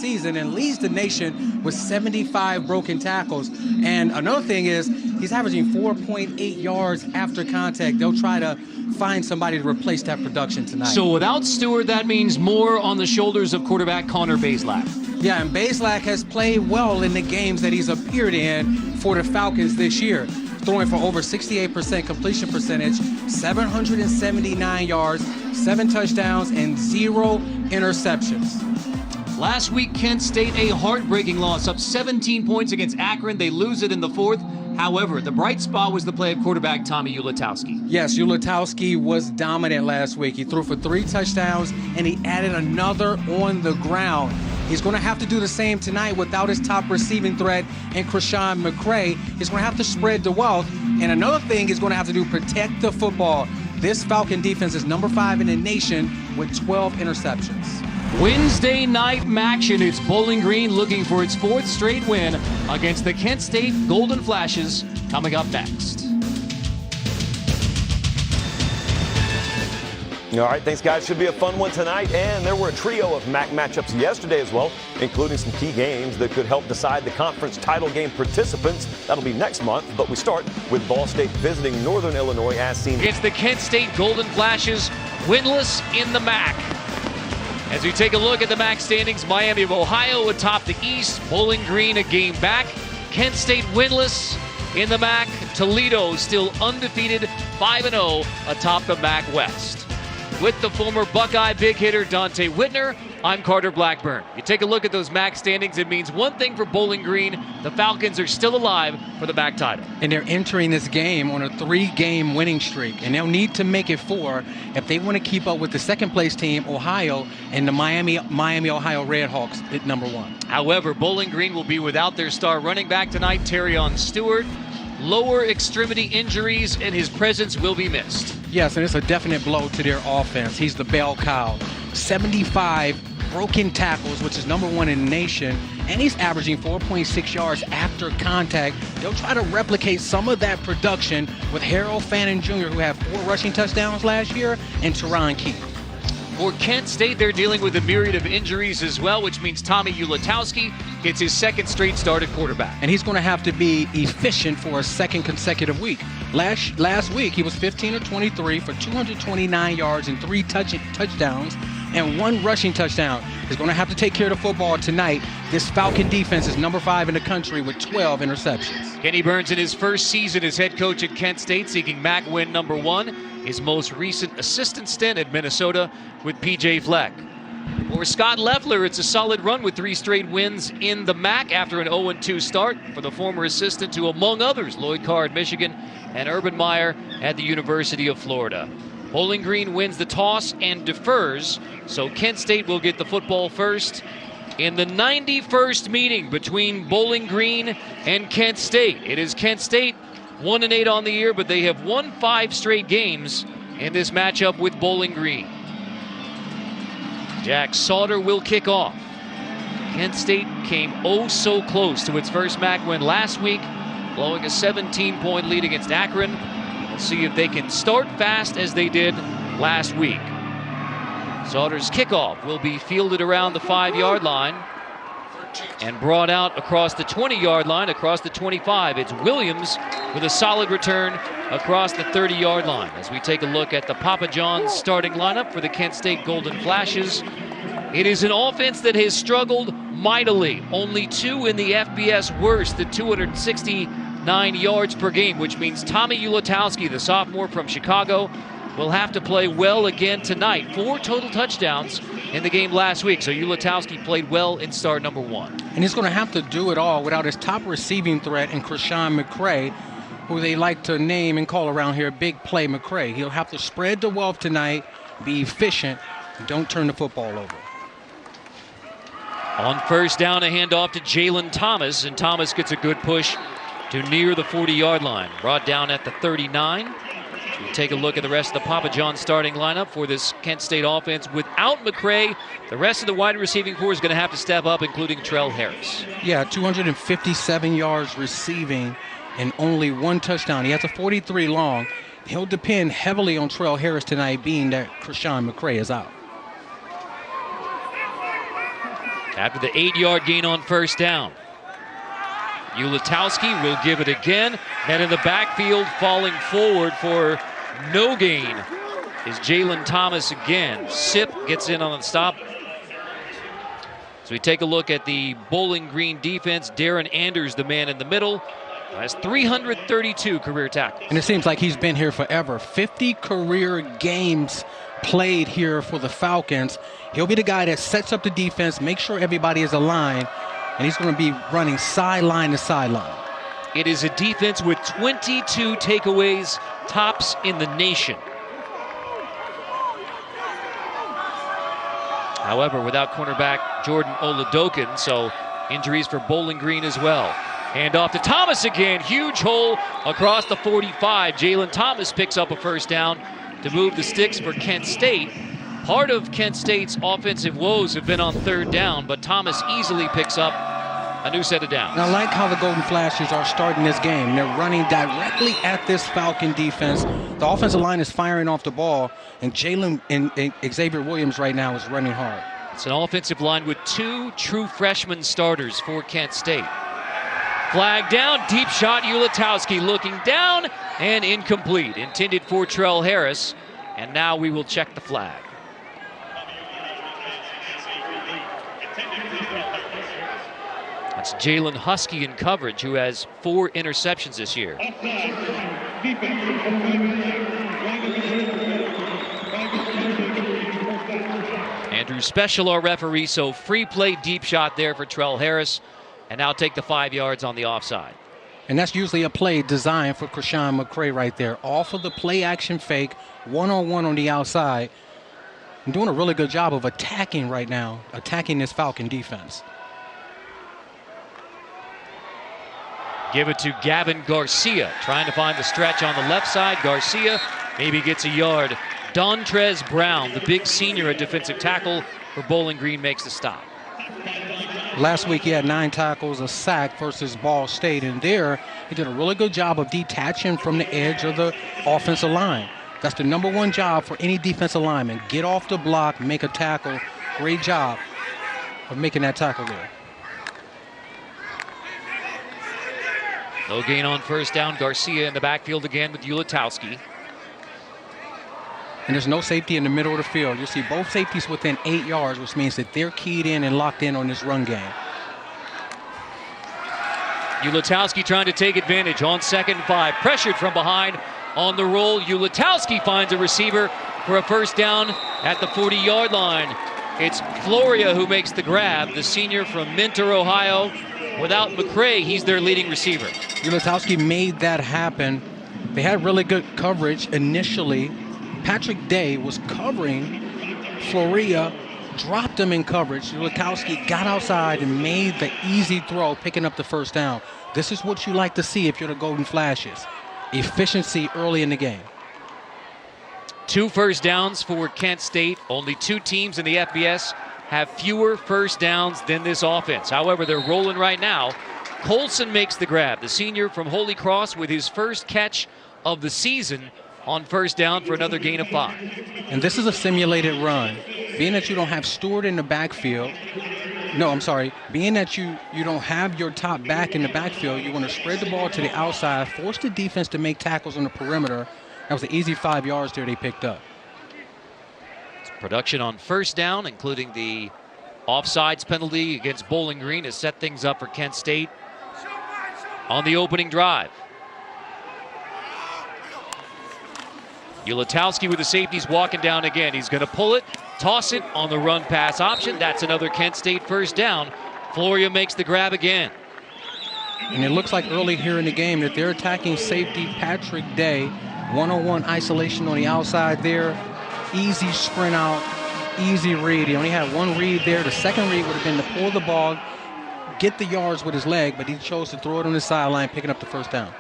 season and leads the nation with 75 broken tackles. And another thing is he's averaging 4.8 yards after contact. They'll try to find somebody to replace that production tonight. So without Stewart, that means more on the shoulders of quarterback Connor Bazelak. Yeah, and Bazelak has played well in the games that he's appeared in for the Falcons this year, throwing for over 68% completion percentage, 779 yards, 7 touchdowns, and 0 interceptions. Last week, Kent State, a heartbreaking loss, up 17 points against Akron. They lose it in the fourth. However, the bright spot was the play of quarterback Tommy Ulatowski. Yes, Ulatowski was dominant last week. He threw for 3 touchdowns, and he added another on the ground. He's going to have to do the same tonight without his top receiving threat and Krishan McCray. He's going to have to spread the wealth. And another thing he's going to have to do, protect the football. This Falcon defense is number 5 in the nation with 12 interceptions. Wednesday night action. It's Bowling Green looking for its 4th straight win against the Kent State Golden Flashes. Coming up next. All right, thanks, guys. Should be a fun one tonight. And there were a trio of MAC matchups yesterday as well, including some key games that could help decide the conference title game participants. That'll be next month. But we start with Ball State visiting Northern Illinois as seen against the Kent State Golden Flashes, winless in the MAC. As we take a look at the MAC standings, Miami of Ohio atop the East, Bowling Green a game back. Kent State winless in the MAC. Toledo still undefeated, 5-0 atop the MAC West. With the former Buckeye big hitter Dante Whitner, I'm Carter Blackburn. You take a look at those MAC standings, it means one thing for Bowling Green: the Falcons are still alive for the MAC title. And they're entering this game on a 3-game winning streak, and they'll need to make it 4 if they want to keep up with the second-place team, Ohio, and the Miami Ohio Redhawks at number 1. However, Bowling Green will be without their star running back tonight, Terrion Stewart. Lower extremity injuries, and his presence will be missed. Yes, and it's a definite blow to their offense. He's the bell cow. 75 broken tackles, which is number 1 in the nation, and he's averaging 4.6 yards after contact. They'll try to replicate some of that production with Harold Fannin Jr., who had 4 rushing touchdowns last year, and Teron Keith. For Kent State, they're dealing with a myriad of injuries as well, which means Tommy Ulatowski gets his 2nd straight start at quarterback. And he's going to have to be efficient for a 2nd consecutive week. Last week, he was 15 of 23 for 229 yards and 3 touchdowns and 1 rushing touchdown. He's going to have to take care of the football tonight. This Falcon defense is number 5 in the country with 12 interceptions. Kenny Burns in his first season as head coach at Kent State, seeking MAC win number 1. His most recent assistant stint at Minnesota with P.J. Fleck. For Scott Leffler, it's a solid run with 3 straight wins in the MAC after an 0-2 start for the former assistant to, among others, Lloyd Carr at Michigan and Urban Meyer at the University of Florida. Bowling Green wins the toss and defers, so Kent State will get the football first in the 91st meeting between Bowling Green and Kent State. It is Kent State 1-8 on the year, but they have won 5 straight games in this matchup with Bowling Green. Jack Sauter will kick off. Kent State came oh so close to its first MAC win last week, blowing a 17-point lead against Akron. We'll see if they can start fast as they did last week. Sauter's kickoff will be fielded around the 5-yard line and brought out across the 20-yard line, across the 25. It's Williams with a solid return across the 30-yard line. As we take a look at the Papa John's starting lineup for the Kent State Golden Flashes, it is an offense that has struggled mightily. Only 2 in the FBS worst at 269 yards per game, which means Tommy Ulatowski, the sophomore from Chicago, will have to play well again tonight. 4 total touchdowns in the game last week, so Ulatowski played well in start number 1. And he's going to have to do it all without his top receiving threat in Krishan McCray, who they like to name and call around here Big Play McCray. He'll have to spread the wealth tonight, be efficient, and don't turn the football over. On first down, a handoff to Jalen Thomas, and Thomas gets a good push to near the 40-yard line. Brought down at the 39. We take a look at the rest of the Papa John's starting lineup for this Kent State offense. Without McCray, the rest of the wide receiving corps is going to have to step up, including Trell Harris. Yeah, 257 yards receiving and only 1 touchdown. He has a 43 long. He'll depend heavily on Trell Harris tonight, being that Krishan McCray is out. after the 8-yard gain on first down. Ulatowski will give it again. And in the backfield, falling forward for no gain is Jalen Thomas again. Sip gets in on the stop. So we take a look at the Bowling Green defense. Darren Anders, the man in the middle, has 332 career tackles. And it seems like he's been here forever. 50 career games played here for the Falcons. He'll be the guy that sets up the defense, makes sure everybody is aligned, and he's going to be running sideline to sideline. It is a defense with 22 takeaways, tops in the nation. However, without cornerback Jordan Oladokin, so injuries for Bowling Green as well. Hand off to Thomas again. Huge hole across the 45. Jalen Thomas picks up a first down to move the sticks for Kent State. Part of Kent State's offensive woes have been on third down, but Thomas easily picks up a new set of downs. And I like how the Golden Flashes are starting this game. They're running directly at this Falcon defense. The offensive line is firing off the ball, and Jalen and Xavier Williams right now is running hard. It's an offensive line with 2 true freshman starters for Kent State. Flag down, deep shot, Ulatowski looking down and incomplete. Intended for Trell Harris, and now we will check the flag. That's Jalen Husky in coverage, who has 4 interceptions this year. Andrew Special, our referee, so free play deep shot there for Trell Harris. And now take the 5 yards on the offside. And that's usually a play designed for Krishan McCray right there. Off of the play action fake, one-on-one on the outside. And doing a really good job of attacking right now, attacking this Falcon defense. Give it to Gavin Garcia, trying to find the stretch on the left side. Garcia maybe gets a yard. Dontrez Brown, the big senior at defensive tackle for Bowling Green, makes the stop. Last week he had 9 tackles, a sack versus Ball State, and there he did a really good job of detaching from the edge of the offensive line. That's the #1 job for any defensive lineman. Get off the block, make a tackle. Great job of making that tackle there. No gain on first down. Garcia in the backfield again with Ulatowski. And there's no safety in the middle of the field. You'll see both safeties within 8 yards, which means that they're keyed in and locked in on this run game. Ulatowski trying to take advantage on 2nd and 5. Pressured from behind on the roll. Ulatowski finds a receiver for a first down at the 40-yard line. It's Floria who makes the grab, the senior from Mentor, Ohio. Without McCray, he's their leading receiver. Ulatowski made that happen. They had really good coverage initially. Patrick Day was covering Floria, dropped him in coverage. Ulatowski got outside and made the easy throw, picking up the first down. This is what you like to see if you're the Golden Flashes. Efficiency early in the game. 2 first downs for Kent State. Only 2 teams in the FBS have fewer first downs than this offense. However, they're rolling right now. Colson makes the grab, the senior from Holy Cross, with his first catch of the season on first down for another gain of 5. And this is a simulated run. Being that you don't have Stewart in the backfield, being that you don't have your top back in the backfield, you want to spread the ball to the outside, force the defense to make tackles on the perimeter. That was an easy 5 yards there they picked up. Production on first down, including the offsides penalty against Bowling Green, has set things up for Kent State on the opening drive. Ulatowski with the safeties walking down again. He's going to pull it, toss it on the run pass option. That's another Kent State first down. Floria makes the grab again. And it looks like early here in the game that they're attacking safety Patrick Day. One-on-one isolation on the outside there. Easy sprint out, easy read. He only had 1 read there. The second read would have been to pull the ball, get the yards with his leg, but he chose to throw it on the sideline, picking up the first down.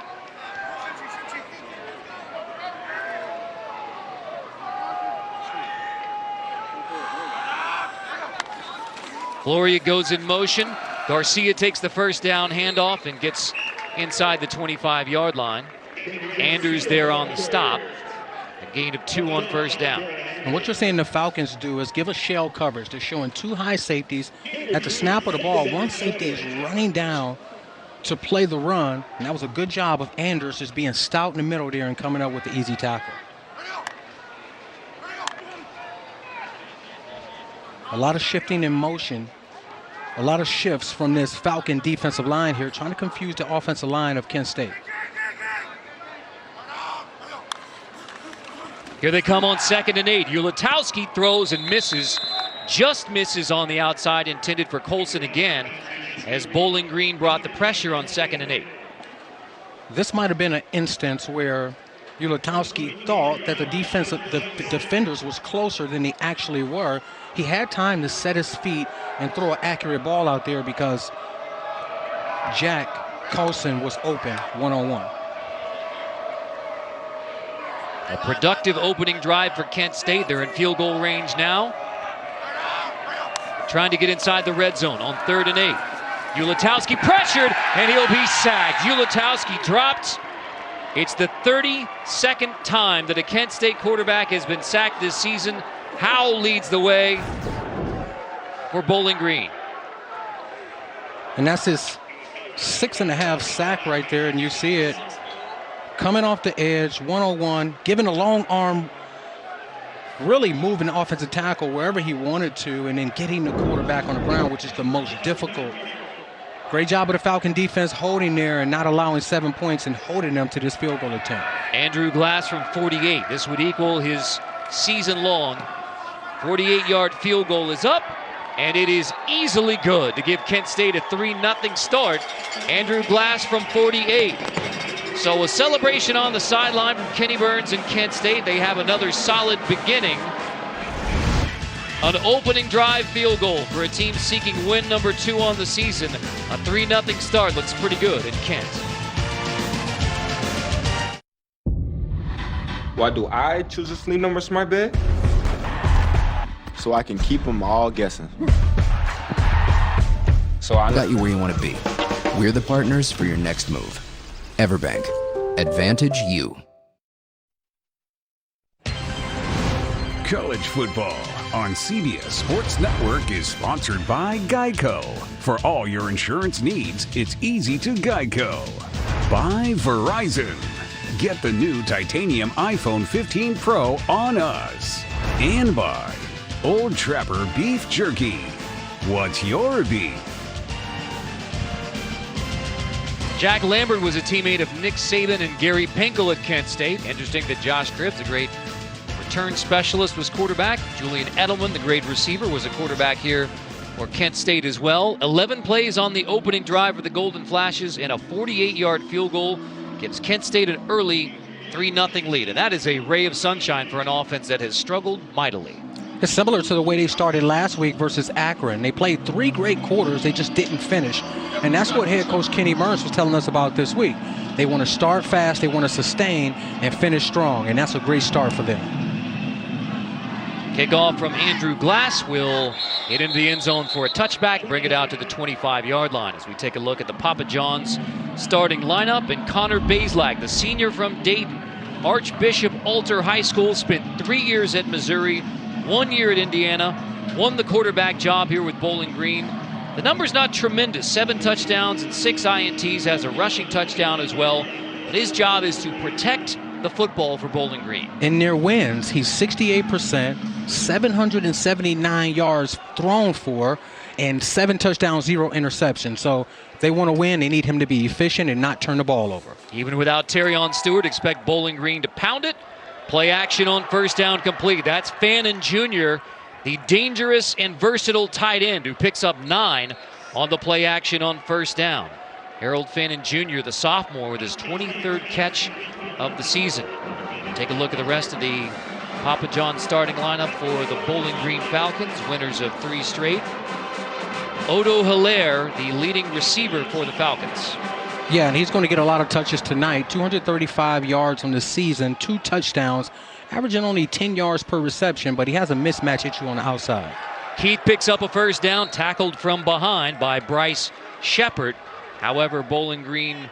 Floria goes in motion. Garcia takes the first down handoff and gets inside the 25-yard line. Anders there on the stop. A gain of 2 on first down. And what you're seeing the Falcons do is give a shell coverage. They're showing 2 high safeties. At the snap of the ball, one safety is running down to play the run, and that was a good job of Anders just being stout in the middle there and coming up with the easy tackle. A lot of shifting in motion, a lot of shifts from this Falcon defensive line here, trying to confuse the offensive line of Kent State. Here they come on 2nd and 8. Ulatowski throws and misses, just misses on the outside, intended for Colson again, as Bowling Green brought the pressure on 2nd and 8. This might have been an instance where Ulatowski thought that the defenders was closer than they actually were. He had time to set his feet and throw an accurate ball out there because Jack Colson was open one-on-one. A productive opening drive for Kent State. They're in field goal range now. Trying to get inside the red zone on 3rd and 8. Ulatowski pressured, and he'll be sacked. Ulatowski dropped. It's the 32nd time that a Kent State quarterback has been sacked this season. Howell leads the way for Bowling Green. And that's his 6.5 sack right there, and you see it coming off the edge, 101, giving a long arm, really moving the offensive tackle wherever he wanted to, and then getting the quarterback on the ground, which is the most difficult. Great job of the Falcon defense holding there and not allowing 7 points and holding them to this field goal attempt. Andrew Glass from 48. This would equal his season-long 48-yard field goal is up, and it is easily good to give Kent State a 3-0 start. Andrew Glass from 48. So a celebration on the sideline from Kenny Burns and Kent State. They have another solid beginning. An opening drive field goal for a team seeking win number 2 on the season. A 3-0 start looks pretty good in Kent. Why do I choose a Sleep Number smart bed? So I can keep them all guessing. So I got you where you want to be. We're the partners for your next move. Everbank. Advantage you. College football on CBS Sports Network is sponsored by Geico. For all your insurance needs, it's easy to Geico. By Verizon. Get the new titanium iPhone 15 Pro on us. And by Old Trapper Beef Jerky. What's your beef? Jack Lambert was a teammate of Nick Saban and Gary Pinkel at Kent State. Interesting that Josh Cribbs, a great return specialist, was quarterback. Julian Edelman, the great receiver, was a quarterback here for Kent State as well. 11 plays on the opening drive for the Golden Flashes, and a 48-yard field goal gives Kent State an early 3-0 lead. And that is a ray of sunshine for an offense that has struggled mightily. It's similar to the way they started last week versus Akron. They played 3 great quarters. They just didn't finish. And that's what head coach Kenny Burns was telling us about this week. They want to start fast, they want to sustain, and finish strong. And that's a great start for them. Kickoff from Andrew Glass will get into the end zone for a touchback, bring it out to the 25-yard line as we take a look at the Papa John's starting lineup. And Connor Bazelak, the senior from Dayton, Archbishop Alter High School, spent 3 years at Missouri, 1 year at Indiana, won the quarterback job here with Bowling Green. The number's not tremendous, 7 touchdowns and 6 INTs, has a rushing touchdown as well. But his job is to protect the football for Bowling Green. In their wins, he's 68%, 779 yards thrown for, and 7 touchdowns, 0 interceptions. So if they want to win, they need him to be efficient and not turn the ball over. Even without Terrion Stewart, expect Bowling Green to pound it. Play action on first down complete. That's Fannin Jr., the dangerous and versatile tight end who picks up 9 on the play action on first down. Harold Fannin Jr., the sophomore, with his 23rd catch of the season. Take a look at the rest of the Papa John's starting lineup for the Bowling Green Falcons, winners of 3 straight. Odo Hilaire, the leading receiver for the Falcons. Yeah, and he's going to get a lot of touches tonight. 235 yards on the season, 2 touchdowns, averaging only 10 yards per reception, but he has a mismatch issue on the outside. Keith picks up a first down, tackled from behind by Bryce Shepard. However, Bowling Green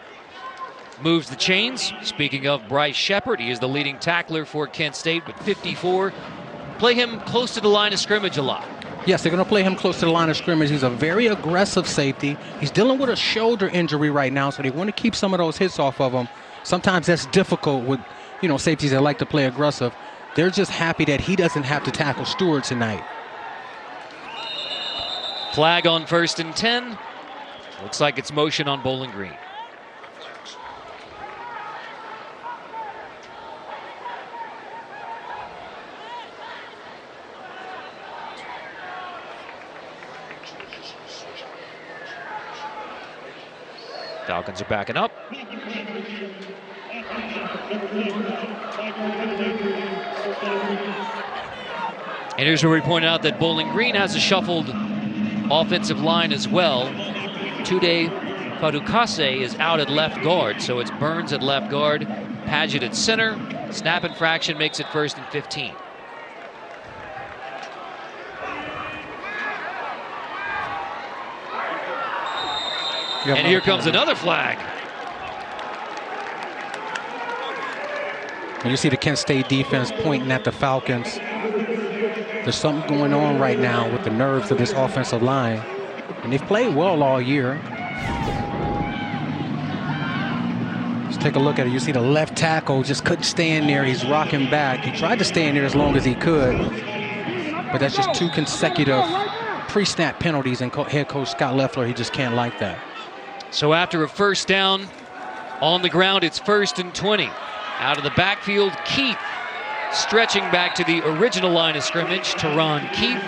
moves the chains. Speaking of Bryce Shepard, he is the leading tackler for Kent State with 54. Play him close to the line of scrimmage a lot. Yes, they're going to play him close to the line of scrimmage. He's a very aggressive safety. He's dealing with a shoulder injury right now, so they want to keep some of those hits off of him. Sometimes that's difficult with, safeties that like to play aggressive. They're just happy that he doesn't have to tackle Stewart tonight. Flag on 1st and 10. Looks like it's motion on Bowling Green. Falcons are backing up. And here's where we point out that Bowling Green has a shuffled offensive line as well. Tude Fadukase is out at left guard, so it's Burns at left guard, Paget at center. Snap infraction makes it 1st and 15. And here comes another flag. And you see the Kent State defense pointing at the Falcons. There's something going on right now with the nerves of this offensive line. And they've played well all year. Let's take a look at it. You see the left tackle just couldn't stand there. He's rocking back. He tried to stay in there as long as he could. But that's just 2 consecutive pre-snap penalties, and head coach Scott Loeffler, he just can't like that. So after a first down on the ground, it's 1st and 20. Out of the backfield, Keith stretching back to the original line of scrimmage. Teron Keith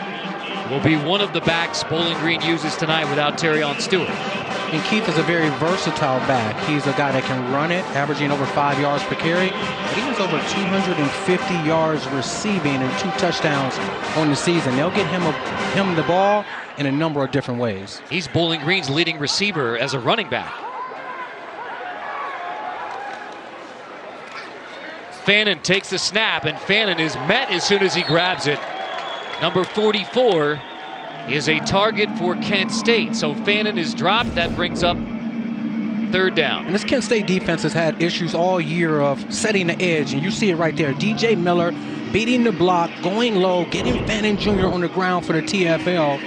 will be one of the backs Bowling Green uses tonight without Terrion Stewart. And Keith is a very versatile back. He's a guy that can run it, averaging over 5 yards per carry. But he has over 250 yards receiving and 2 touchdowns on the season. They'll get him the ball in a number of different ways. He's Bowling Green's leading receiver as a running back. Fannin takes the snap, and Fannin is met as soon as he grabs it. Number 44 is a target for Kent State. So Fannin is dropped. That brings up 3rd down. And this Kent State defense has had issues all year of setting the edge, and you see it right there. DJ Miller beating the block, going low, getting Fannin Jr. on the ground for the TFL.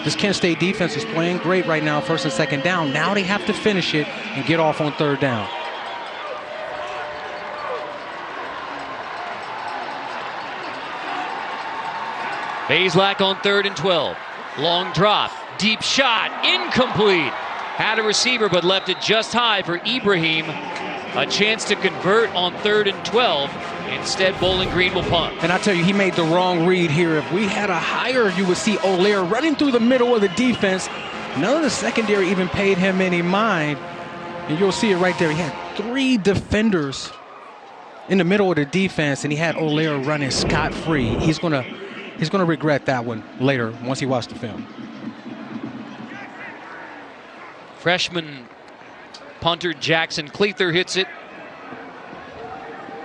This Kent State defense is playing great right now, 1st and 2nd down. Now they have to finish it and get off on 3rd down. Bazelak on 3rd and 12. Long drop, deep shot, incomplete. Had a receiver but left it just high for Ibrahim. A chance to convert on 3rd and 12. Instead, Bowling Green will punt. And I tell you, he made the wrong read here. If we had a higher, you would see Olaire running through the middle of the defense. None of the secondary even paid him any mind. And you'll see it right there. He had 3 defenders in the middle of the defense, and he had Olaire running scot-free. He's gonna regret that one later once he watched the film. Freshman punter Jackson Cleather hits it.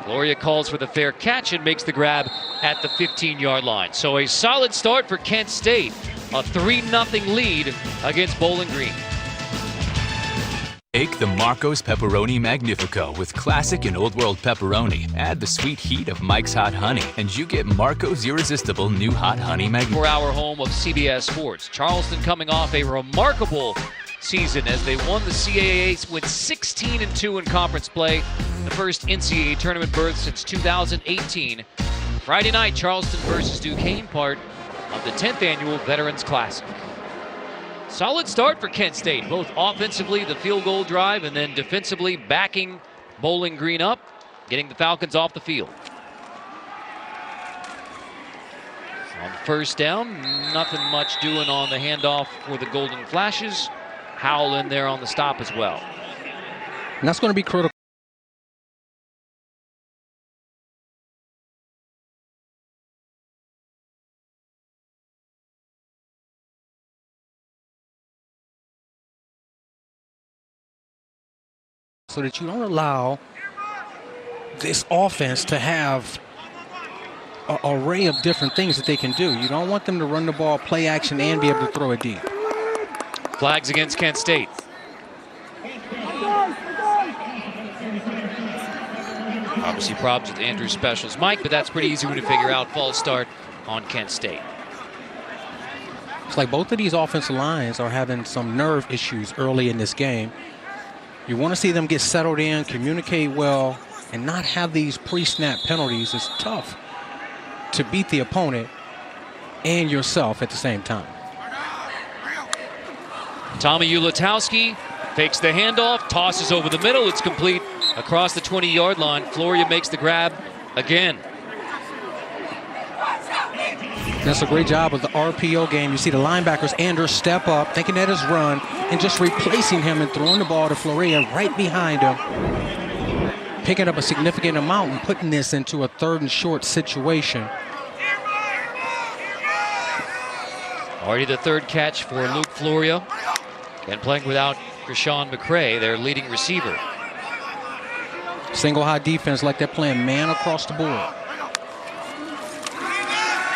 Gloria calls for the fair catch and makes the grab at the 15-yard line. So a solid start for Kent State. A 3-0 lead against Bowling Green. Make the Marco's Pepperoni Magnifico with classic and Old World pepperoni. Add the sweet heat of Mike's Hot Honey, and you get Marco's Irresistible New Hot Honey Magnifico. 4-hour home of CBS Sports. Charleston coming off a remarkable season as they won the CAA with 16-2 in conference play. The first NCAA tournament berth since 2018. Friday night, Charleston versus Duquesne, part of the 10th annual Veterans Classic. Solid start for Kent State, both offensively, the field goal drive, and then defensively backing Bowling Green up, getting the Falcons off the field. On the 1st down, nothing much doing on the handoff for the Golden Flashes. Howell in there on the stop as well. And that's going to be critical. So that you don't allow this offense to have an array of different things that they can do. You don't want them to run the ball, play action, and be able to throw it deep. Flags against Kent State. Obviously problems with Andrews specials, Mike, but that's pretty easy to figure out. False start on Kent State. It's like both of these offensive lines are having some nerve issues early in this game. You want to see them get settled in, communicate well, and not have these pre-snap penalties. It's tough to beat the opponent and yourself at the same time. Tommy Ulatowski fakes the handoff, tosses over the middle. It's complete across the 20-yard line. Floria makes the grab again. That's a great job of the RPO game. You see the linebackers, Anders, step up, thinking that is run, and just replacing him and throwing the ball to Floria right behind him. Picking up a significant amount and putting this into a 3rd and short situation. Already the 3rd catch for Luke Floria. And playing without Krishan McCray, their leading receiver. Single high defense like they're playing man across the board.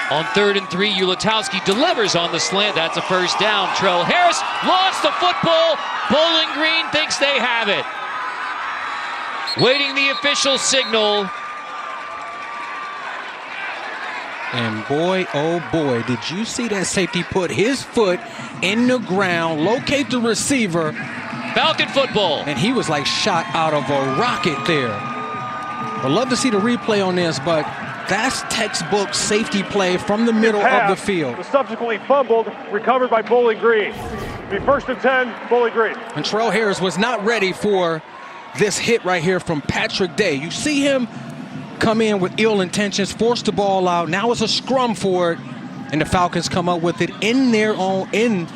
On 3rd and 3, Ulatowski delivers on the slant. That's a first down. Trell Harris lost the football. Bowling Green thinks they have it. Waiting the official signal. And boy, oh boy, did you see that safety put his foot in the ground, locate the receiver. Falcon football. And he was like shot out of a rocket there. I'd love to see the replay on this, but that's textbook safety play from the middle of the field. Was subsequently fumbled, recovered by Bowling Green. Be 1st and 10, Bowling Green. And Trell Harris was not ready for this hit right here from Patrick Day. You see him come in with ill intentions, force the ball out. Now it's a scrum for it, and the Falcons come up with it in the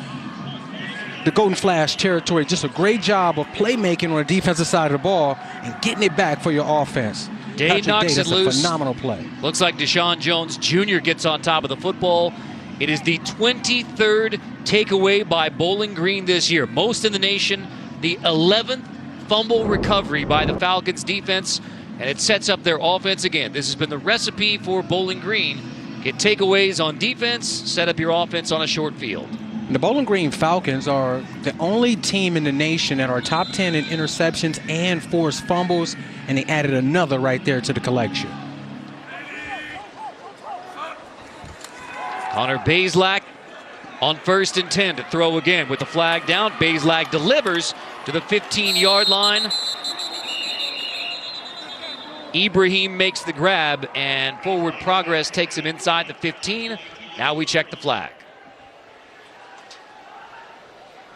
Golden Flash territory. Just a great job of playmaking on the defensive side of the ball and getting it back for your offense. Day knocks it loose. A phenomenal play. Looks like Deshaun Jones Jr. gets on top of the football. It is the 23rd takeaway by Bowling Green this year, most in the nation. The 11th fumble recovery by the Falcons defense, and it sets up their offense again. This has been the recipe for Bowling Green. Get takeaways on defense, set up your offense on a short field. And the Bowling Green Falcons are the only team in the nation that are top 10 in interceptions and forced fumbles, and they added another right there to the collection. Connor Bazelak on 1st and 10 to throw again with the flag down. Bazelak delivers to the 15-yard line. Ibrahim makes the grab, and forward progress takes him inside the 15. Now we check the flag.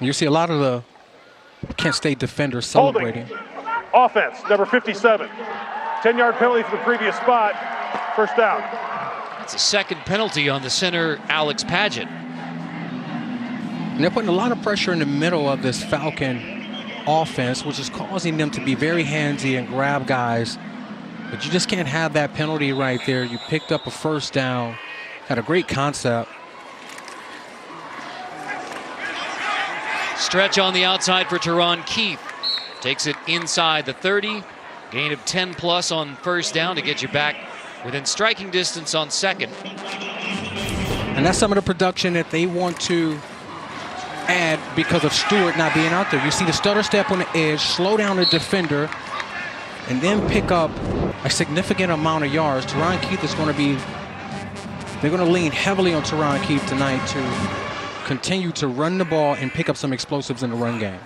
You see a lot of the Kent State defenders celebrating. Holding. Offense, number 57. 10-yard penalty for the previous spot. First down. That's a 2nd penalty on the center, Alex Paget. And they're putting a lot of pressure in the middle of this Falcon offense, which is causing them to be very handsy and grab guys. But you just can't have that penalty right there. You picked up a first down, had a great concept. Stretch on the outside for Teron Keith. Takes it inside the 30. Gain of 10 plus on first down to get you back within striking distance on 2nd. And that's some of the production that they want to add because of Stewart not being out there. You see the stutter step on the edge, slow down the defender, and then pick up a significant amount of yards. Teron Keith is going to be, they're going to lean heavily on Teron Keith tonight to continue to run the ball and pick up some explosives in the run game.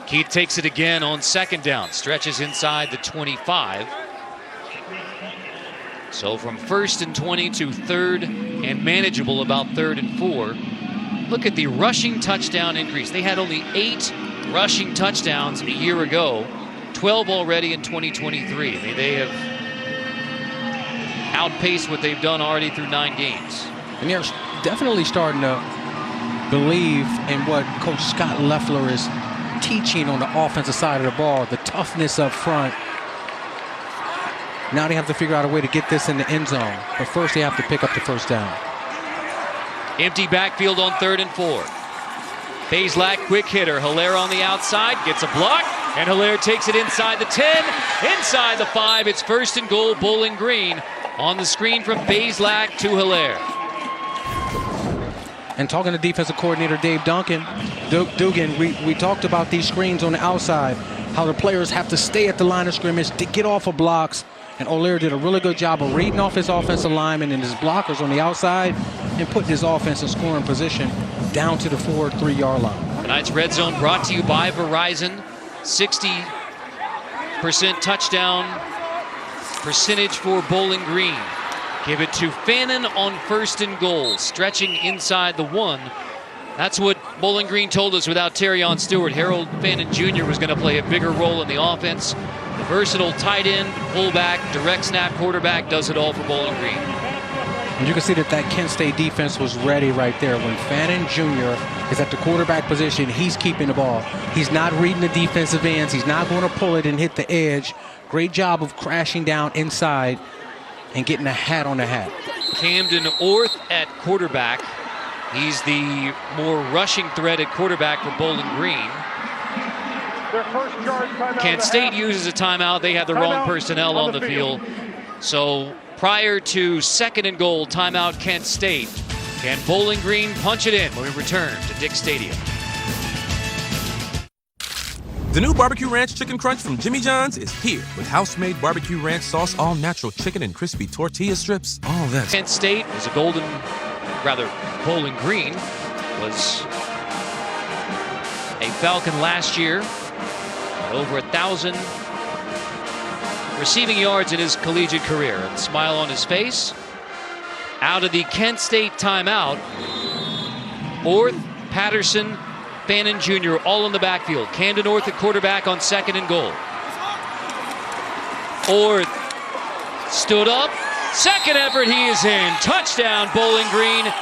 Keith takes it again on 2nd down. Stretches inside the 25. So from 1st and 20 to 3rd and manageable about 3rd and 4. Look at the rushing touchdown increase. They had only 8 rushing touchdowns a year ago. 12 already in 2023. I mean, they have outpaced what they've done already through 9 games. And they're definitely starting to believe in what Coach Scott Loeffler is teaching on the offensive side of the ball, the toughness up front. Now they have to figure out a way to get this in the end zone. But first they have to pick up the first down. Empty backfield on 3rd and 4. Bazelak, quick hitter. Hilaire on the outside, gets a block, and Hilaire takes it inside the 10, inside the 5. It's 1st and goal, Bowling Green. On the screen from Bazelak to Hilaire. And talking to defensive coordinator Dave Dugan, we talked about these screens on the outside. how the players have to stay at the line of scrimmage to get off of blocks. And O'Leary did a really good job of reading off his offensive linemen and his blockers on the outside and putting his offense in scoring position down to the 4-3-yard line. Tonight's Red Zone brought to you by Verizon. 60% touchdown percentage for Bowling Green. Give it to Fannin on 1st and goal, stretching inside the 1. That's what Bowling Green told us without Terrion Stewart. Harold Fannin Jr. was going to play a bigger role in the offense. The versatile tight end, fullback, direct snap quarterback does it all for Bowling Green. And you can see that Kent State defense was ready right there. When Fannin Jr. is at the quarterback position, he's keeping the ball. He's not reading the defensive ends. He's not going to pull it and hit the edge. Great job of crashing down inside and getting a hat on the hat. Camden Orth at quarterback. He's the more rushing threat at quarterback for Bowling Green. Kent State uses a timeout. They have the wrong personnel on the field. So prior to 2nd and goal, timeout Kent State. Can Bowling Green punch it in when we return to Dick Stadium? The new Barbecue Ranch Chicken Crunch from Jimmy John's is here with house-made barbecue ranch sauce, all-natural chicken, and crispy tortilla strips. All that. Kent State is Bowling Green was a Falcon last year. Over 1,000 receiving yards in his collegiate career. A smile on his face. Out of the Kent State timeout, Orth, Patterson, Fannin Jr. all in the backfield. Camden Orth at quarterback on 2nd and goal. Orth stood up. Second effort, he is in. Touchdown, Bowling Green.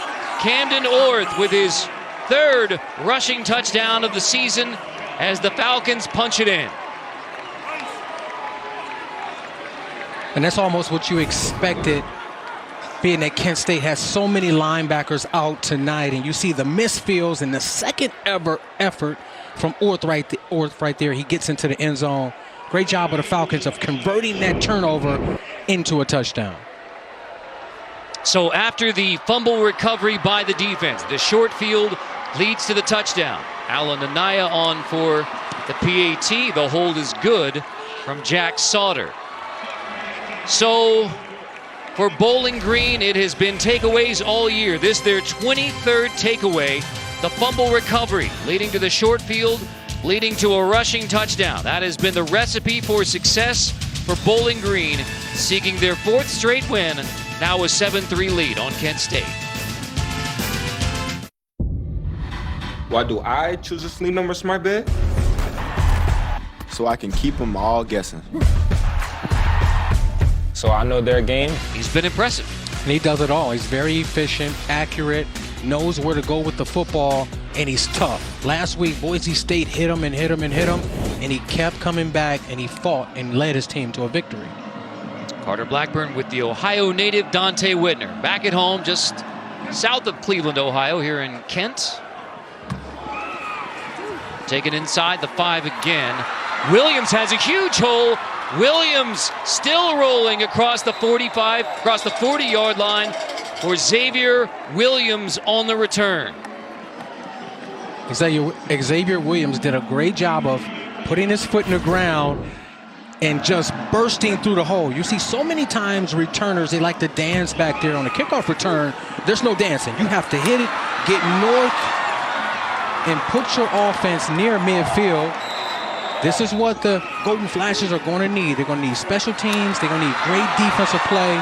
Camden Orth with his 3rd rushing touchdown of the season as the Falcons punch it in. And that's almost what you expected, being that Kent State has so many linebackers out tonight, and you see the missed fields and the second ever effort from Orth right there. He gets into the end zone. Great job of the Falcons of converting that turnover into a touchdown. So after the fumble recovery by the defense, the short field leads to the touchdown. Alan Anaya on for the PAT. The hold is good from Jack Sauter. So for Bowling Green, it has been takeaways all year. This their 23rd takeaway. The fumble recovery leading to the short field, leading to a rushing touchdown. That has been the recipe for success for Bowling Green, seeking their 4th straight win. Now a 7-3 lead on Kent State. Why do I choose a sleep number smart bed? So I can keep them all guessing. So I know their game. He's been impressive. And he does it all. He's very efficient, accurate, knows where to go with the football, and he's tough. Last week, Boise State hit him, and he kept coming back, and he fought and led his team to a victory. Carter Blackburn with the Ohio native Dante Whitner. Back at home, just south of Cleveland, Ohio, here in Kent. Taken inside the 5 again. Williams has a huge hole. Williams still rolling across the 45, across the 40-yard line for Xavier Williams on the return. Xavier Williams did a great job of putting his foot in the ground and just bursting through the hole. You see so many times returners, they like to dance back there on the kickoff return. There's no dancing. You have to hit it, get north, and put your offense near midfield. This is what the Golden Flashes are going to need. They're going to need special teams. They're going to need great defensive play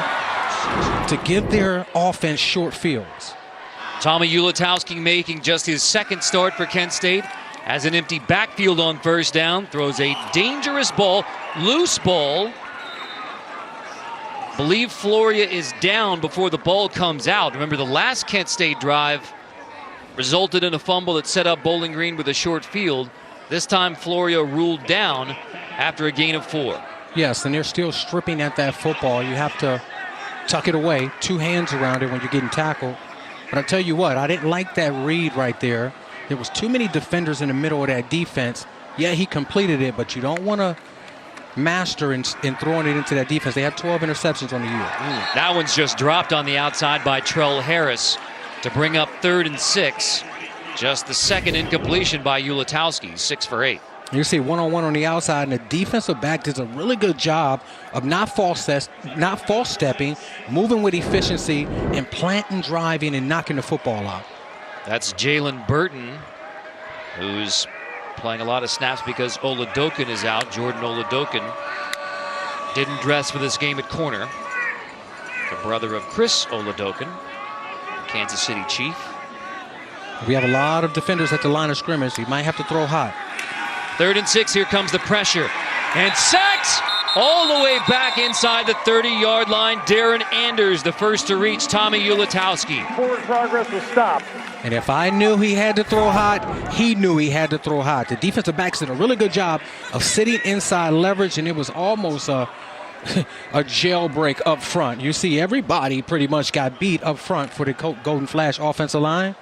to give their offense short fields. Tommy Ulatowski making just his 2nd start for Kent State. Has an empty backfield on 1st down. Throws a dangerous ball, loose ball. Believe Floria is down before the ball comes out. Remember, the last Kent State drive resulted in a fumble that set up Bowling Green with a short field. This time, Floria ruled down after a gain of 4. Yes, and they're still stripping at that football. You have to tuck it away, 2 hands around it when you're getting tackled. But I'll tell you what, I didn't like that read right there. There was too many defenders in the middle of that defense. Yeah, he completed it, but you don't want to master in throwing it into that defense. They had 12 interceptions on the year. That one's just dropped on the outside by Trell Harris to bring up 3rd and 6. Just the 2nd incompletion by Ulatowski, 6 for 8. You see one-on-one on the outside, and the defensive back does a really good job of not false stepping, moving with efficiency, and planting, driving, and knocking the football out. That's Jalen Burton, who's playing a lot of snaps because Oladokin is out. Jordan Oladokin didn't dress for this game at corner. The brother of Chris Oladokin, Kansas City Chief. We have a lot of defenders at the line of scrimmage. You might have to throw hot. 3rd and 6, here comes the pressure. And sacked all the way back inside the 30-yard line. Darren Anders, the first to reach Tommy Ulatowski. Forward progress was stopped. And if I knew he had to throw hot, he knew he had to throw hot. The defensive backs did a really good job of sitting inside leverage, and it was almost a jailbreak up front. You see everybody pretty much got beat up front for the Golden Flash offensive line.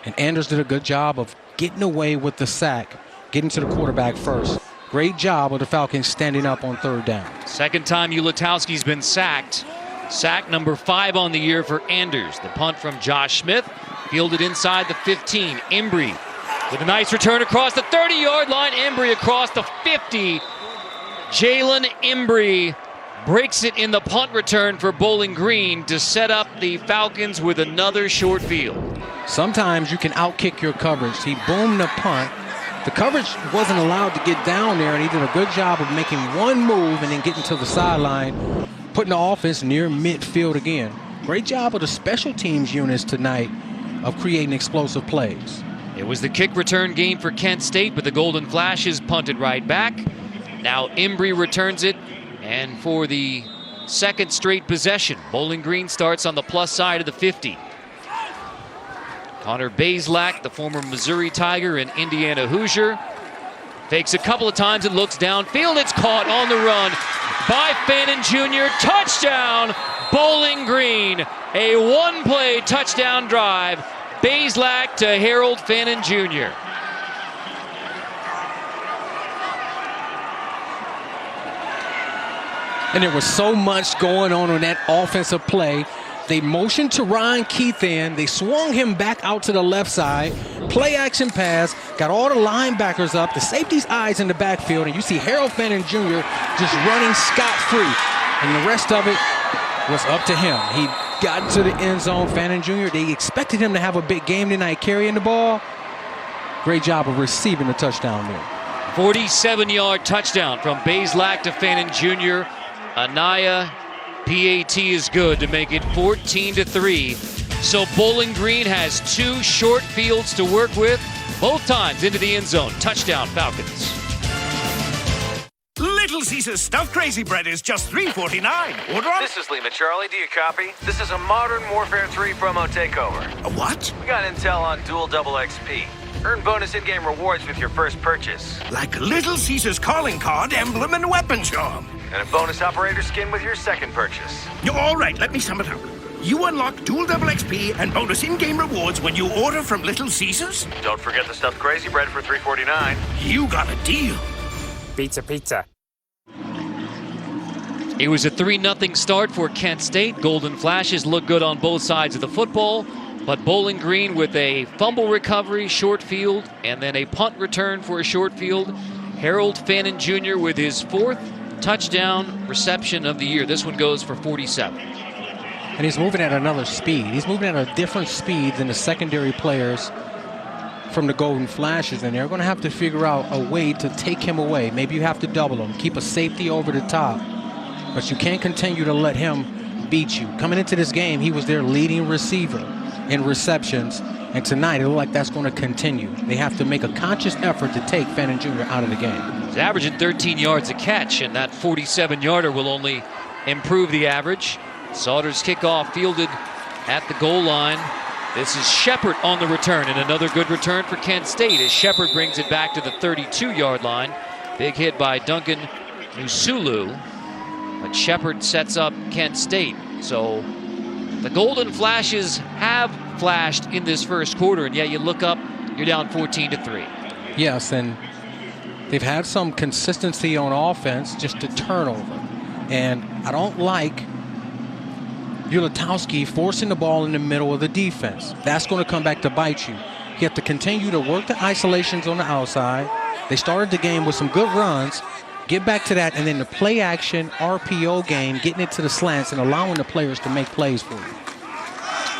And Anders did a good job of getting away with the sack, getting to the quarterback first. Great job of the Falcons standing up on 3rd down. Second time Ulatowski's been sacked. Sack number 5 on the year for Anders. The punt from Josh Smith, fielded inside the 15. Embry with a nice return across the 30-yard line. Embry across the 50. Jalen Embry breaks it in the punt return for Bowling Green to set up the Falcons with another short field. Sometimes you can outkick your coverage. He boomed the punt. The coverage wasn't allowed to get down there, and he did a good job of making one move and then getting to the sideline, putting the offense near midfield again. Great job of the special teams units tonight of creating explosive plays. It was the kick return game for Kent State, but the Golden Flashes punted right back. Now Embry returns it, and for the second straight possession, Bowling Green starts on the plus side of the 50. Connor Bazelak, the former Missouri Tiger and Indiana Hoosier, fakes a couple of times and looks downfield. It's caught on the run by Fannin Jr. Touchdown, Bowling Green. A one-play touchdown drive. Bazelak to Harold Fannin Jr. And there was so much going on that offensive play. They motioned to Ryan Keith in. They swung him back out to the left side. Play action pass. Got all the linebackers up. The safety's eyes in the backfield. And you see Harold Fannin Jr. just running scot-free. And the rest of it was up to him. He got into the end zone. Fannin Jr., they expected him to have a big game tonight carrying the ball. Great job of receiving the touchdown there. 47-yard touchdown from Bazelak to Fannin Jr. Anaya PAT is good to make it 14-3. So Bowling Green has 2 short fields to work with, both times into the end zone. Touchdown, Falcons. Little Caesars Stuffed Crazy Bread is just $3.49. Order on. This is Lima Charlie. Do you copy? This is a Modern Warfare 3 promo takeover. A what? We got intel on Dual Double XP. Earn bonus in-game rewards with your first purchase. Like Little Caesars calling card, emblem, and weapon charm. And a bonus operator skin with your second purchase. All right, let me sum it up. You unlock Dual Double XP and bonus in-game rewards when you order from Little Caesars. Don't forget the Stuffed Crazy Bread for $3.49. You got a deal. Pizza. It was a 3-0 start for Kent State. Golden Flashes look good on both sides of the football, but Bowling Green with a fumble recovery, short field, and then a punt return for a short field. Harold Fannin Jr. with his 4th touchdown reception of the year. This one goes for 47. And he's moving at another speed. He's moving at a different speed than the secondary players from the Golden Flashes, and they're going to have to figure out a way to take him away. Maybe you have to double him, keep a safety over the top, but you can't continue to let him beat you. Coming into this game, he was their leading receiver in receptions, and tonight it looks like that's going to continue. They have to make a conscious effort to take Fannin Jr. out of the game. He's averaging 13 yards a catch, and that 47-yarder will only improve the average. Sauter's kickoff fielded at the goal line. This is Shepard on the return, and another good return for Kent State as Shepard brings it back to the 32-yard line. Big hit by Duncan Nusulu, but Shepard sets up Kent State. So the Golden Flashes have flashed in this first quarter, and yet you look up, you're down 14-3. Yes, and they've had some consistency on offense, just a turnover. And I don't like Ulatowski forcing the ball in the middle of the defense. That's going to come back to bite you. You have to continue to work the isolations on the outside, They started the game with some good runs, get back to that, and then the play action RPO game, getting it to the slants and allowing the players to make plays for you.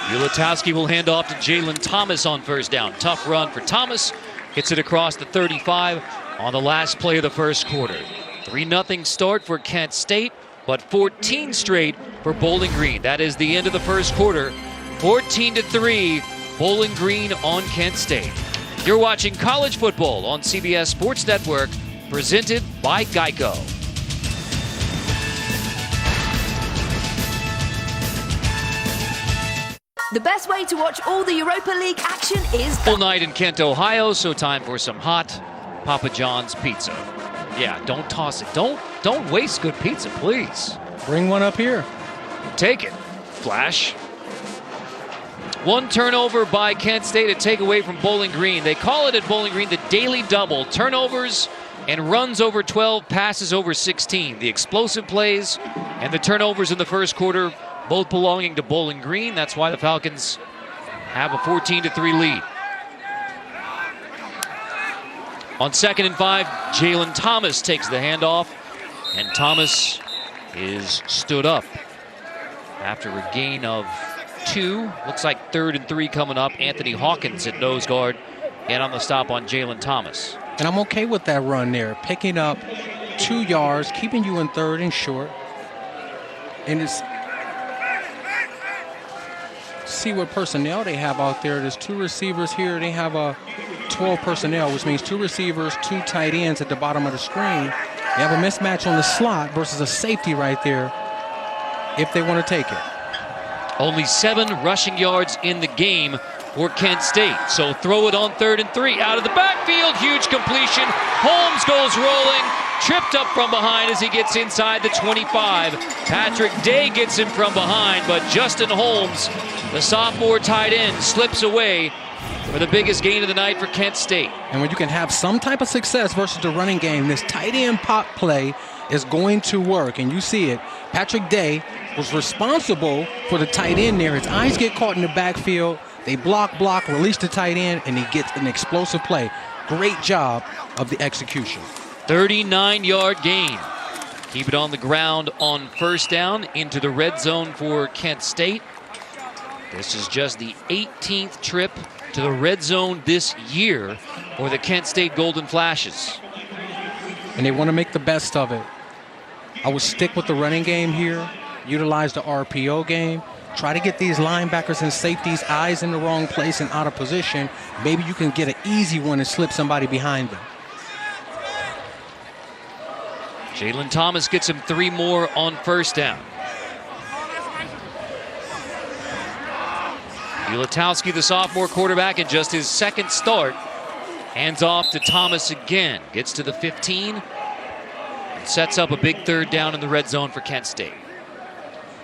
Ulatowski will hand off to Jalen Thomas on first down. Tough run for Thomas. Gets it across the 35 on the last play of the first quarter. 3-0 start for Kent State, but 14 straight for Bowling Green. That is the end of the first quarter. 14-3, Bowling Green on Kent State. You're watching college football on CBS Sports Network, presented by Geico. The best way to watch all the Europa League action is Full night in Kent, Ohio, so time for some hot Papa John's pizza. Yeah, don't toss it. Don't waste good pizza, please. Bring one up here. Take it. Flash. One turnover by Kent State, a takeaway from Bowling Green. They call it at Bowling Green the daily double. Turnovers and runs over 12, passes over 16. The explosive plays and the turnovers in the first quarter, both belonging to Bowling Green. That's why the Falcons have a 14-3 lead. On 2nd and 5, Jalen Thomas takes the handoff, and Thomas is stood up after a gain of 2. Looks like 3rd and 3 coming up. Anthony Hawkins at nose guard, and on the stop on Jalen Thomas. And I'm okay with that run there, picking up 2 yards, keeping you in 3rd and short. And it's see what personnel they have out there. There's 2 receivers here. They have a 12 personnel, which means 2 receivers, 2 tight ends at the bottom of the screen. They have a mismatch on the slot versus a safety right there if they want to take it. Only 7 rushing yards in the game for Kent State. So throw it on 3rd and 3. Out of the backfield, huge completion. Holmes goes rolling, tripped up from behind as he gets inside the 25. Patrick Day gets him from behind, but Justin Holmes, the sophomore tight end, slips away for the biggest gain of the night for Kent State. And when you can have some type of success versus the running game, this tight end pop play is going to work, and you see it. Patrick Day was responsible for the tight end there. His eyes get caught in the backfield. They block, release the tight end, and he gets an explosive play. Great job of the execution. 39-yard gain. Keep it on the ground on first down into the red zone for Kent State. This is just the 18th trip to the red zone this year for the Kent State Golden Flashes. And they want to make the best of it. I would stick with the running game here, utilize the RPO game, try to get these linebackers and safeties' eyes in the wrong place and out of position. Maybe you can get an easy one and slip somebody behind them. Jalen Thomas gets him 3 more on first down. Ulatowski, the sophomore quarterback, in just his 2nd start, hands off to Thomas again. Gets to the 15 and sets up a big 3rd down in the red zone for Kent State.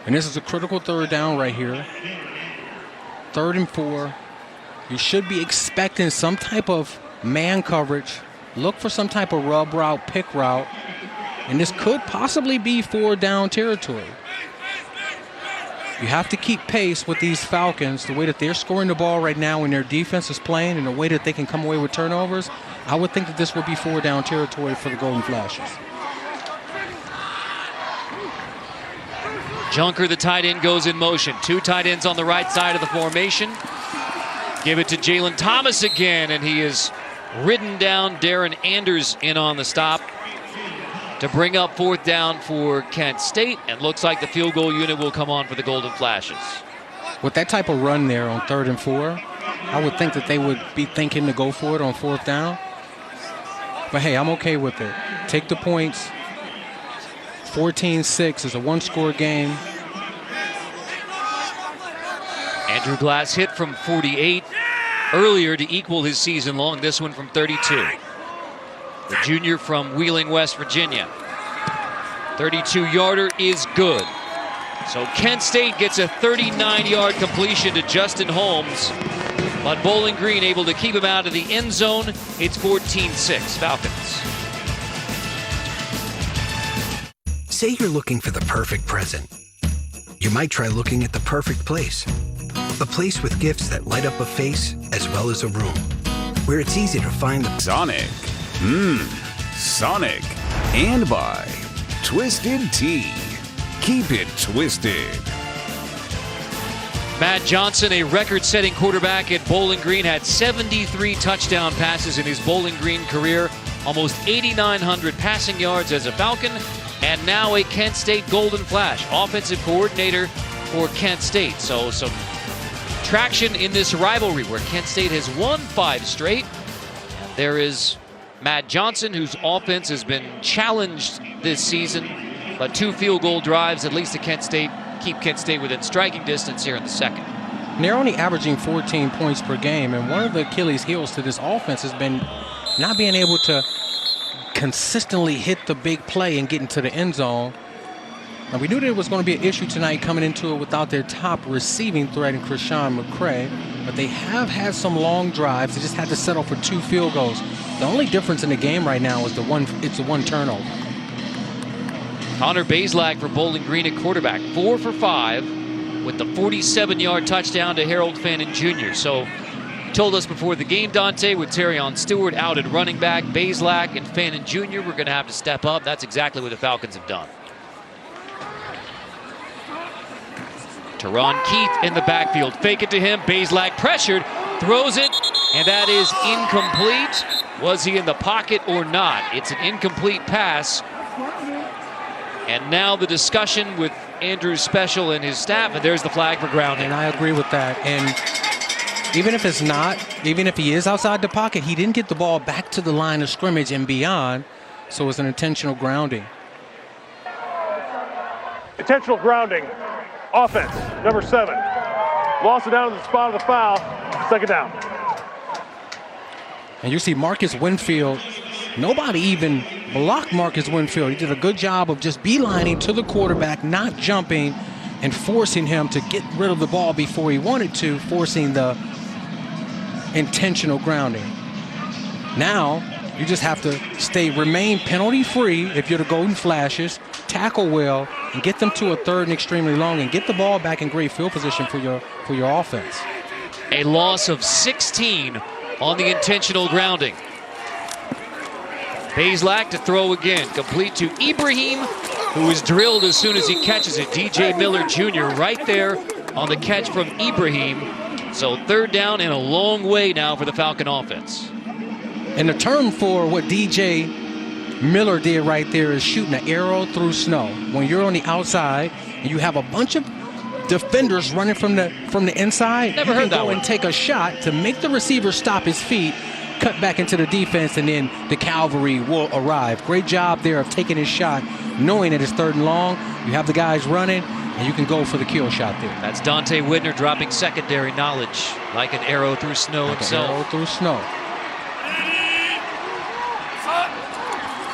And this is a critical 3rd down right here. 3rd and 4. You should be expecting some type of man coverage. Look for some type of rub route, pick route. And this could possibly be 4th down territory. You have to keep pace with these Falcons, the way that they're scoring the ball right now when their defense is playing and the way that they can come away with turnovers. I would think that this would be 4th down territory for the Golden Flashes. Junker, the tight end, goes in motion. 2 tight ends on the right side of the formation. Give it to Jalen Thomas again, and he is ridden down. Darren Anders in on the stop to bring up 4th down for Kent State, and looks like the field goal unit will come on for the Golden Flashes. With that type of run there on 3rd and 4, I would think that they would be thinking to go for it on 4th down. But hey, I'm okay with it. Take the points. 14-6 is a 1-score game. Andrew Glass hit from 48 earlier to equal his season long. This one from 32. The junior from Wheeling, West Virginia. 32-yarder is good. So Kent State gets a 39-yard completion to Justin Holmes, but Bowling Green able to keep him out of the end zone. It's 14-6 Falcons. Say you're looking for the perfect present. You might try looking at the perfect place. A place with gifts that light up a face as well as a room, where it's easy to find the Sonic. Sonic. And by Twisted Tea. Keep it twisted. Matt Johnson, a record-setting quarterback at Bowling Green, had 73 touchdown passes in his Bowling Green career, almost 8,900 passing yards as a Falcon, and now a Kent State Golden Flash, offensive coordinator for Kent State. So some traction in this rivalry where Kent State has won 5 straight. And there is Matt Johnson, whose offense has been challenged this season, but 2 field goal drives, at least at Kent State, keep Kent State within striking distance here in the second. And they're only averaging 14 points per game, and one of the Achilles heels to this offense has been not being able to consistently hit the big play and get into the end zone. And we knew that it was going to be an issue tonight coming into it without their top receiving threat in Krishan McCray, but they have had some long drives. They just had to settle for 2 field goals. The only difference in the game right now is the one turnover. Connor Bazelak for Bowling Green at quarterback, 4 for 5 with the 47-yard touchdown to Harold Fannin Jr. So told us before the game, Dante, with Terrion Stewart out at running back, Bazelak and Fannin Jr. were going to have to step up. That's exactly what the Falcons have done. Teron Keith in the backfield. Fake it to him. Bazelak pressured. Throws it. And that is incomplete. Was he in the pocket or not? It's an incomplete pass. And now the discussion with Andrew Special and his staff. And there's the flag for grounding. And I agree with that. And even if it's not, even if he is outside the pocket, he didn't get the ball back to the line of scrimmage and beyond. So it's an intentional grounding. Intentional grounding. Offense, number 7. Lost it down to the spot of the foul. Second down. And you see Marcus Winfield, nobody even blocked Marcus Winfield. He did a good job of just beelining to the quarterback, not jumping, and forcing him to get rid of the ball before he wanted to, forcing the intentional grounding. Now, you just have to remain penalty-free if you're the Golden Flashes, tackle well, and get them to a 3rd and extremely long, and get the ball back in great field position for your offense. A loss of 16 on the intentional grounding. Bazelak to throw again, complete to Ibrahim, who is drilled as soon as he catches it. DJ Miller Jr. right there on the catch from Ibrahim. So 3rd down and a long way now for the Falcon offense. And the term for what DJ Miller did right there is shooting an arrow through snow. When you're on the outside and you have a bunch of defenders running from the inside, Never you heard can that go one. and take a shot to make the receiver stop his feet, cut back into the defense, and then the cavalry will arrive. Great job there of taking his shot, knowing that it's 3rd and long. You have the guys running, and you can go for the kill shot there. That's Dante Whitner dropping secondary knowledge like an arrow through snow Like himself. an arrow through snow.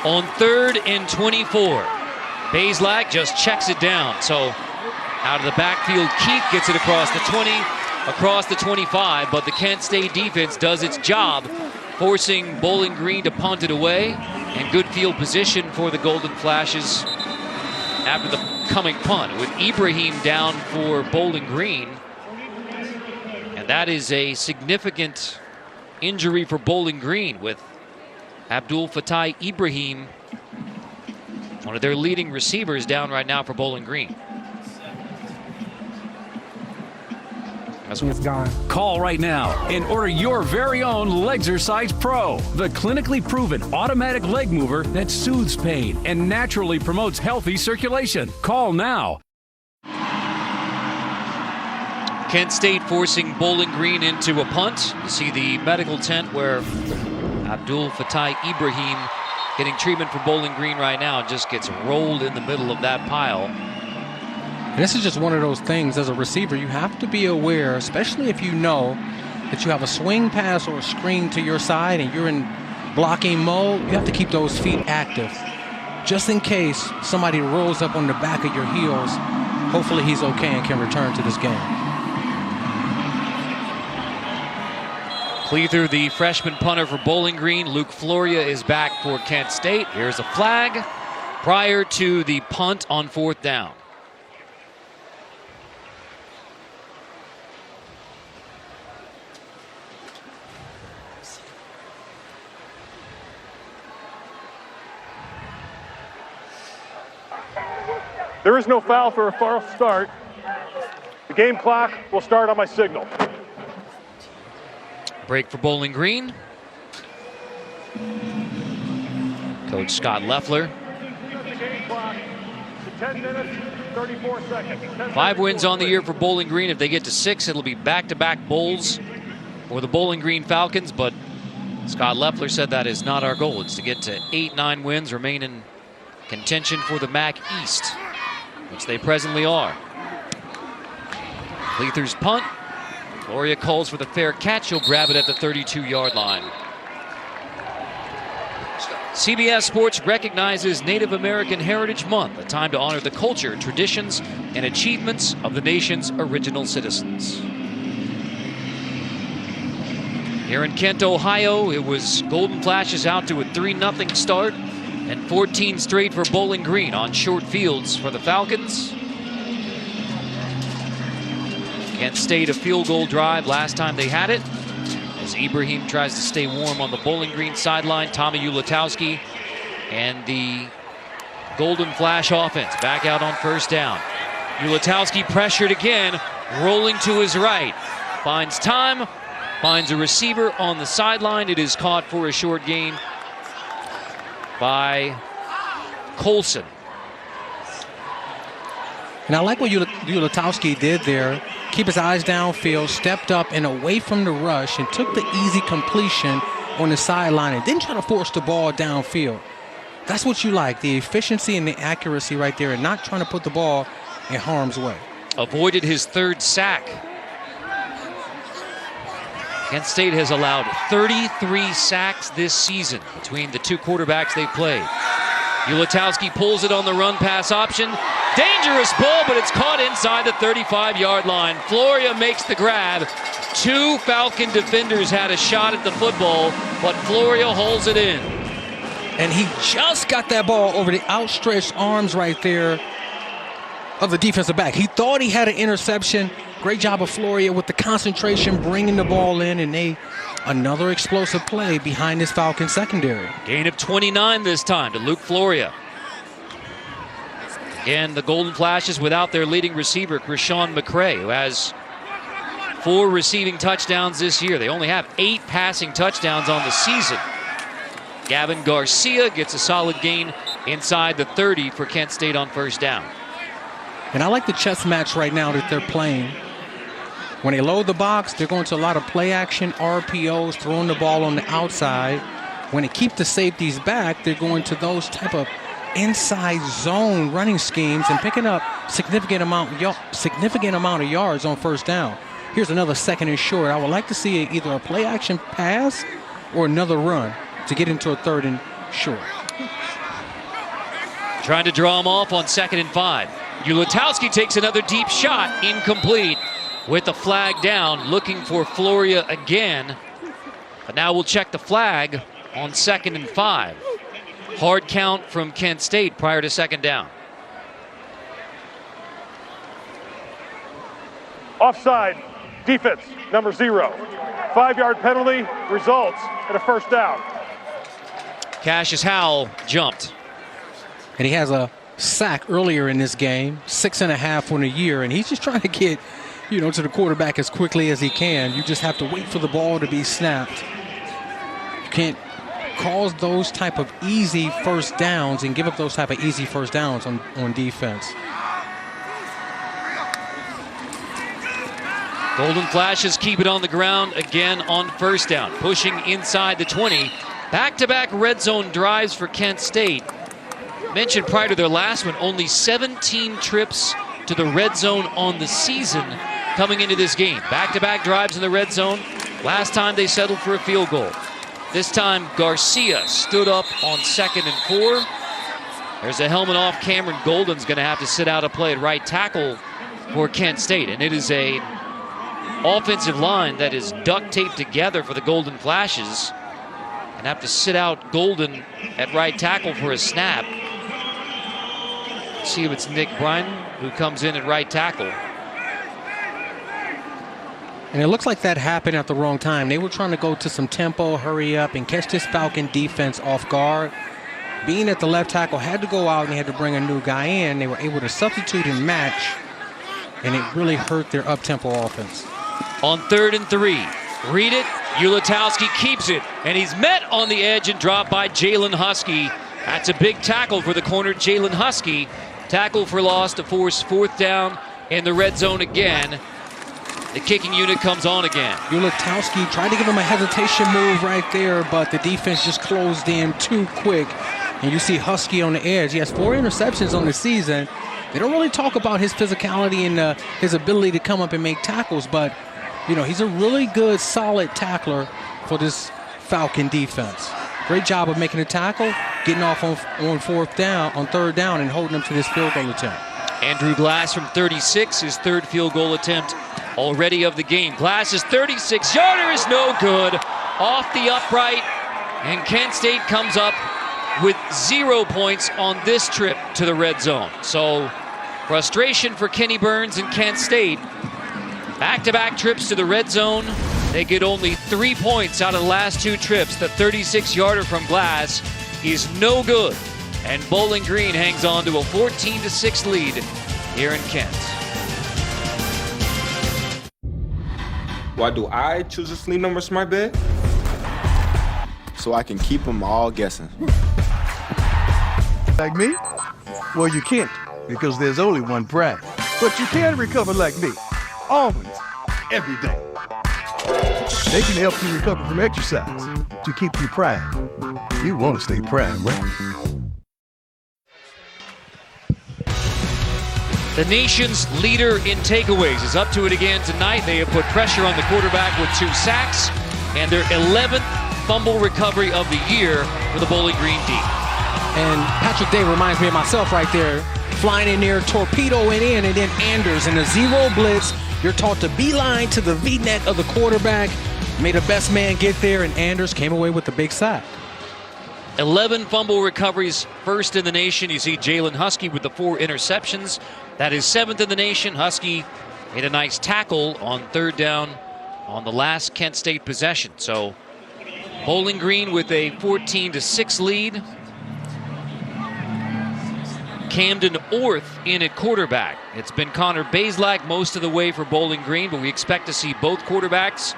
On 3rd and 24, Bazelak just checks it down. So out of the backfield, Keith gets it across the 20, across the 25, but the Kent State defense does its job, forcing Bowling Green to punt it away, and good field position for the Golden Flashes after the coming punt, with Ibrahim down for Bowling Green. And that is a significant injury for Bowling Green, with Abdul Fatai Ibrahim, one of their leading receivers, down right now for Bowling Green. It's gone. Call right now and order your very own Legzercise Pro, the clinically proven automatic leg mover that soothes pain and naturally promotes healthy circulation. Call now. Kent State forcing Bowling Green into a punt. You see the medical tent where Abdul Fatai Ibrahim getting treatment for Bowling Green right now, just gets rolled in the middle of that pile. And this is just one of those things as a receiver you have to be aware, especially if you know that you have a swing pass or a screen to your side and you're in blocking mode. You have to keep those feet active just in case somebody rolls up on the back of your heels. Hopefully he's okay and can return to this game. Cleather, the freshman punter for Bowling Green. Luke Floria is back for Kent State. Here's a flag prior to the punt on 4th down. There is no foul for a false start. The game clock will start on my signal. Break for Bowling Green. Coach Scott Leffler. 10 minutes, 34 seconds. 5 wins on the year for Bowling Green. If they get to 6, it'll be back-to-back bowls for the Bowling Green Falcons, but Scott Leffler said that is not our goal. It's to get to 8-9 wins, remain in contention for the MAC East, which they presently are. Leather's punt. Floria calls for the fair catch. He'll grab it at the 32-yard line. CBS Sports recognizes Native American Heritage Month, a time to honor the culture, traditions, and achievements of the nation's original citizens. Here in Kent, Ohio, it was Golden Flashes out to a 3-0 start and 14 straight for Bowling Green on short fields for the Falcons. Kent State a field goal drive last time they had it, as Ibrahim tries to stay warm on the Bowling Green sideline. Tommy Ulatowski and the Golden Flash offense back out on first down. Ulatowski pressured again, rolling to his right. Finds time, finds a receiver on the sideline. It is caught for a short gain by Colson. And I like what Ulatowski did there. Keep his eyes downfield, stepped up and away from the rush and took the easy completion on the sideline and didn't try to force the ball downfield. That's what you like, the efficiency and the accuracy right there, and not trying to put the ball in harm's way. Avoided his 3rd sack. Kent State has allowed 33 sacks this season between the 2 quarterbacks they've played. Ulatowski pulls it on the run pass option. Dangerous ball, but it's caught inside the 35-yard line. Floria makes the grab. 2 Falcon defenders had a shot at the football, but Floria holds it in. And he just got that ball over the outstretched arms right there of the defensive back. He thought he had an interception. Great job of Floria with the concentration, bringing the ball in, and another explosive play behind this Falcon secondary. Gain of 29 this time to Luke Floria. Again, the Golden Flashes without their leading receiver, Krishawn McCray, who has 4 receiving touchdowns this year. They only have 8 passing touchdowns on the season. Gavin Garcia gets a solid gain inside the 30 for Kent State on first down. And I like the chess match right now that they're playing. When they load the box, they're going to a lot of play action, RPOs, throwing the ball on the outside. When they keep the safeties back, they're going to those type of inside zone running schemes and picking up significant amount of yards on first down. Here's another 2nd and short. I would like to see either a play action pass or another run to get into a 3rd and short. Trying to draw him off on 2nd and 5. Ulatowski takes another deep shot, incomplete with the flag down, looking for Floria again. But now we'll check the flag on 2nd and 5. Hard count from Kent State prior to 2nd down. Offside, defense, number 0. 5-yard penalty results in a first down. Cassius Howell jumped. And he has a sack earlier in this game, 6.5 on the year, and he's just trying to get, to the quarterback as quickly as he can. You just have to wait for the ball to be snapped. You can't cause those type of easy first downs and give up those type of easy first downs on defense. Golden Flashes keep it on the ground again on first down, pushing inside the 20. Back-to-back red zone drives for Kent State. Mentioned prior to their last one, only 17 trips to the red zone on the season coming into this game. Back-to-back drives in the red zone. Last time they settled for a field goal. This time Garcia stood up on 2nd and 4. There's a helmet off. Cameron Golden's going to have to sit out a play at right tackle for Kent State. And it is a offensive line that is duct taped together for the Golden Flashes. And have to sit out Golden at right tackle for a snap. See if it's Nick Bryan who comes in at right tackle. And it looks like that happened at the wrong time. They were trying to go to some tempo, hurry up, and catch this Falcon defense off guard. being at the left tackle, had to go out and they had to bring a new guy in. They were able to substitute and match, and it really hurt their up-tempo offense. On 3rd and 3, read it, Ulatowski keeps it, and he's met on the edge and dropped by Jalen Husky. That's a big tackle for the corner, Jalen Husky. Tackle for loss to force 4th down in the red zone again. The kicking unit comes on again. Ulatowski tried to give him a hesitation move right there, but the defense just closed in too quick. And you see Husky on the edge. He has 4 interceptions on the season. They don't really talk about his physicality and his ability to come up and make tackles, but you know, he's a really good, solid tackler for this Falcon defense. Great job of making a tackle, getting off on 4th down, on 3rd down, and holding them to this field goal attempt. Andrew Glass from 36, his 3rd field goal attempt already of the game. Glass's 36-yarder is no good, off the upright, and Kent State comes up with 0 points on this trip to the red zone. So frustration for Kenny Burns and Kent State. Back-to-back trips to the red zone. They get only 3 points out of the last 2 trips. The 36-yarder from Glass is no good. And Bowling Green hangs on to a 14-6 lead here in Kent. Why do I choose a sleep number smart bed? So I can keep them all guessing. Like me? Well, you can't, because there's only one brand. But you can recover like me. Always, every day. They can help you recover from exercise to keep you prime. You want to stay prime, right? The nation's leader in takeaways is up to it again tonight. They have put pressure on the quarterback with 2 sacks and their 11th fumble recovery of the year for the Bowling Green D. And Patrick Day reminds me of myself right there, flying in there, torpedoing in, and then Anders in a 0 blitz. You're taught to beeline to the V-neck of the quarterback. Made the best man get there, and Anders came away with the big sack. 11 fumble recoveries, 1st in the nation. You see Jalen Husky with the 4 interceptions. That is 7th in the nation. Husky made a nice tackle on 3rd down on the last Kent State possession. So Bowling Green with a 14-6 lead. Camden Orth in at quarterback. It's been Connor Bazelak most of the way for Bowling Green, but we expect to see both quarterbacks.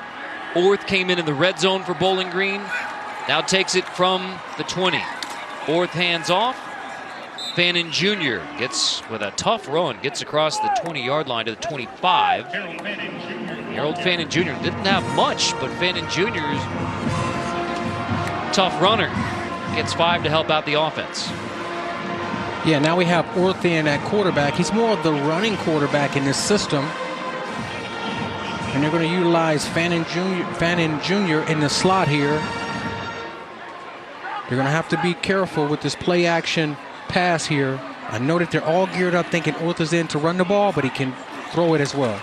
Orth came in the red zone for Bowling Green. Now takes it from the 20. Orth hands off. Fannin Jr. gets, with a tough run, gets across the 20-yard line to the 25. Harold Fannin Jr. didn't have much, but Fannin Jr.'s tough runner. Gets 5 to help out the offense. Yeah, now we have Orth in at quarterback. He's more of the running quarterback in this system. And they're going to utilize Fannin Jr. in the slot here. They're going to have to be careful with this play action pass here. I know that they're all geared up thinking Orth is in to run the ball, but he can throw it as well.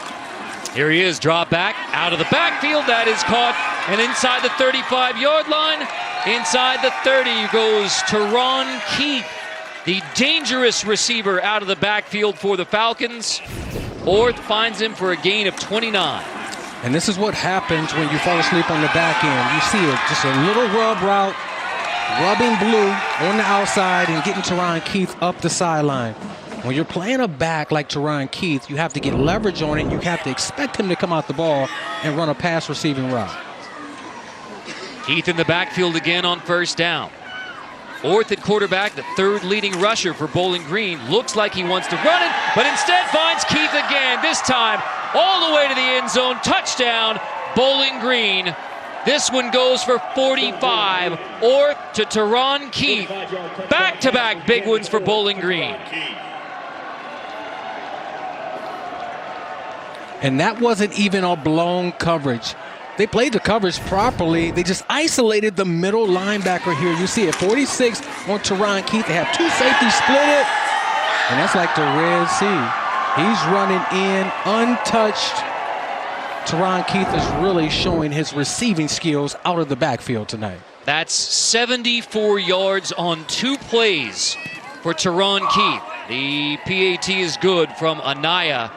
Here he is, drop back, out of the backfield. That is caught, and inside the 35-yard line, inside the 30 goes Teron Keith, the dangerous receiver out of the backfield for the Falcons. Orth finds him for a gain of 29. And this is what happens when you fall asleep on the back end. You see it, just a little rub route, rubbing blue on the outside and getting Teron Keith up the sideline. When you're playing a back like Teron Keith, you have to get leverage on it. You have to expect him to come out the ball and run a pass receiving route. Keith in the backfield again on 1st down. Orth at quarterback, the 3rd leading rusher for Bowling Green. Looks like he wants to run it, but instead finds Keith again. This time all the way to the end zone. Touchdown, Bowling Green. This one goes for 45. Orth to Teron Keith. Back-to-back big ones for Bowling Green. And that wasn't even a blown coverage. They played the coverage properly. They just isolated the middle linebacker here. You see it, 46 on Teron Keith. They have 2 safeties split it. And that's like the Red Sea. He's running in untouched. Teron Keith is really showing his receiving skills out of the backfield tonight. That's 74 yards on 2 plays for Teron Keith. The PAT is good from Anaya.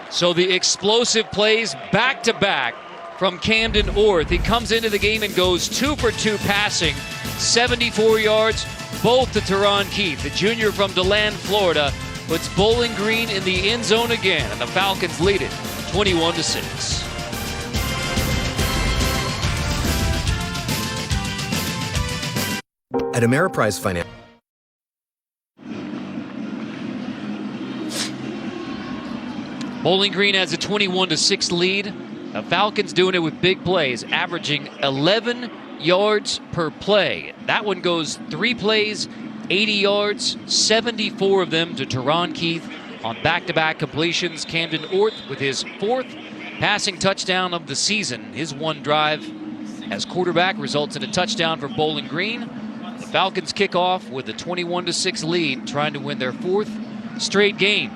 So the explosive plays back-to-back from Camden Orth. He comes into the game and goes 2 for 2 passing, 74 yards, both to Teron Keith. The junior from DeLand, Florida, puts Bowling Green in the end zone again, and the Falcons lead it 21-6. At Ameriprise Finance. Bowling Green has a 21-6 lead. The Falcons doing it with big plays, averaging 11 yards per play. That one goes 3 plays, 80 yards, 74 of them to Teron Keith on back-to-back completions. Camden Orth with his 4th passing touchdown of the season. His one drive as quarterback results in a touchdown for Bowling Green. The Falcons kick off with a 21-6 lead, trying to win their 4th straight game.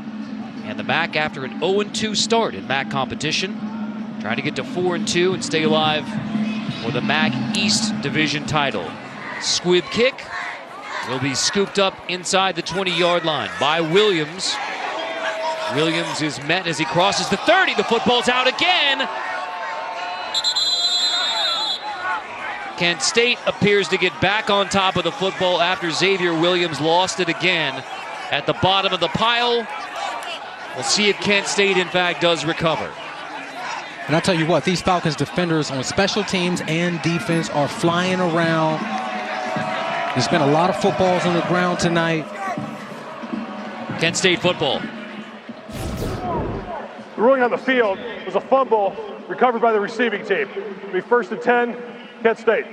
And the MAC, after an 0-2 start in MAC competition, trying to get to 4-2 and stay alive for the MAC East Division title. Squib kick will be scooped up inside the 20-yard line by Williams. Williams is met as he crosses the 30. The football's out again. Kent State appears to get back on top of the football after Xavier Williams lost it again at the bottom of the pile. We'll see if Kent State, in fact, does recover. And I'll tell you what, these Falcons defenders on special teams and defense are flying around. There's been a lot of footballs on the ground tonight. Kent State football. The ruling on the field was a fumble recovered by the receiving team. It'll be 1st and 10, Kent State.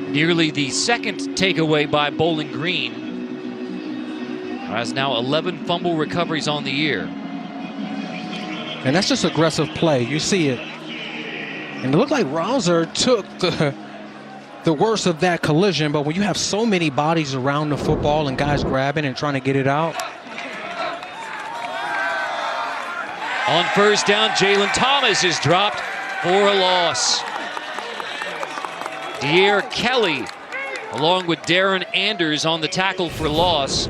Nearly the second takeaway by Bowling Green. Has now 11 fumble recoveries on the year. And that's just aggressive play. You see it. And it looked like Rouser took the worst of that collision, but when you have so many bodies around the football and guys grabbing and trying to get it out. On 1st down, Jalen Thomas is dropped for a loss. De'Air Kelly, along with Darren Anders, on the tackle for loss.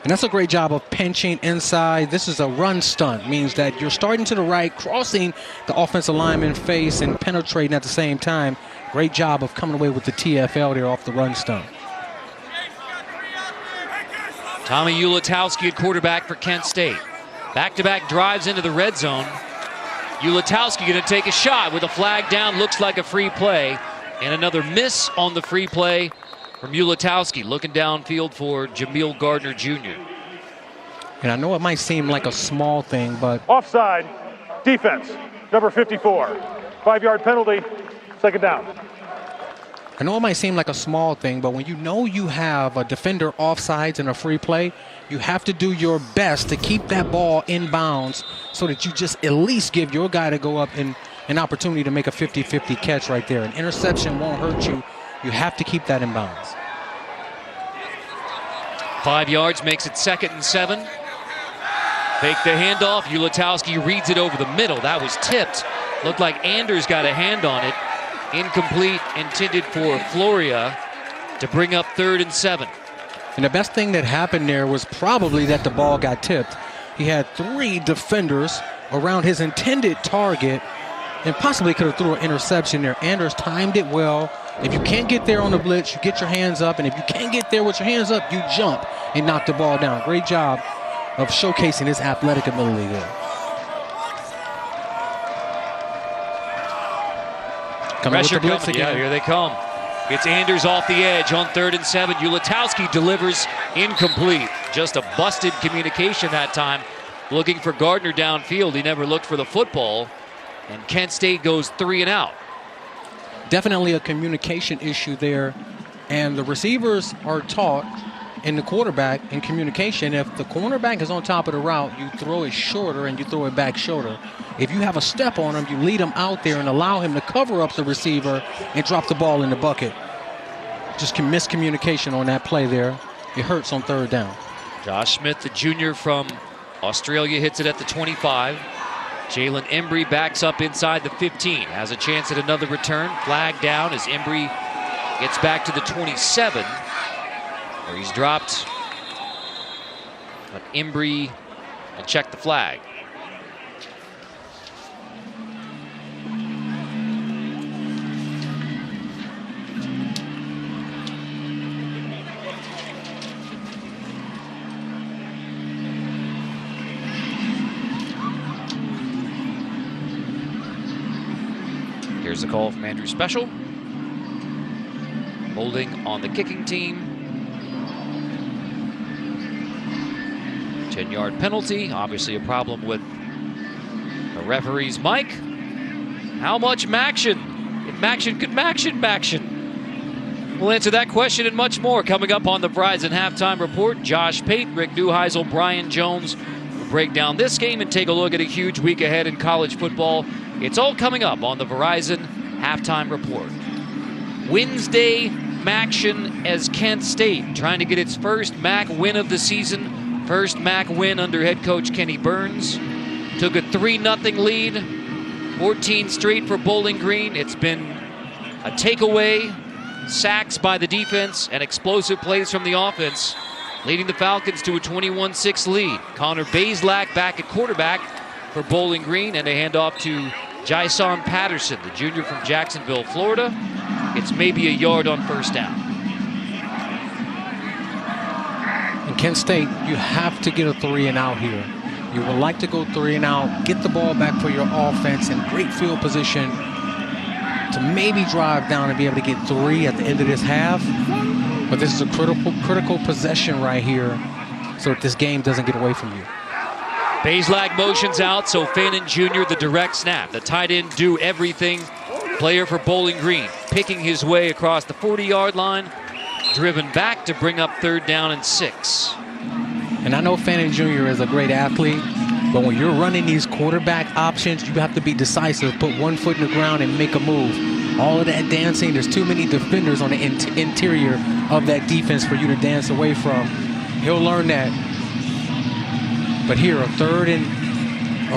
And that's a great job of pinching inside. This is a run stunt, means that you're starting to the right, crossing the offensive lineman face and penetrating at the same time. Great job of coming away with the TFL there off the run stunt. Tommy Ulatowski at quarterback for Kent State. Back-to-back drives into the red zone. Ulatowski going to take a shot with a flag down, looks like a free play. And another miss on the free play from Ulatowski, looking downfield for Jameel Gardner Jr. And I know it might seem like a small thing, but... Offside, defense, number 54. 5-yard penalty, 2nd down. I know it might seem like a small thing, but when you know you have a defender offsides in a free play, you have to do your best to keep that ball in bounds so that you just at least give your guy to go up and an opportunity to make a 50-50 catch right there. An interception won't hurt you. You have to keep that in bounds. 5 yards makes it 2nd and 7. Fake the handoff. Ulatowski reads it over the middle. That was tipped. Looked like Anders got a hand on it. Incomplete, intended for Floria to bring up 3rd and 7. And the best thing that happened there was probably that the ball got tipped. He had 3 defenders around his intended target and possibly could have threw an interception there. Anders timed it well. If you can't get there on the blitz, you get your hands up. And if you can't get there with your hands up, you jump and knock the ball down. Great job of showcasing his athletic ability there. Pressure coming. Yeah, here they come. It's Anders off the edge on 3rd and 7. Ulatowski delivers incomplete. Just a busted communication that time. Looking for Gardner downfield. He never looked for the football. And Kent State goes 3 and out. Definitely a communication issue there. And the receivers are taught in the quarterback in communication. If the cornerback is on top of the route, you throw it shorter and you throw it back shorter. If you have a step on him, you lead him out there and allow him to cover up the receiver and drop the ball in the bucket. Just miscommunication on that play there. It hurts on 3rd down. Josh Smith, the junior from Australia, hits it at the 25. Jalen Embry backs up inside the 15. Has a chance at another return. Flag down as Embry gets back to the 27, where he's dropped But Embry will check the flag. Here's the call from Andrew Special. Holding on the kicking team. 10-yard penalty. Obviously a problem with the referee's mic. How much Maction? If Maction could Maction. We'll answer that question and much more coming up on the Verizon Halftime Report. Josh Pate, Rick Neuheisel, Brian Jones will break down this game and take a look at a huge week ahead in college football. It's all coming up on the Verizon Halftime Report. Wednesday, Maction as Kent State trying to get its first MAC win of the season. First MAC win under head coach Kenny Burns. Took a 3-0 lead. 14 straight for Bowling Green. It's been a takeaway, sacks by the defense, and explosive plays from the offense, leading the Falcons to a 21-6 lead. Connor Bazelak back at quarterback for Bowling Green, and a handoff to Jason Patterson, the junior from Jacksonville, Florida. It's maybe a yard on first down. In Kent State, you have to get a 3-and-out here. You would like to go 3-and-out, get the ball back for your offense in great field position to maybe drive down and be able to get 3 at the end of this half. But this is a critical possession right here so that this game doesn't get away from you. Bazelak motions out, so Fannin Jr. the direct snap. The tight end do everything player for Bowling Green, picking his way across the 40-yard line, driven back to bring up 3rd down and 6. And I know Fannin Jr. is a great athlete, but when you're running these quarterback options, you have to be decisive, put one foot in the ground and make a move. All of that dancing, there's too many defenders on the interior of that defense for you to dance away from. He'll learn that. But here, a 3rd and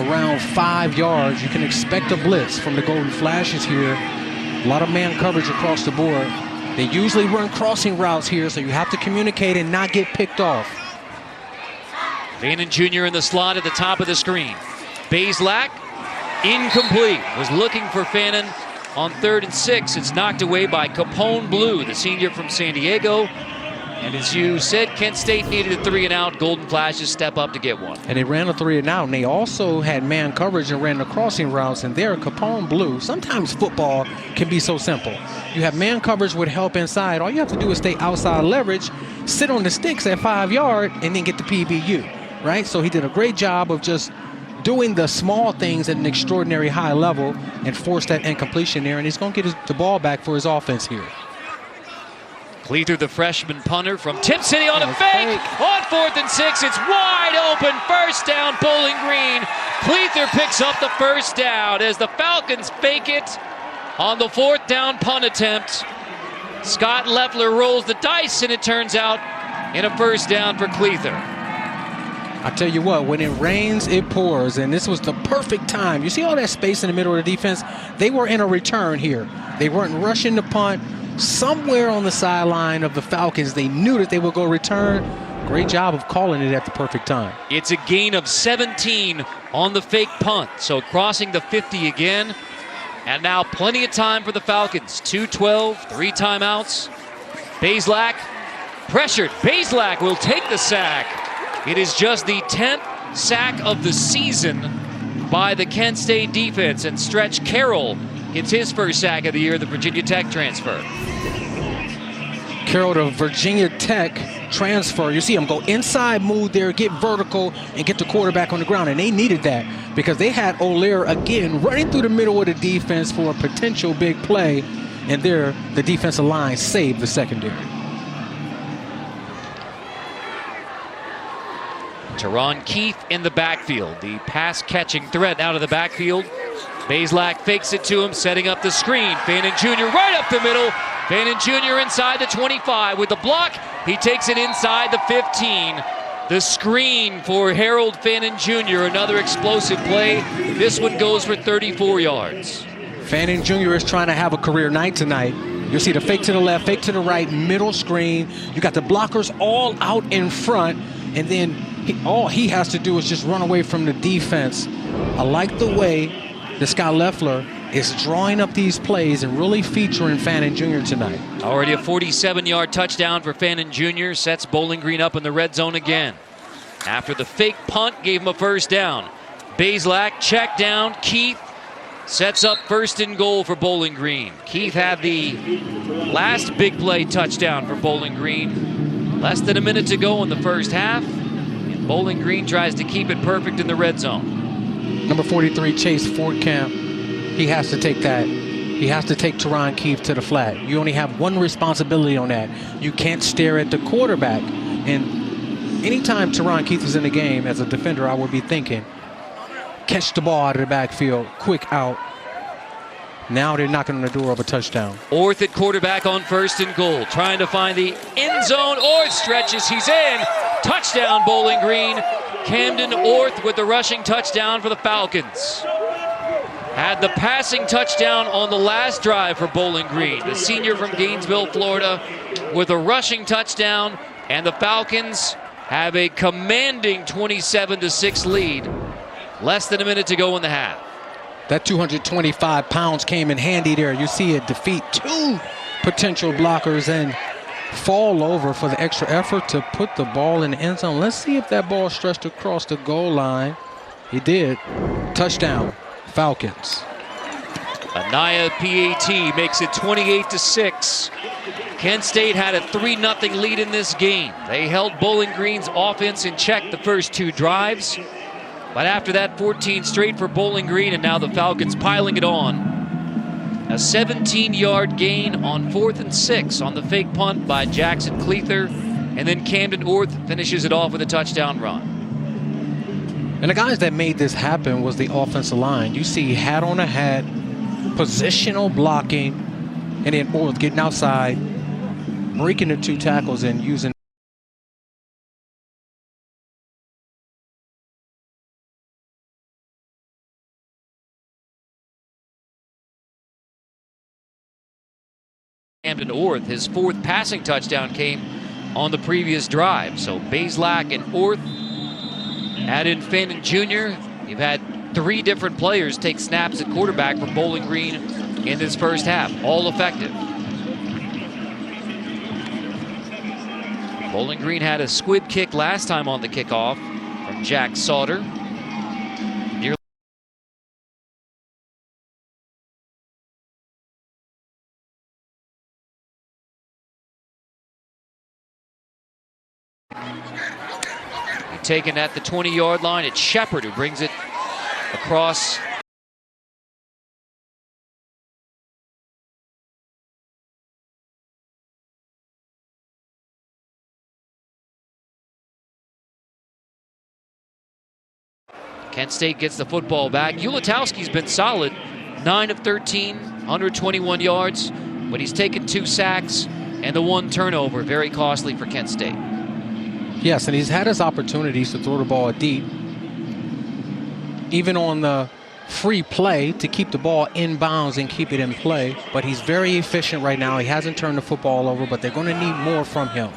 around 5 yards, you can expect a blitz from the Golden Flashes here. A lot of man coverage across the board. They usually run crossing routes here, so you have to communicate and not get picked off. Fannin Jr. in the slot at the top of the screen. Bazelak, incomplete. Was looking for Fannin on 3rd and 6. It's knocked away by Capone Blue, the senior from San Diego. And as you said, Kent State needed a 3-and-out. Golden Flashes step up to get one. And they ran a 3-and-out, and they also had man coverage and ran the crossing routes. And there, Capone Blue. Sometimes football can be so simple. You have man coverage with help inside. All you have to do is stay outside leverage, sit on the sticks at 5 yards, and then get the PBU, right? So he did a great job of just doing the small things at an extraordinary high level and forced that incompletion there. And he's going to get the ball back for his offense here. Cleather, the freshman punter from Tip City on a fake. On 4th and 6, it's wide open. First down, Bowling Green. Cleather picks up the first down as the Falcons fake it on the 4th down punt attempt. Scott Leffler rolls the dice, and it turns out in a first down for Cleather. I tell you what, when it rains, it pours, and this was the perfect time. You see all that space in the middle of the defense? They were in a return here. They weren't rushing the punt. Somewhere on the sideline of the Falcons, they knew that they would go return. Great job of calling it at the perfect time. It's a gain of 17 on the fake punt. So crossing the 50 again. And now plenty of time for the Falcons. 2:12, 3 timeouts. Bazelak pressured. Bazelak will take the sack. It is just the 10th sack of the season by the Kent State defense. And Stretch Carroll gets his first sack of the year, the Virginia Tech transfer. Carroll, the Virginia Tech transfer. You see him go inside, move there, get vertical, and get the quarterback on the ground. And they needed that because they had O'Leary again running through the middle of the defense for a potential big play. And there, the defensive line saved the secondary. Teron Keith in the backfield. The pass-catching threat out of the backfield. Bazelak fakes it to him, setting up the screen. Fannin Jr. right up the middle. Fannin Jr. inside the 25 with the block. He takes it inside the 15. The screen for Harold Fannin Jr. Another explosive play. This one goes for 34 yards. Fannin Jr. is trying to have a career night tonight. You'll see the fake to the left, fake to the right, middle screen. You got the blockers all out in front. And then All he has to do is just run away from the defense. I like the way that Scott Loeffler is drawing up these plays and really featuring Fannin Jr. tonight. Already a 47-yard touchdown for Fannin Jr. Sets Bowling Green up in the red zone again. After the fake punt gave him a first down. Bazelak check down. Keith sets up 1st and goal for Bowling Green. Keith had the last big play touchdown for Bowling Green. Less than a minute to go in the first half. And Bowling Green tries to keep it perfect in the red zone. Number 43, Chase Fortcamp. He has to take that. He has to take Teron Keith to the flat. You only have one responsibility on that. You can't stare at the quarterback. And anytime Teron Keith is in the game as a defender, I would be thinking, catch the ball out of the backfield, quick out. Now they're knocking on the door of a touchdown. Orth at quarterback on 1st and goal, trying to find the end zone. Orth stretches, he's in. Touchdown, Bowling Green. Camden Orth with the rushing touchdown for the Falcons. Had the passing touchdown on the last drive for Bowling Green. The senior from Gainesville, Florida, with a rushing touchdown, and the Falcons have a commanding 27-6 lead. Less than a minute to go in the half. That 225 pounds came in handy there. You see it defeat 2 potential blockers and fall over for the extra effort to put the ball in the end zone. Let's see if that ball stretched across the goal line. He did. Touchdown, Falcons. Anaya PAT makes it 28-6. Kent State had a 3-0 lead in this game. They held Bowling Green's offense in check the first 2 drives. But after that, 14 straight for Bowling Green, and now the Falcons piling it on. A 17-yard gain on 4th and 6 on the fake punt by Jackson Cleather. And then Camden Orth finishes it off with a touchdown run. And the guys that made this happen was the offensive line. You see hat on a hat, positional blocking, and then Orth getting outside, breaking the 2 tackles and using Camden Orth, his 4th passing touchdown came on the previous drive. So Bazelak and Orth, add in Fannin Jr. You've had 3 different players take snaps at quarterback for Bowling Green in this first half, all effective. Bowling Green had a squib kick last time on the kickoff from Jack Sauter. Taken at the 20-yard line. It's Shepard who brings it across. Kent State gets the football back. Ulatowski's been solid. 9 of 13, 121 yards, but he's taken 2 sacks and the 1 turnover. Very costly for Kent State. Yes, and he's had his opportunities to throw the ball deep. Even on the free play to keep the ball in bounds and keep it in play. But he's very efficient right now. He hasn't turned the football over, but they're going to need more from him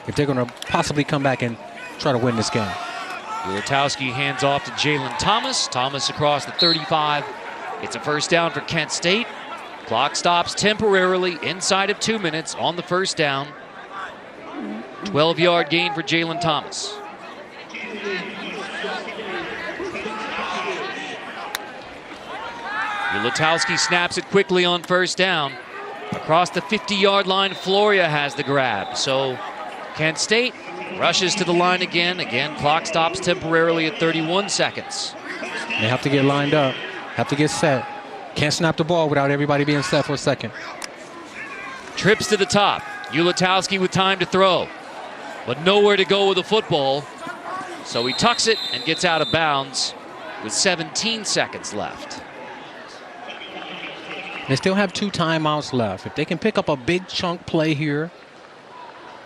if they're going to possibly come back and try to win this game. Ulatowski hands off to Jalen Thomas. Thomas across the 35. It's a first down for Kent State. Clock stops temporarily inside of 2 minutes on the first down. 12-yard gain for Jalen Thomas. Ulatowski snaps it quickly on first down. Across the 50-yard line, Floria has the grab. So Kent State rushes to the line again. Again, clock stops temporarily at 31 seconds. They have to get lined up, have to get set. Can't snap the ball without everybody being set for a second. Trips to the top. Ulatowski with time to throw, but nowhere to go with the football. So he tucks it and gets out of bounds with 17 seconds left. They still have 2 timeouts left. If they can pick up a big chunk play here,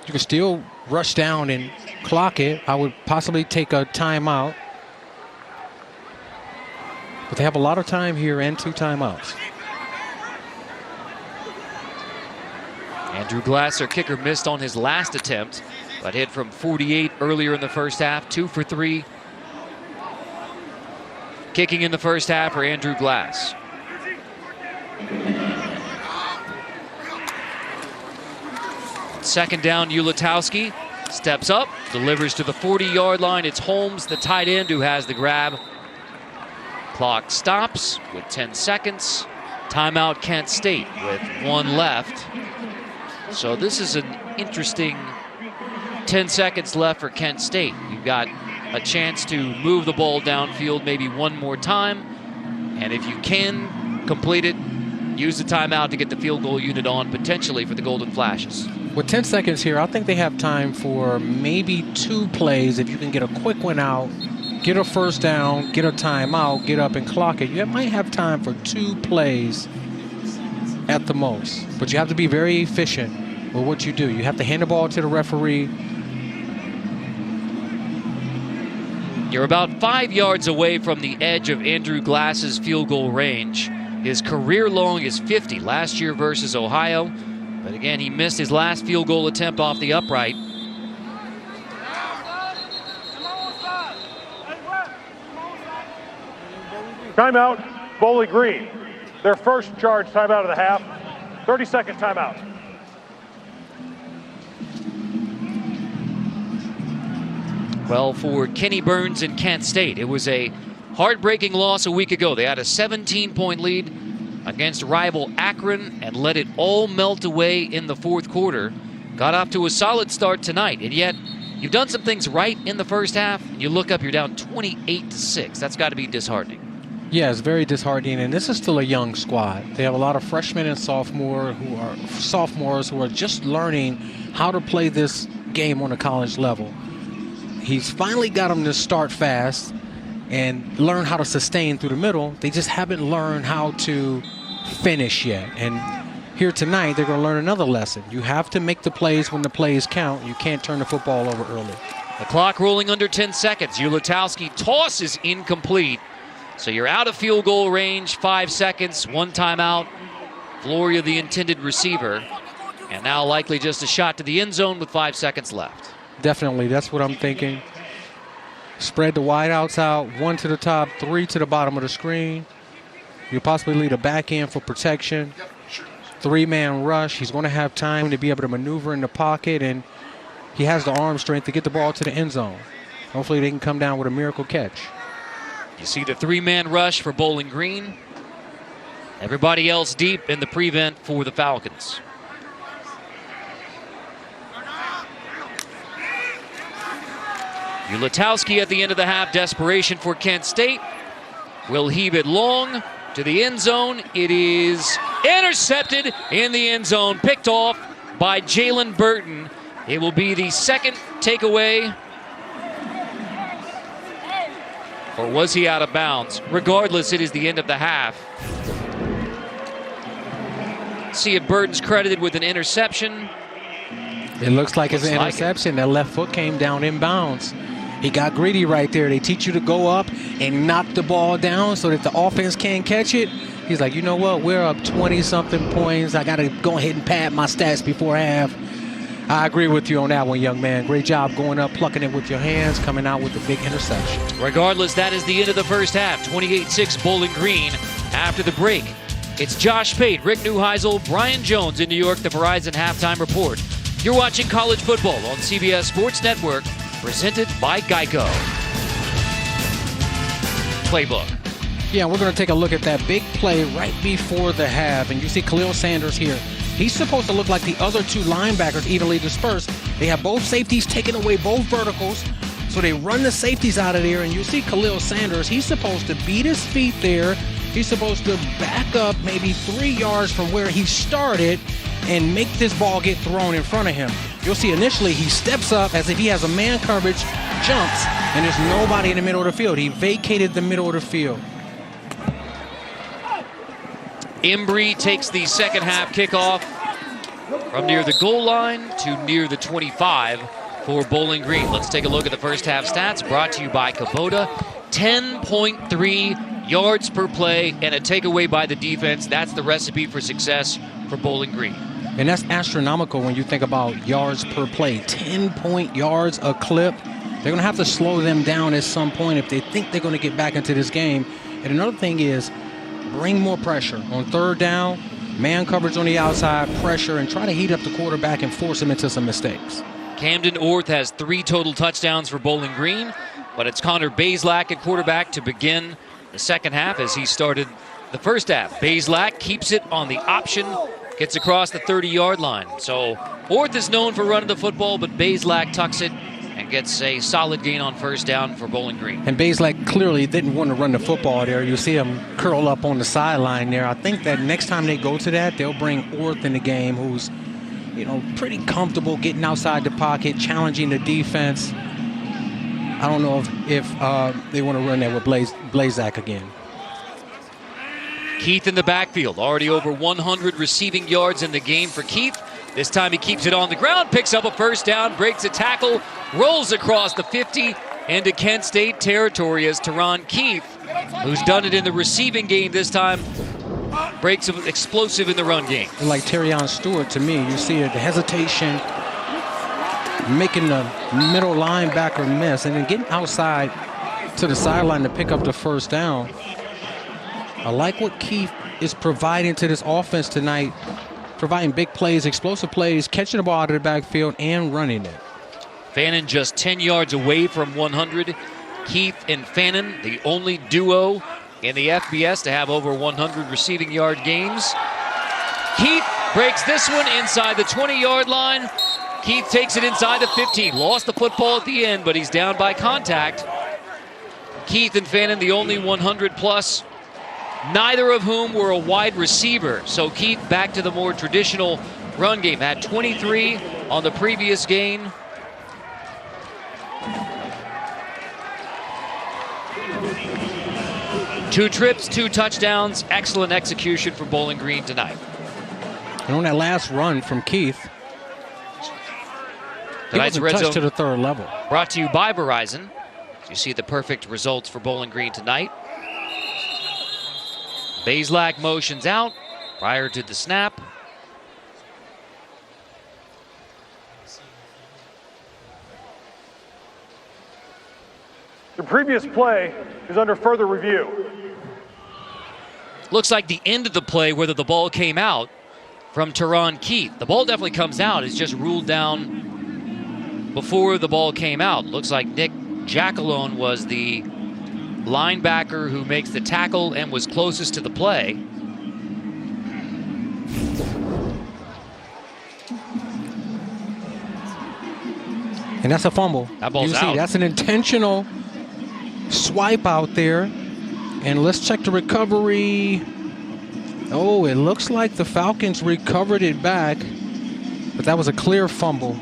you can still rush down and clock it. I would possibly take a timeout. But they have a lot of time here and 2 timeouts. Andrew Glasser, kicker, missed on his last attempt. but hit from 48 earlier in the first half, 2 for 3. Kicking in the first half for Andrew Glass. Second down, Ulatowski steps up, delivers to the 40-yard line. It's Holmes, the tight end, who has the grab. Clock stops with 10 seconds. Timeout, Kent State with 1 left. So this is an interesting 10 seconds left for Kent State. You've got a chance to move the ball downfield maybe one more time. And if you can complete it, use the timeout to get the field goal unit on potentially for the Golden Flashes. With 10 seconds here, I think they have time for maybe 2 plays. If you can get a quick one out, get a first down, get a timeout, get up and clock it. You might have time for 2 plays at the most. But you have to be very efficient with what you do. You have to hand the ball to the referee. You're about 5 yards away from the edge of Andrew Glass's field goal range. His career long is 50 last year versus Ohio. But again, he missed his last field goal attempt off the upright. Timeout, Bowling Green. Their first charge timeout of the half. 30-second timeout. Well, for Kenny Burns and Kent State, it was a heartbreaking loss a week ago. They had a 17-point lead against rival Akron and let it all melt away in the fourth quarter. Got off to a solid start tonight, and yet you've done some things right in the first half. And you look up, you're down 28-6. That's got to be disheartening. Yeah, it's very disheartening, and this is still a young squad. They have a lot of freshmen and sophomores who are just learning how to play this game on a college level. He's finally got them to start fast and learn how to sustain through the middle. They just haven't learned how to finish yet. And here tonight, they're going to learn another lesson. You have to make the plays when the plays count. You can't turn the football over early. The clock rolling under 10 seconds. Ulatowski tosses incomplete. So you're out of field goal range, 5 seconds, 1 timeout. Floria, the intended receiver. And now likely just a shot to the end zone with 5 seconds left. Definitely, that's what I'm thinking. Spread the wideouts out, 1 to the top, 3 to the bottom of the screen. You possibly lead a back end for protection. 3-man rush. He's going to have time to be able to maneuver in the pocket, and he has the arm strength to get the ball to the end zone. Hopefully they can come down with a miracle catch. You see the 3-man rush for Bowling Green. Everybody else deep in the prevent for the Falcons. Ulatowski at the end of the half, desperation for Kent State. Will heave it long to the end zone. It is intercepted in the end zone, picked off by Jalen Burton. It will be the second takeaway. Or was he out of bounds? Regardless, it is the end of the half. See if Burton's credited with an interception. It looks like it's an interception. That left foot came down inbounds. He got greedy right there. They teach you to go up and knock the ball down so that the offense can't catch it. He's like, you know what? We're up 20-something points. I got to go ahead and pad my stats before half. I agree with you on that one, young man. Great job going up, plucking it with your hands, coming out with the big interception. Regardless, that is the end of the first half. 28-6 Bowling Green. After the break, it's Josh Pate, Rick Neuheisel, Brian Jones in New York, the Verizon Halftime Report. You're watching college football on CBS Sports Network, presented by Geico. Playbook. Yeah, we're going to take a look at that big play right before the half. And you see Khalil Sanders here. He's supposed to look like the other 2 linebackers evenly dispersed. They have both safeties taking away both verticals. So they run the safeties out of there. And you see Khalil Sanders. He's supposed to beat his feet there. He's supposed to back up maybe 3 yards from where he started and make this ball get thrown in front of him. You'll see initially he steps up as if he has a man coverage, jumps, and there's nobody in the middle of the field. He vacated the middle of the field. Embry takes the second half kickoff from near the goal line to near the 25 for Bowling Green. Let's take a look at the first half stats brought to you by Kubota. 10.3 yards per play and a takeaway by the defense. That's the recipe for success for Bowling Green. And that's astronomical when you think about yards per play. 10-point yards a clip. They're going to have to slow them down at some point if they think they're going to get back into this game. And another thing is bring more pressure. On third down, man coverage on the outside, pressure, and try to heat up the quarterback and force him into some mistakes. Camden Orth has 3 total touchdowns for Bowling Green, but it's Connor Bazelak at quarterback to begin the second half as he started the first half. Bazelak keeps it on the option, gets across the 30-yard line. So Orth is known for running the football, but Bazelak tucks it and gets a solid gain on first down for Bowling Green. And Bazelak clearly didn't want to run the football there. You see him curl up on the sideline there. I think that next time they go to that, they'll bring Orth in the game, who's, pretty comfortable getting outside the pocket, challenging the defense. I don't know if they want to run that with Bazelak again. Keith in the backfield, already over 100 receiving yards in the game for Keith. This time he keeps it on the ground, picks up a first down, breaks a tackle, rolls across the 50 into Kent State territory as Teron Keith, who's done it in the receiving game this time, breaks explosive in the run game. Like Terrion Stewart, to me, you see the hesitation, making the middle linebacker miss, and then getting outside to the sideline to pick up the first down. I like what Keith is providing to this offense tonight, providing big plays, explosive plays, catching the ball out of the backfield and running it. Fannin just 10 yards away from 100. Keith and Fannin, the only duo in the FBS to have over 100 receiving yard games. Keith breaks this one inside the 20-yard line. Keith takes it inside the 15. Lost the football at the end, but he's down by contact. Keith and Fannin, the only 100-plus, neither of whom were a wide receiver. So Keith back to the more traditional run game. Had 23 on the previous game. Two trips, 2 touchdowns. Excellent execution for Bowling Green tonight. And on that last run from Keith, tonight's Red Zone to the third level. Brought to you by Verizon. You see the perfect results for Bowling Green tonight. Bazelak motions out prior to the snap. The previous play is under further review. Looks like the end of the play, whether the ball came out from Teron Keith. The ball definitely comes out. It's just ruled down before the ball came out. Looks like Nick Jackalone was the linebacker who makes the tackle and was closest to the play. And that's a fumble. That ball's you see, out. That's an intentional swipe out there. And let's check the recovery. Oh, it looks like the Falcons recovered it back, but that was a clear fumble.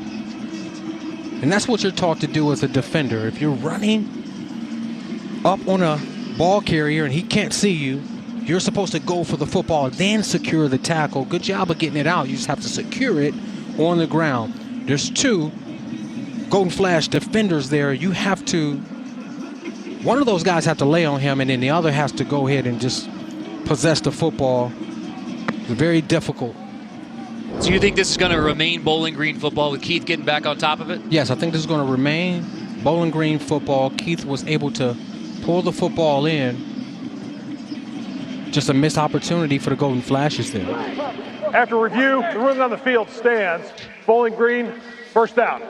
And that's what you're taught to do as a defender. If you're running up on a ball carrier and he can't see you, you're supposed to go for the football, then secure the tackle. Good job of getting it out. You just have to secure it on the ground. There's 2 Golden Flash defenders there. You have to, one of those guys have to lay on him, and then the other has to go ahead and just possess the football. It's very difficult. So you think this is going to remain Bowling Green football with Keith getting back on top of it? Yes, I think this is going to remain Bowling Green football. Keith was able to pull the football in. Just a missed opportunity for the Golden Flashes there. After review, the ruling on the field stands. Bowling Green, first down.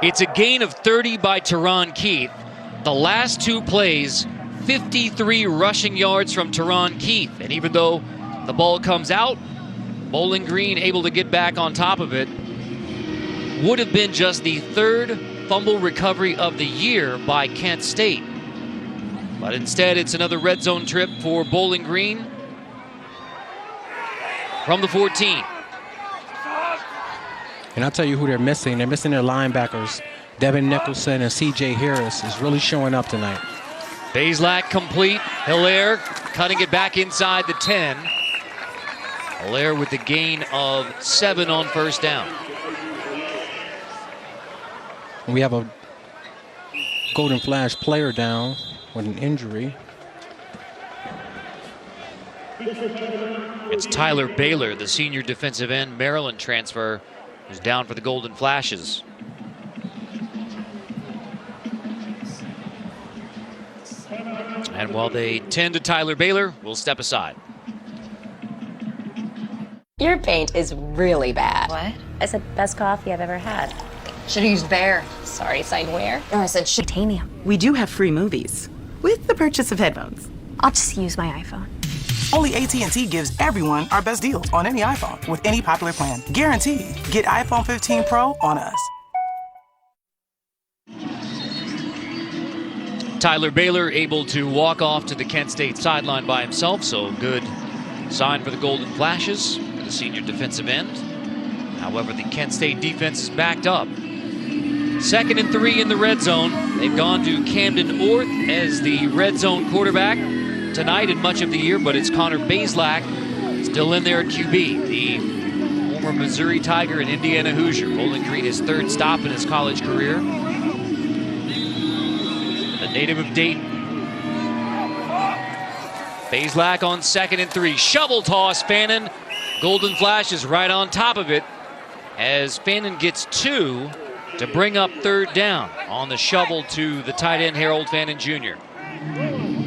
It's a gain of 30 by Teron Keith. The last 2 plays, 53 rushing yards from Teron Keith. And even though the ball comes out, Bowling Green able to get back on top of it. Would have been just the 3rd fumble recovery of the year by Kent State. But instead, it's another red zone trip for Bowling Green from the 14. And I'll tell you who they're missing. They're missing their linebackers. Devin Nicholson and C.J. Harris is really showing up tonight. Bazelak complete. Hilaire cutting it back inside the 10. Hilaire with the gain of 7 on first down. We have a Golden Flash player down with an injury. It's Tyler Baylor, the senior defensive end, Maryland transfer, who's down for the Golden Flashes. And while they tend to Tyler Baylor, we'll step aside. Your paint is really bad. What? I said best coffee I've ever had. Should've used Bear. Sorry, sign where? No, I said Titanium. We do have free movies with the purchase of headphones. I'll just use my iPhone. Only AT&T gives everyone our best deals on any iPhone with any popular plan. Guaranteed. Get iPhone 15 Pro on us. Tyler Baylor able to walk off to the Kent State sideline by himself, so good sign for the Golden Flashes, for the senior defensive end. However, the Kent State defense is backed up. 2nd and 3 in the red zone. They've gone to Camden Orth as the red zone quarterback tonight and much of the year, but it's Connor Bazelak still in there at QB. The former Missouri Tiger and Indiana Hoosier. Bowling Green, his 3rd stop in his college career. The native of Dayton. Bazelak on 2nd and 3. Shovel toss, Fannin. Golden Flash is right on top of it as Fannin gets 2 to bring up 3rd down on the shovel to the tight end Harold Fannin Jr.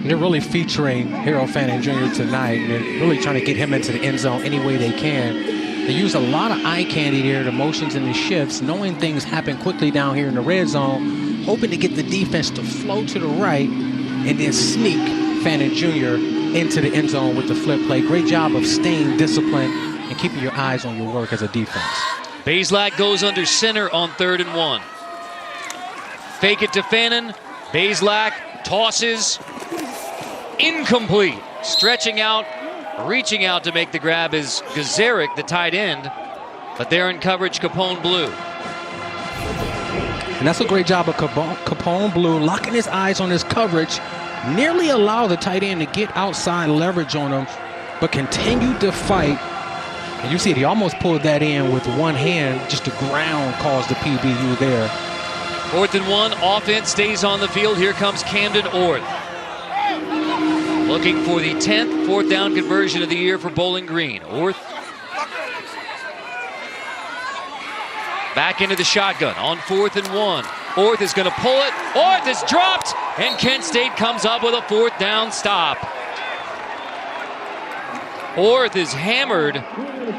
They're really featuring Harold Fannin Jr. tonight. They're really trying to get him into the end zone any way they can. They use a lot of eye candy there, the motions and the shifts, knowing things happen quickly down here in the red zone, hoping to get the defense to flow to the right and then sneak Fannin Jr. into the end zone with the flip play. Great job of staying disciplined and keeping your eyes on your work as a defense. Bazelak goes under center on 3rd and 1. Fake it to Fannin. Bazelak tosses. Incomplete. Stretching out, reaching out to make the grab is Gazaric, the tight end. But they're in coverage, Capone Blue. And that's a great job of Capone Blue locking his eyes on his coverage. Nearly allow the tight end to get outside leverage on him, but continued to fight. And you see it, he almost pulled that in with one hand. Just the ground caused the PBU there. 4th and 1, offense stays on the field. Here comes Camden Orth. Looking for the 10th 4th down conversion of the year for Bowling Green. Orth back into the shotgun on 4th and 1. Orth is going to pull it. Orth is dropped, and Kent State comes up with a 4th down stop. Orth is hammered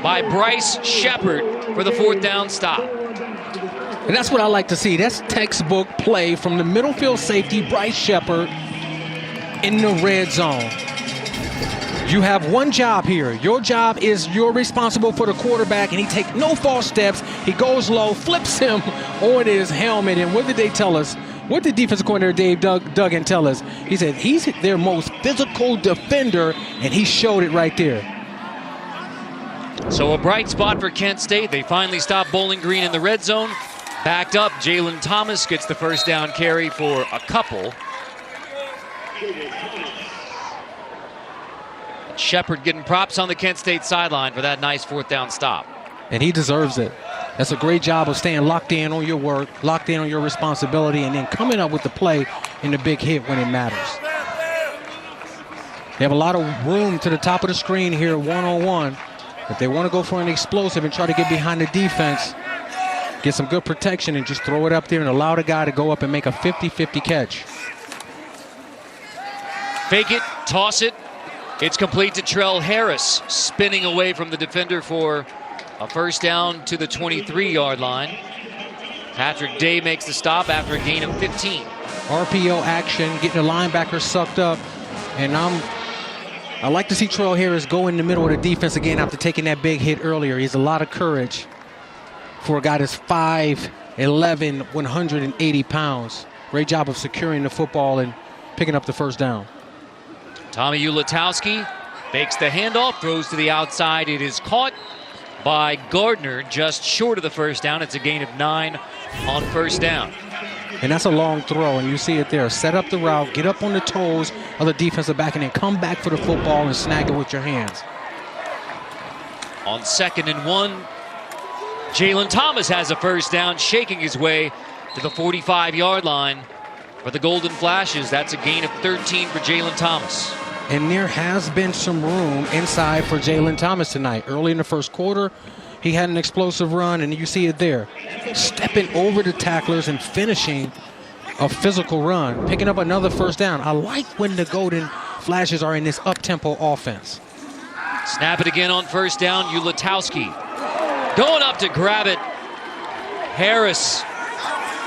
by Bryce Shepard for the 4th down stop. And that's what I like to see. That's textbook play from the middle field safety, Bryce Shepard, in the red zone. You have one job here. Your job is you're responsible for the quarterback, and he takes no false steps. He goes low, flips him on his helmet. And what did they tell us? What did defensive coordinator Dave Duggan tell us? He said he's their most physical defender, and he showed it right there. So a bright spot for Kent State. They finally stop Bowling Green in the red zone. Backed up, Jalen Thomas gets the 1st down carry for a couple. Shepard getting props on the Kent State sideline for that nice 4th down stop. And he deserves it. That's a great job of staying locked in on your work, locked in on your responsibility, and then coming up with the play in the big hit when it matters. They have a lot of room to the top of the screen here, one-on-one. If they want to go for an explosive and try to get behind the defense, get some good protection and just throw it up there and allow the guy to go up and make a 50-50 catch. Fake it, toss it. It's complete to Trell Harris, spinning away from the defender for a 1st down to the 23-yard line. Patrick Day makes the stop after a gain of 15. RPO action, getting the linebacker sucked up. And I like to see Trell Harris go in the middle of the defense again after taking that big hit earlier. He has a lot of courage for a guy that's 5'11", 180 pounds. Great job of securing the football and picking up the 1st down. Tommy Ulatowski fakes the handoff, throws to the outside. It is caught by Gardner just short of the 1st down. It's a gain of 9 on 1st down. And that's a long throw, and you see it there. Set up the route, get up on the toes of the defensive back, and then come back for the football and snag it with your hands. On 2nd and 1, Jalen Thomas has a 1st down, shaking his way to the 45-yard line for the Golden Flashes. That's a gain of 13 for Jalen Thomas. And there has been some room inside for Jalen Thomas tonight. Early in the first quarter, he had an explosive run, and you see it there. Stepping over the tacklers and finishing a physical run, picking up another first down. I like when the golden flashes are in this up-tempo offense. Snap it again on first down. Ulatowski going up to grab it. Harris.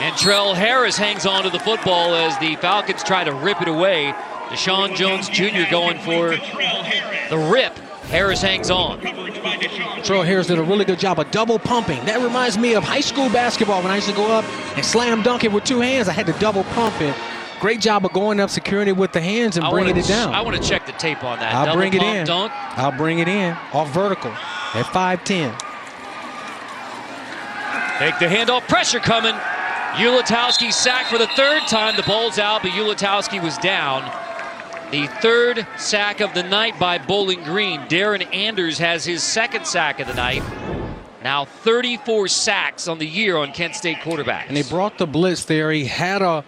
And Trell Harris hangs on to the football as the Falcons try to rip it away. Deshaun Jones Jr. going for the rip. Harris hangs on. Trell Harris did a really good job of double pumping. That reminds me of high school basketball when I used to go up and slam dunk it with two hands. I had to double pump it. Great job of going up, securing it with the hands and bringing it down. I want to check the tape on that. I'll bring it in. Dunk. I'll bring it in off vertical at 5'10". Take the handoff. Pressure coming. Ulatowski sacked for the third time. The ball's out, but Ulatowski was down. The third sack of the night by Bowling Green. Darren Anders has his second sack of the night. Now 34 sacks on the year on Kent State quarterbacks. And they brought the blitz there. He had a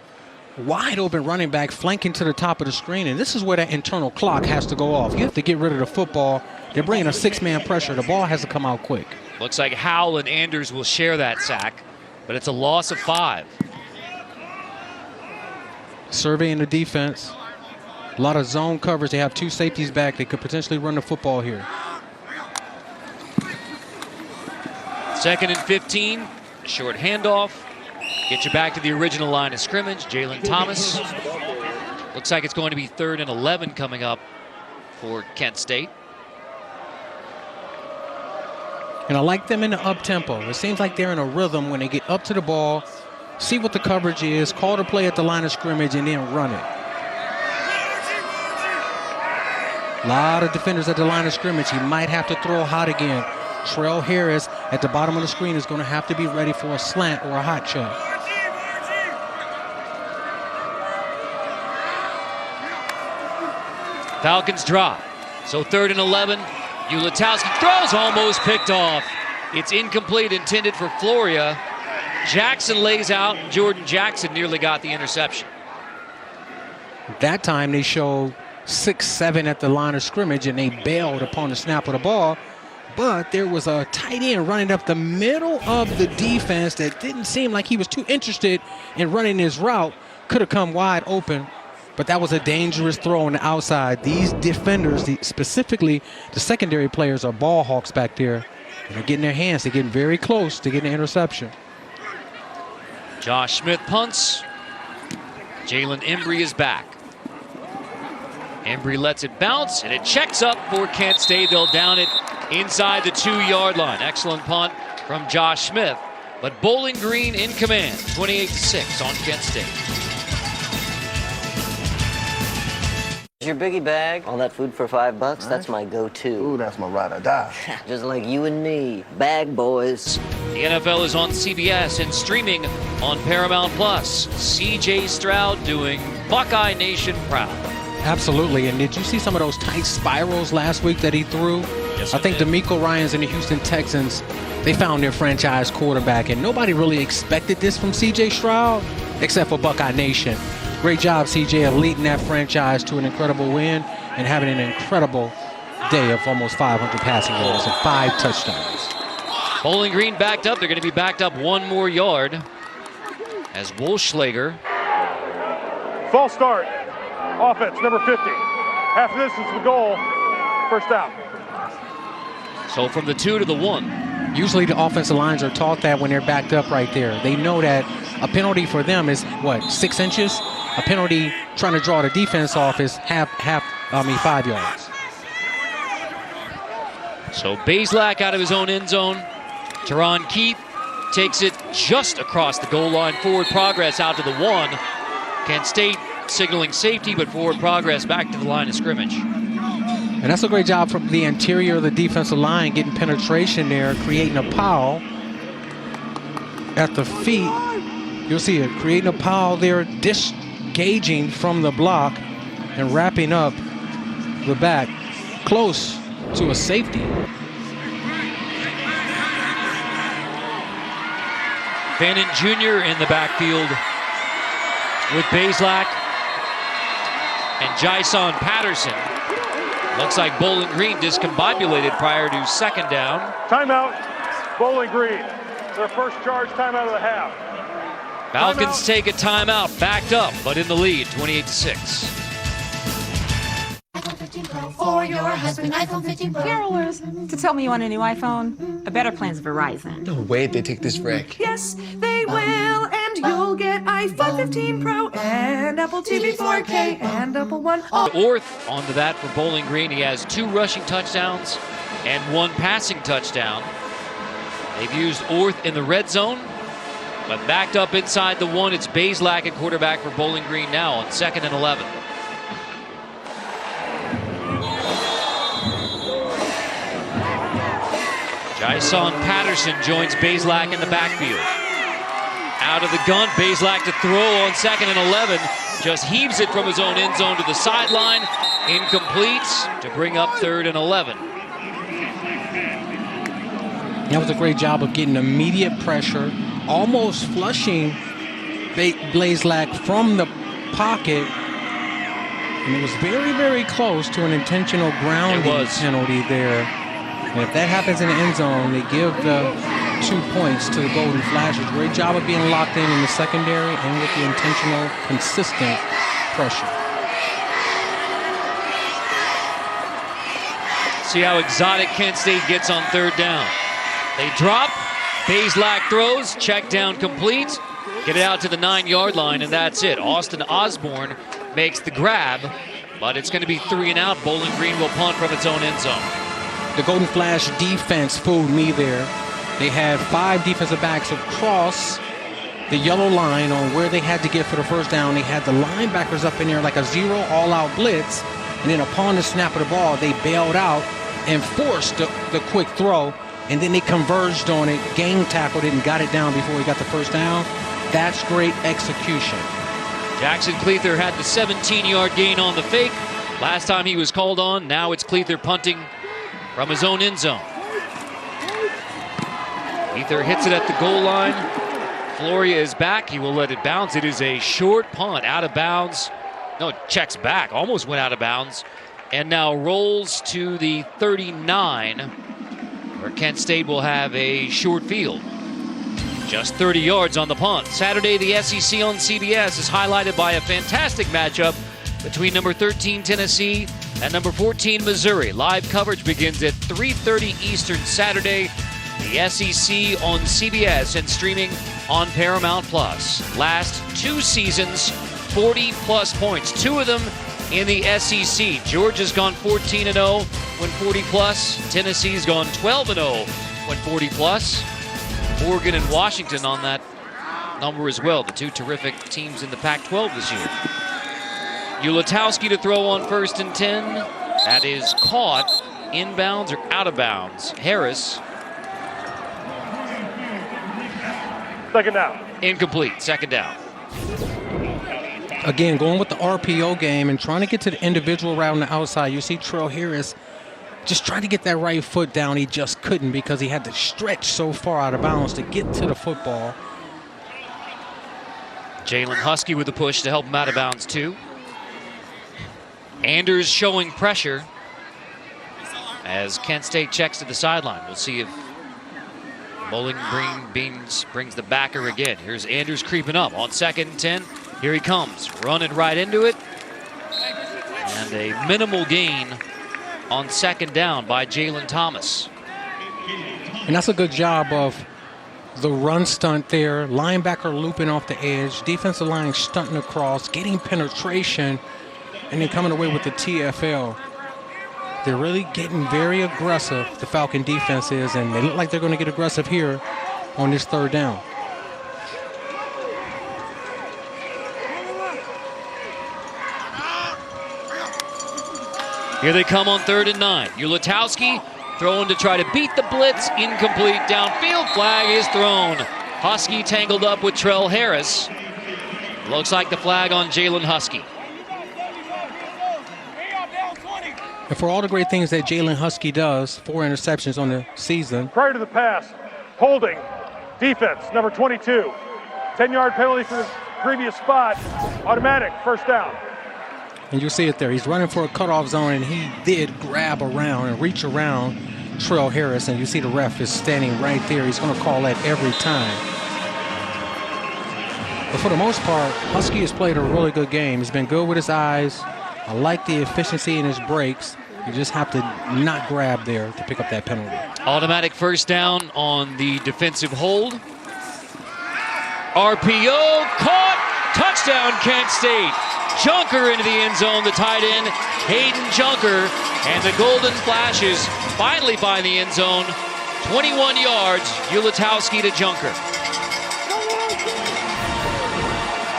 wide open running back flanking to the top of the screen. And this is where that internal clock has to go off. You have to get rid of the football. They're bringing a six-man pressure. The ball has to come out quick. Looks like Howell and Anders will share that sack, but it's a loss of 5. Surveying the defense. A lot of zone coverage. They have two safeties back. They could potentially run the football here. 2nd and 15. A short handoff. Get you back to the original line of scrimmage. Jalen Thomas. Looks like it's going to be 3rd and 11 coming up for Kent State. And I like them in the up-tempo. It seems like they're in a rhythm when they get up to the ball, see what the coverage is, call the play at the line of scrimmage, and then run it. A lot of defenders at the line of scrimmage. He might have to throw hot again. Trell Harris at the bottom of the screen is going to have to be ready for a slant or a hot shot. Falcons drop. So 3rd and 11. Ulatowski throws, almost picked off. It's incomplete, intended for Floria. Jackson lays out. Jordan Jackson nearly got the interception. That time they showed 6-7 at the line of scrimmage, and they bailed upon the snap of the ball. But there was a tight end running up the middle of the defense that didn't seem like he was too interested in running his route. Could have come wide open, but that was a dangerous throw on the outside. These defenders, specifically the secondary players, are ball hawks back there. And they're getting their hands. They're getting very close to getting an interception. Josh Smith punts. Jalen Embry is back. Embry lets it bounce, and it checks up for Kent State. They'll down it inside the 2-yard line. Excellent punt from Josh Smith. But Bowling Green in command, 28-6 on Kent State. Your biggie bag, all that food for $5, that's my go-to. Ooh, that's my ride or die. Just like you and me, bag boys. The NFL is on CBS and streaming on Paramount Plus. CJ Stroud doing Buckeye Nation proud. Absolutely, and did you see some of those tight spirals last week that he threw? Yes, I think DeMeco Ryans and the Houston Texans, they found their franchise quarterback, and nobody really expected this from CJ Stroud, except for Buckeye Nation. Great job, CJ, of leading that franchise to an incredible win and having an incredible day of almost 500 passing yards and 5 touchdowns. Bowling Green backed up. They're going to be backed up 1 more yard as Wolschlager. False start. Offense, number 50. Half of this is the goal. First down. So from the 2 to the 1. Usually the offensive lines are taught that when they're backed up right there. They know that a penalty for them is, 6 inches? A penalty trying to draw the defense off is 5 yards. So Bazelak out of his own end zone. Teron Keith takes it just across the goal line. Forward progress out to the 1. Kent State signaling safety, but forward progress back to the line of scrimmage. And that's a great job from the interior of the defensive line, getting penetration there, creating a pile at the feet. You'll see it, creating a pile there, disengaging from the block and wrapping up the back close to a safety. Fannin Jr. in the backfield with Bazelak and Jason Patterson. Looks like Bowling Green discombobulated prior to second down. Timeout, Bowling Green. Their first charge timeout of the half. Falcons take a timeout, backed up, but in the lead, 28-6. iPhone 15 Pro for your husband. iPhone 15 Pro. Carolers, to tell me you want a new iPhone, a better plan's Verizon. No way they take this wreck. Yes, they will, and you'll get iPhone 15 Pro and Apple TV 4K and Apple One. Orth on the bat for Bowling Green. He has 2 rushing touchdowns and 1 passing touchdown. They've used Orth in the red zone, but backed up inside the 1. It's Bazelak at quarterback for Bowling Green now on 2nd and 11. Jason Patterson joins Bazelak in the backfield. Out of the gun, Bazelak to throw on 2nd and 11. Just heaves it from his own end zone to the sideline. Incomplete to bring up 3rd and 11. That was a great job of getting immediate pressure, almost flushing Bazelak from the pocket. And it was very, very close to an intentional grounding penalty there. And if that happens in the end zone, they give the 2 points to the Golden Flashers. Great job of being locked in the secondary and with the intentional, consistent pressure. See how exotic Kent State gets on 3rd down. They drop, Bazelak throws, check down complete, get it out to the 9-yard line, and that's it. Austin Osborne makes the grab, but it's going to be 3 and out. Bowling Green will punt from its own end zone. The Golden Flash defense fooled me there. They had 5 defensive backs across the yellow line on where they had to get for the first down. They had the linebackers up in there like a zero all-out blitz, and then upon the snap of the ball, they bailed out and forced the quick throw. And then they converged on it, gang tackled it, and got it down before he got the first down. That's great execution. Jackson Cleather had the 17-yard gain on the fake. Last time he was called on, now it's Cleather punting from his own end zone. Cleather hits it at the goal line. Floria is back. He will let it bounce. It is a short punt, out of bounds. No, it checks back, almost went out of bounds. And now rolls to the 39. Where Kent State will have a short field. Just 30 yards on the punt. Saturday, the SEC on CBS is highlighted by a fantastic matchup between number 13 Tennessee and number 14 Missouri. Live coverage begins at 3:30 Eastern Saturday. The SEC on CBS and streaming on Paramount Plus. Last 2 seasons, 40-plus points. 2 of them in the SEC. Georgia's gone 14-0 when 40-plus. Tennessee's gone 12-0 when 40-plus. Oregon and Washington on that number as well. The 2 terrific teams in the Pac-12 this year. Ulatowski to throw on 1st and 10. That is caught inbounds or out of bounds. Harris. 2nd down. Incomplete. 2nd down. Again, going with the RPO game and trying to get to the individual route on the outside. You see Trell Harris just trying to get that right foot down. He just couldn't because he had to stretch so far out of bounds to get to the football. Jalen Husky with the push to help him out of bounds too. Anders showing pressure as Kent State checks to the sideline. We'll see if Bowling Green brings the backer again. Here's Anders creeping up on 2nd and 10. Here he comes, running right into it. And a minimal gain on 2nd down by Jalen Thomas. And that's a good job of the run stunt there. Linebacker looping off the edge. Defensive line stunting across, getting penetration, and then coming away with the TFL. They're really getting very aggressive, the Falcon defense is, and they look like they're going to get aggressive here on this 3rd down. Here they come on 3rd and 9. Ulatowski throwing to try to beat the blitz. Incomplete downfield. Flag is thrown. Husky tangled up with Trell Harris. Looks like the flag on Jalen Husky. And for all the great things that Jalen Husky does, 4 interceptions on the season. Prior to the pass, holding, defense, number 22. 10-yard penalty for the previous spot. Automatic, 1st down. And you'll see it there. He's running for a cutoff zone, and he did grab around and reach around Trell Harris, and you see the ref is standing right there. He's going to call that every time. But for the most part, Husky has played a really good game. He's been good with his eyes. I like the efficiency in his breaks. You just have to not grab there to pick up that penalty. Automatic first down on the defensive hold. RPO, caught, touchdown Kent State. Junker into the end zone, the tight end, Hayden Junker, and the Golden Flashes finally find the end zone. 21 yards, Ulatowski to Junker.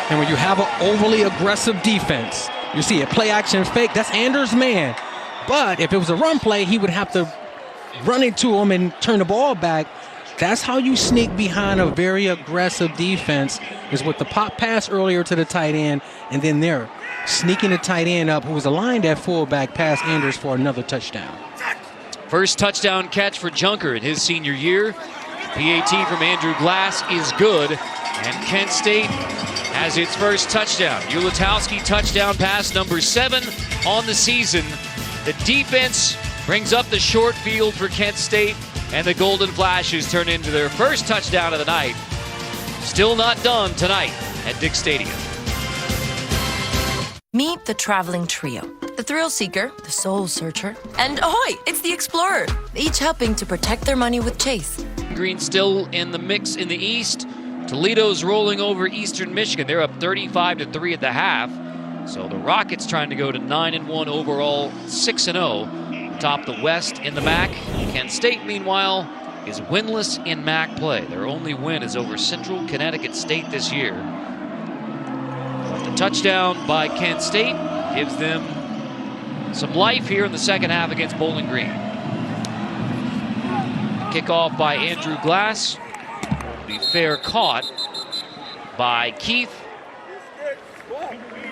And when you have an overly aggressive defense, you see a play action fake, that's Anders' man. But if it was a run play, he would have to run into him and turn the ball back. That's how you sneak behind a very aggressive defense, is with the pop pass earlier to the tight end, and then they're sneaking the tight end up, who was aligned at fullback, past Anders for another touchdown. First touchdown catch for Junker in his senior year. PAT from Andrew Glass is good, and Kent State has its first touchdown. Ulatowski touchdown pass number 7 on the season. The defense brings up the short field for Kent State, and the Golden Flashes turn into their first touchdown of the night. Still not done tonight at Dick Stadium. Meet the traveling trio. The thrill seeker, the soul searcher, and ahoy, it's the explorer. Each helping to protect their money with Chase. Green still in the mix in the East. Toledo's rolling over Eastern Michigan. They're up 35-3 at the half. So the Rockets trying to go to 9-1 overall, 6-0. Top the West in the MAC. Kent State, meanwhile, is winless in MAC play. Their only win is over Central Connecticut State this year. But the touchdown by Kent State gives them some life here in the second half against Bowling Green. Kickoff by Andrew Glass. Be fair caught by Keith.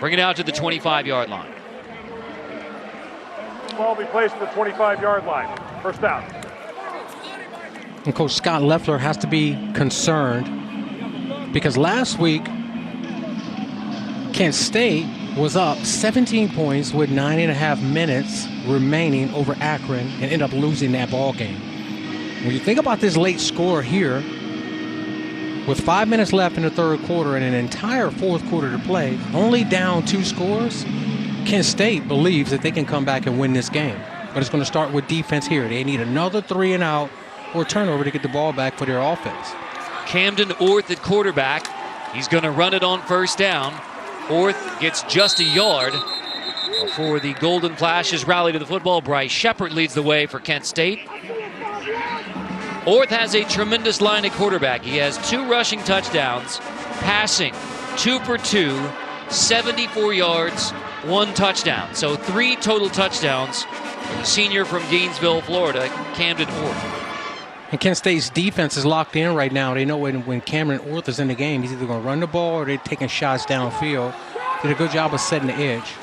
Bring it out to the 25-yard line. Ball will be placed at the 25-yard line. First down. And Coach Scott Loeffler has to be concerned, because last week Kent State was up 17 points with 9.5 minutes remaining over Akron and ended up losing that ball game. When you think about this late score here, with 5 minutes left in the third quarter and an entire fourth quarter to play, only down 2 scores, Kent State believes that they can come back and win this game. But it's going to start with defense here. They need another 3 and out or turnover to get the ball back for their offense. Camden Orth at quarterback. He's going to run it on first down. Orth gets just a yard before the Golden Flashes rally to the football. Bryce Shepard leads the way for Kent State. Orth has a tremendous line at quarterback. He has 2 rushing touchdowns, passing 2 for 2, 74 yards, 1 touchdown. So 3 total touchdowns for the senior from Gainesville, Florida, Camden Orth. And Kent State's defense is locked in right now. They know when Cameron Orth is in the game, he's either going to run the ball or they're taking shots downfield. Did a good job of setting the edge.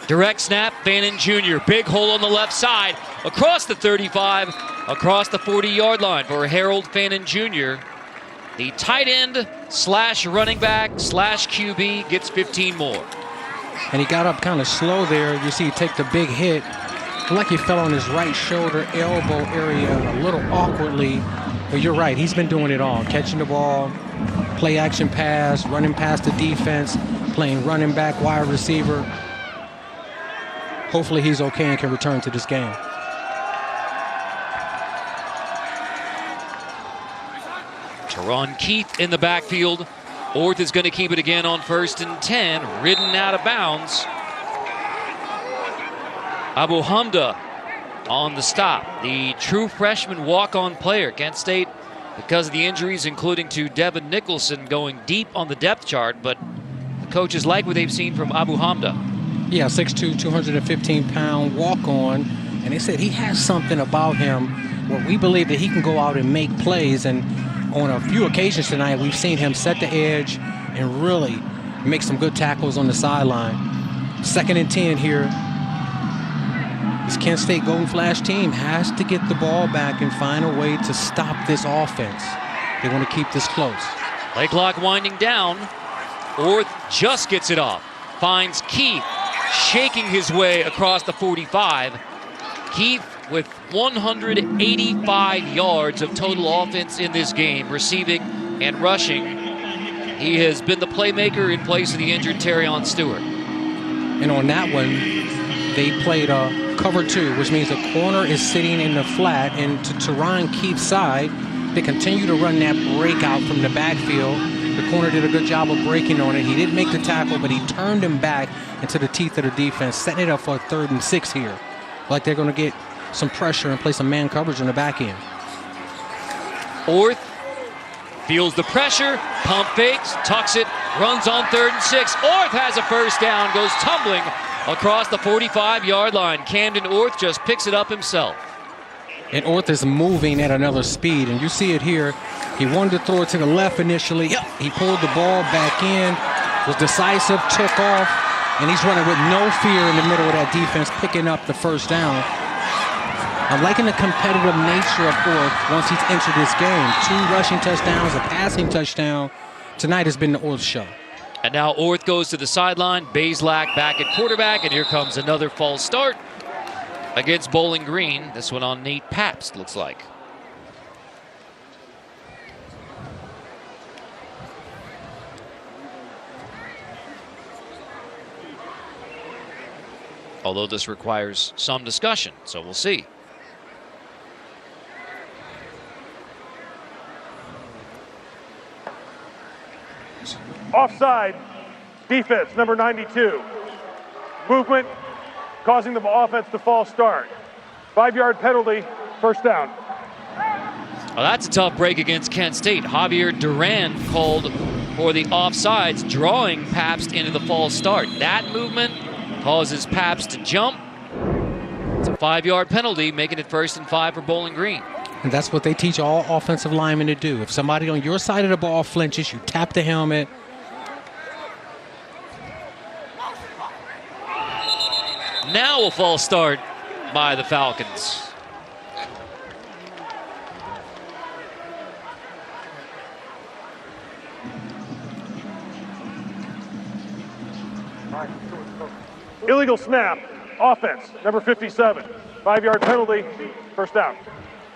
Direct snap, Bannon Jr. Big hole on the left side, across the 35, across the 40-yard line for Harold Fannin Jr. The tight end slash running back slash QB gets 15 more. And he got up kind of slow there. You see he take the big hit. Like he fell on his right shoulder, elbow area a little awkwardly. But you're right, he's been doing it all. Catching the ball, play action pass, running past the defense, playing running back, wide receiver. Hopefully he's okay and can return to this game. Teron Keith in the backfield. Orth is going to keep it again on 1st and 10, ridden out of bounds. Abu Hamda on the stop. The true freshman walk-on player. Kent State, because of the injuries, including to Devin Nicholson, going deep on the depth chart, but the coaches like what they've seen from Abu Hamda. Yeah, 6'2", 215-pound walk-on, and they said he has something about him where we believe that he can go out and make plays, and on a few occasions tonight, we've seen him set the edge and really make some good tackles on the sideline. 2nd and 10 here. This Kent State Golden Flash team has to get the ball back and find a way to stop this offense. They want to keep this close. Play clock winding down. Orth just gets it off. Finds Keith. shaking his way across the 45. Keith with 185 yards of total offense in this game, receiving and rushing. He has been the playmaker in place of the injured Terrion Stewart. And on that one, they played a cover 2, which means the corner is sitting in the flat, and to Teron Keith's side, they continue to run that breakout from the backfield. The corner did a good job of breaking on it. He didn't make the tackle, but he turned him back into the teeth of the defense, setting it up for a 3rd and 6 here. Like they're going to get some pressure and play some man coverage on the back end. Orth feels the pressure, pump fakes, tucks it, runs on 3rd and 6. Orth has a first down, goes tumbling across the 45-yard line. Camden Orth just picks it up himself. And Orth is moving at another speed, and you see it here. He wanted to throw it to the left initially. Yep, he pulled the ball back in, was decisive, took off, and he's running with no fear in the middle of that defense, picking up the first down. I'm liking the competitive nature of Orth once he's entered this game. 2 rushing touchdowns, a passing touchdown. Tonight has been the Orth show. And now Orth goes to the sideline. Bazelak back at quarterback, and here comes another false start against Bowling Green. This one on Nate Pabst, looks like. Although this requires some discussion, so we'll see. Offside, defense, number 92. Movement, causing the offense to false start. 5-yard penalty, first down. Well, that's a tough break against Kent State. Javier Duran called for the offsides, drawing Pabst into the false start. That movement causes Pabst to jump. It's a 5-yard penalty, making it 1st and 5 for Bowling Green. And that's what they teach all offensive linemen to do. If somebody on your side of the ball flinches, you tap the helmet. Now a false start by the Falcons. Illegal snap, offense, number 57. 5-yard penalty, first down.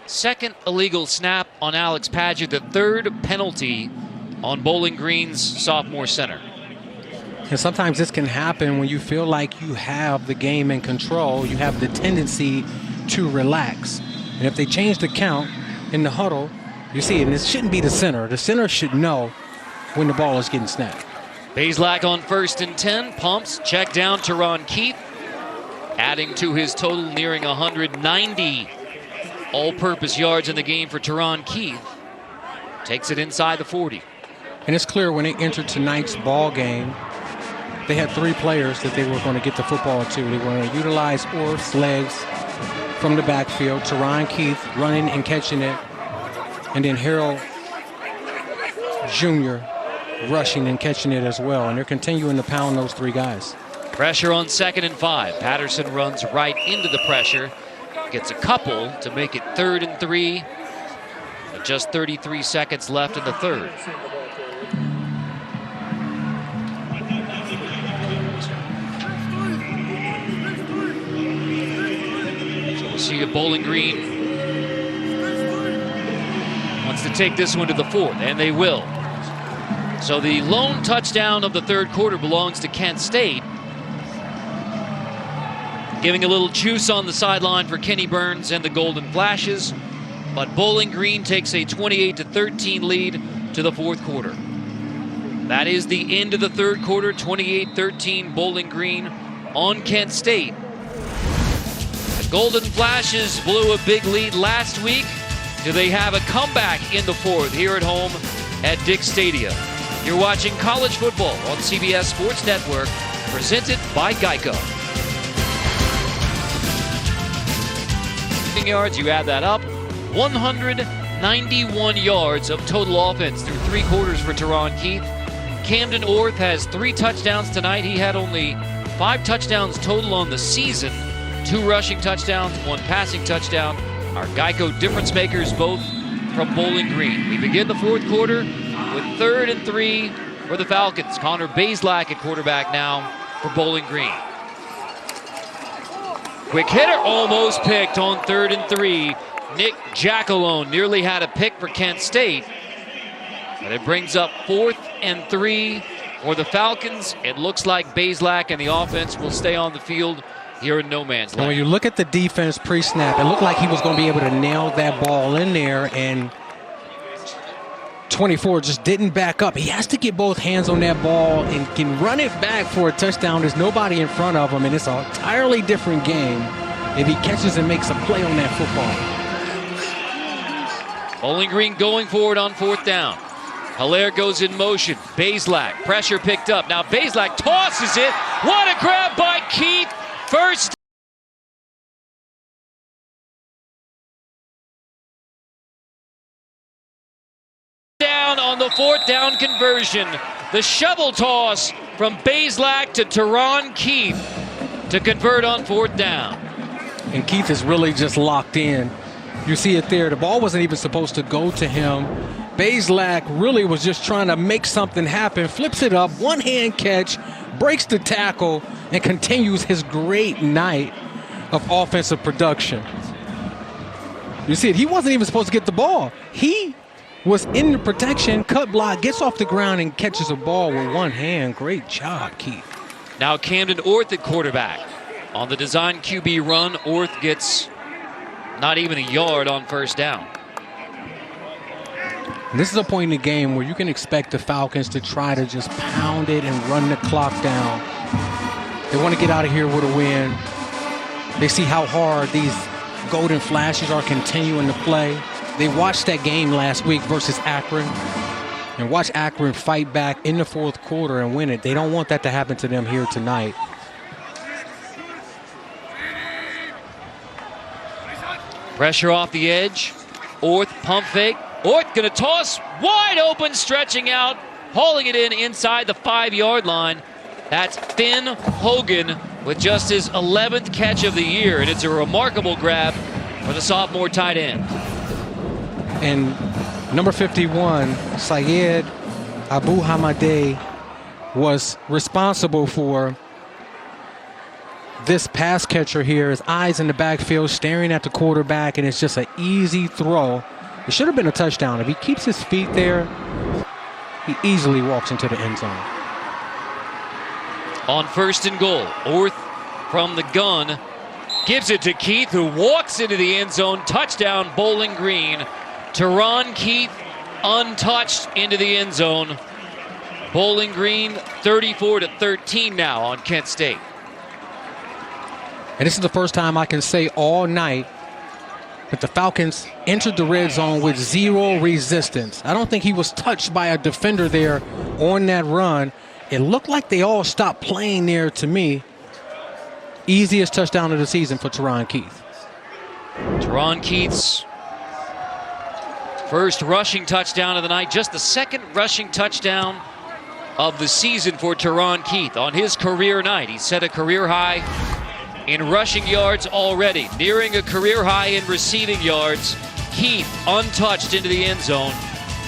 Second illegal snap on Alex Padgett, the 3rd penalty on Bowling Green's sophomore center. And sometimes this can happen when you feel like you have the game in control. You have the tendency to relax. And if they change the count in the huddle, you see it, and this shouldn't be the center. The center should know when the ball is getting snapped. Bazelak on 1st and 10, pumps, check down to Ron Keith, adding to his total, nearing 190 all-purpose yards in the game for Teron Keith. Takes it inside the 40. And it's clear when they entered tonight's ball game, they had 3 players that they were going to get the football to. They were going to utilize Orth's legs from the backfield, Teron Keith running and catching it, and then Harold Jr. rushing and catching it as well. And they're continuing to pound those 3 guys. Pressure on 2nd and 5. Patterson runs right into the pressure. Gets a couple to make it 3rd and 3. With just 33 seconds left in the 3rd. So we'll see if Bowling Green wants to take this one to the 4th, and they will. So the lone touchdown of the 3rd quarter belongs to Kent State. Giving a little juice on the sideline for Kenny Burns and the Golden Flashes. But Bowling Green takes a 28-13 lead to the 4th quarter. That is the end of the 3rd quarter, 28-13 Bowling Green on Kent State. The Golden Flashes blew a big lead last week. Do they have a comeback in the 4th here at home at Dick's Stadium? You're watching college football on CBS Sports Network, presented by Geico. Yards, you add that up, 191 yards of total offense through 3 quarters for Teron Keith. Camden Orth has 3 touchdowns tonight. He had only 5 touchdowns total on the season, 2 rushing touchdowns, 1 passing touchdown. Our Geico difference makers, both from Bowling Green. We begin the 4th quarter with 3rd and 3 for the Falcons. Connor Bazelak at quarterback now for Bowling Green. quick hitter, almost picked on 3rd and 3. Nick Jackalone nearly had a pick for Kent State. But it brings up 4th and 3 for the Falcons. It looks like Bazelak and the offense will stay on the field here in no man's land. And when you look at the defense pre-snap, it looked like he was going to be able to nail that ball in there, and 24 just didn't back up. He has to get both hands on that ball and can run it back for a touchdown. There's nobody in front of him, and it's an entirely different game if he catches and makes a play on that football. Bowling Green going forward on 4th down. Hilaire goes in motion. Bazelak, pressure picked up. Now Bazelak tosses it. What a grab by Keith. First down on the 4th down conversion. The shovel toss from Bazelak to Teron Keith to convert on 4th down. And Keith is really just locked in. You see it there. The ball wasn't even supposed to go to him. Bazelak really was just trying to make something happen. Flips it up, one-hand catch, breaks the tackle, and continues his great night of offensive production. You see it. He wasn't even supposed to get the ball. He was in the protection, cut block, gets off the ground, and catches a ball with one hand. Great job, Keith. Now Camden Orth at quarterback. On the design QB run, Orth gets not even a yard on 1st down. This is a point in the game where you can expect the Falcons to try to just pound it and run the clock down. They want to get out of here with a win. They see how hard these golden flashes are continuing to play. They watched that game last week versus Akron and watch Akron fight back in the 4th quarter and win it. They don't want that to happen to them here tonight. Pressure off the edge. Orth pump fake. Orth going to toss wide open, stretching out, hauling it in inside the 5-yard line. That's Finn Hogan with just his 11th catch of the year, and it's a remarkable grab for the sophomore tight end. And number 51, Syed Abu Hamadeh, was responsible for this pass catcher here. His eyes in the backfield, staring at the quarterback, and it's just an easy throw. It should have been a touchdown. If he keeps his feet there, he easily walks into the end zone. On 1st and goal, Orth from the gun gives it to Keith, who walks into the end zone. Touchdown, Bowling Green. Teron Keith untouched into the end zone. Bowling Green 34-13 now on Kent State. And this is the first time I can say all night that the Falcons entered the red zone with zero resistance. I don't think he was touched by a defender there on that run. It looked like they all stopped playing there to me. Easiest touchdown of the season for Teron Keith. Teron Keith's first rushing touchdown of the night, just the 2nd rushing touchdown of the season for Teron Keith. On his career night, he set a career high in rushing yards already, nearing a career high in receiving yards. Keith untouched into the end zone.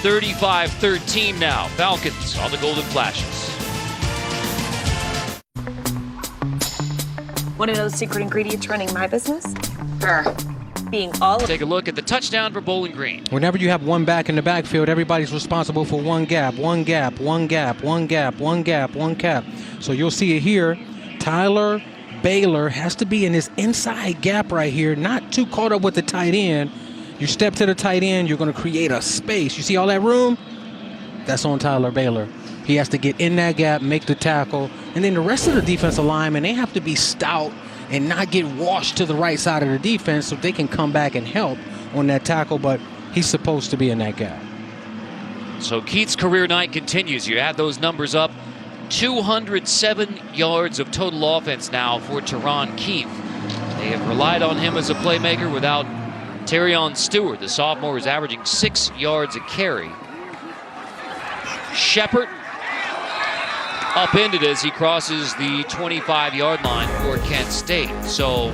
35-13 now. Falcons on the Golden Flashes. Want to know the secret ingredients running my business? Being all of... Take a look at the touchdown for Bowling Green. Whenever you have one back in the backfield, everybody's responsible for one gap, one gap, one gap, one gap, one gap, one gap. So you'll see it here. Tyler Baylor has to be in this inside gap right here, not too caught up with the tight end. You step to the tight end, you're going to create a space. You see all that room? That's on Tyler Baylor. He has to get in that gap, make the tackle, and then the rest of the defensive linemen, they have to be stout and not get washed to the right side of the defense so they can come back and help on that tackle, but he's supposed to be in that gap. So Keith's career night continues. You add those numbers up. 207 yards of total offense now for Teron Keith. They have relied on him as a playmaker without Terrion Stewart. The sophomore is averaging 6 yards a carry. Shepard upended as he crosses the 25-yard line for Kent State. So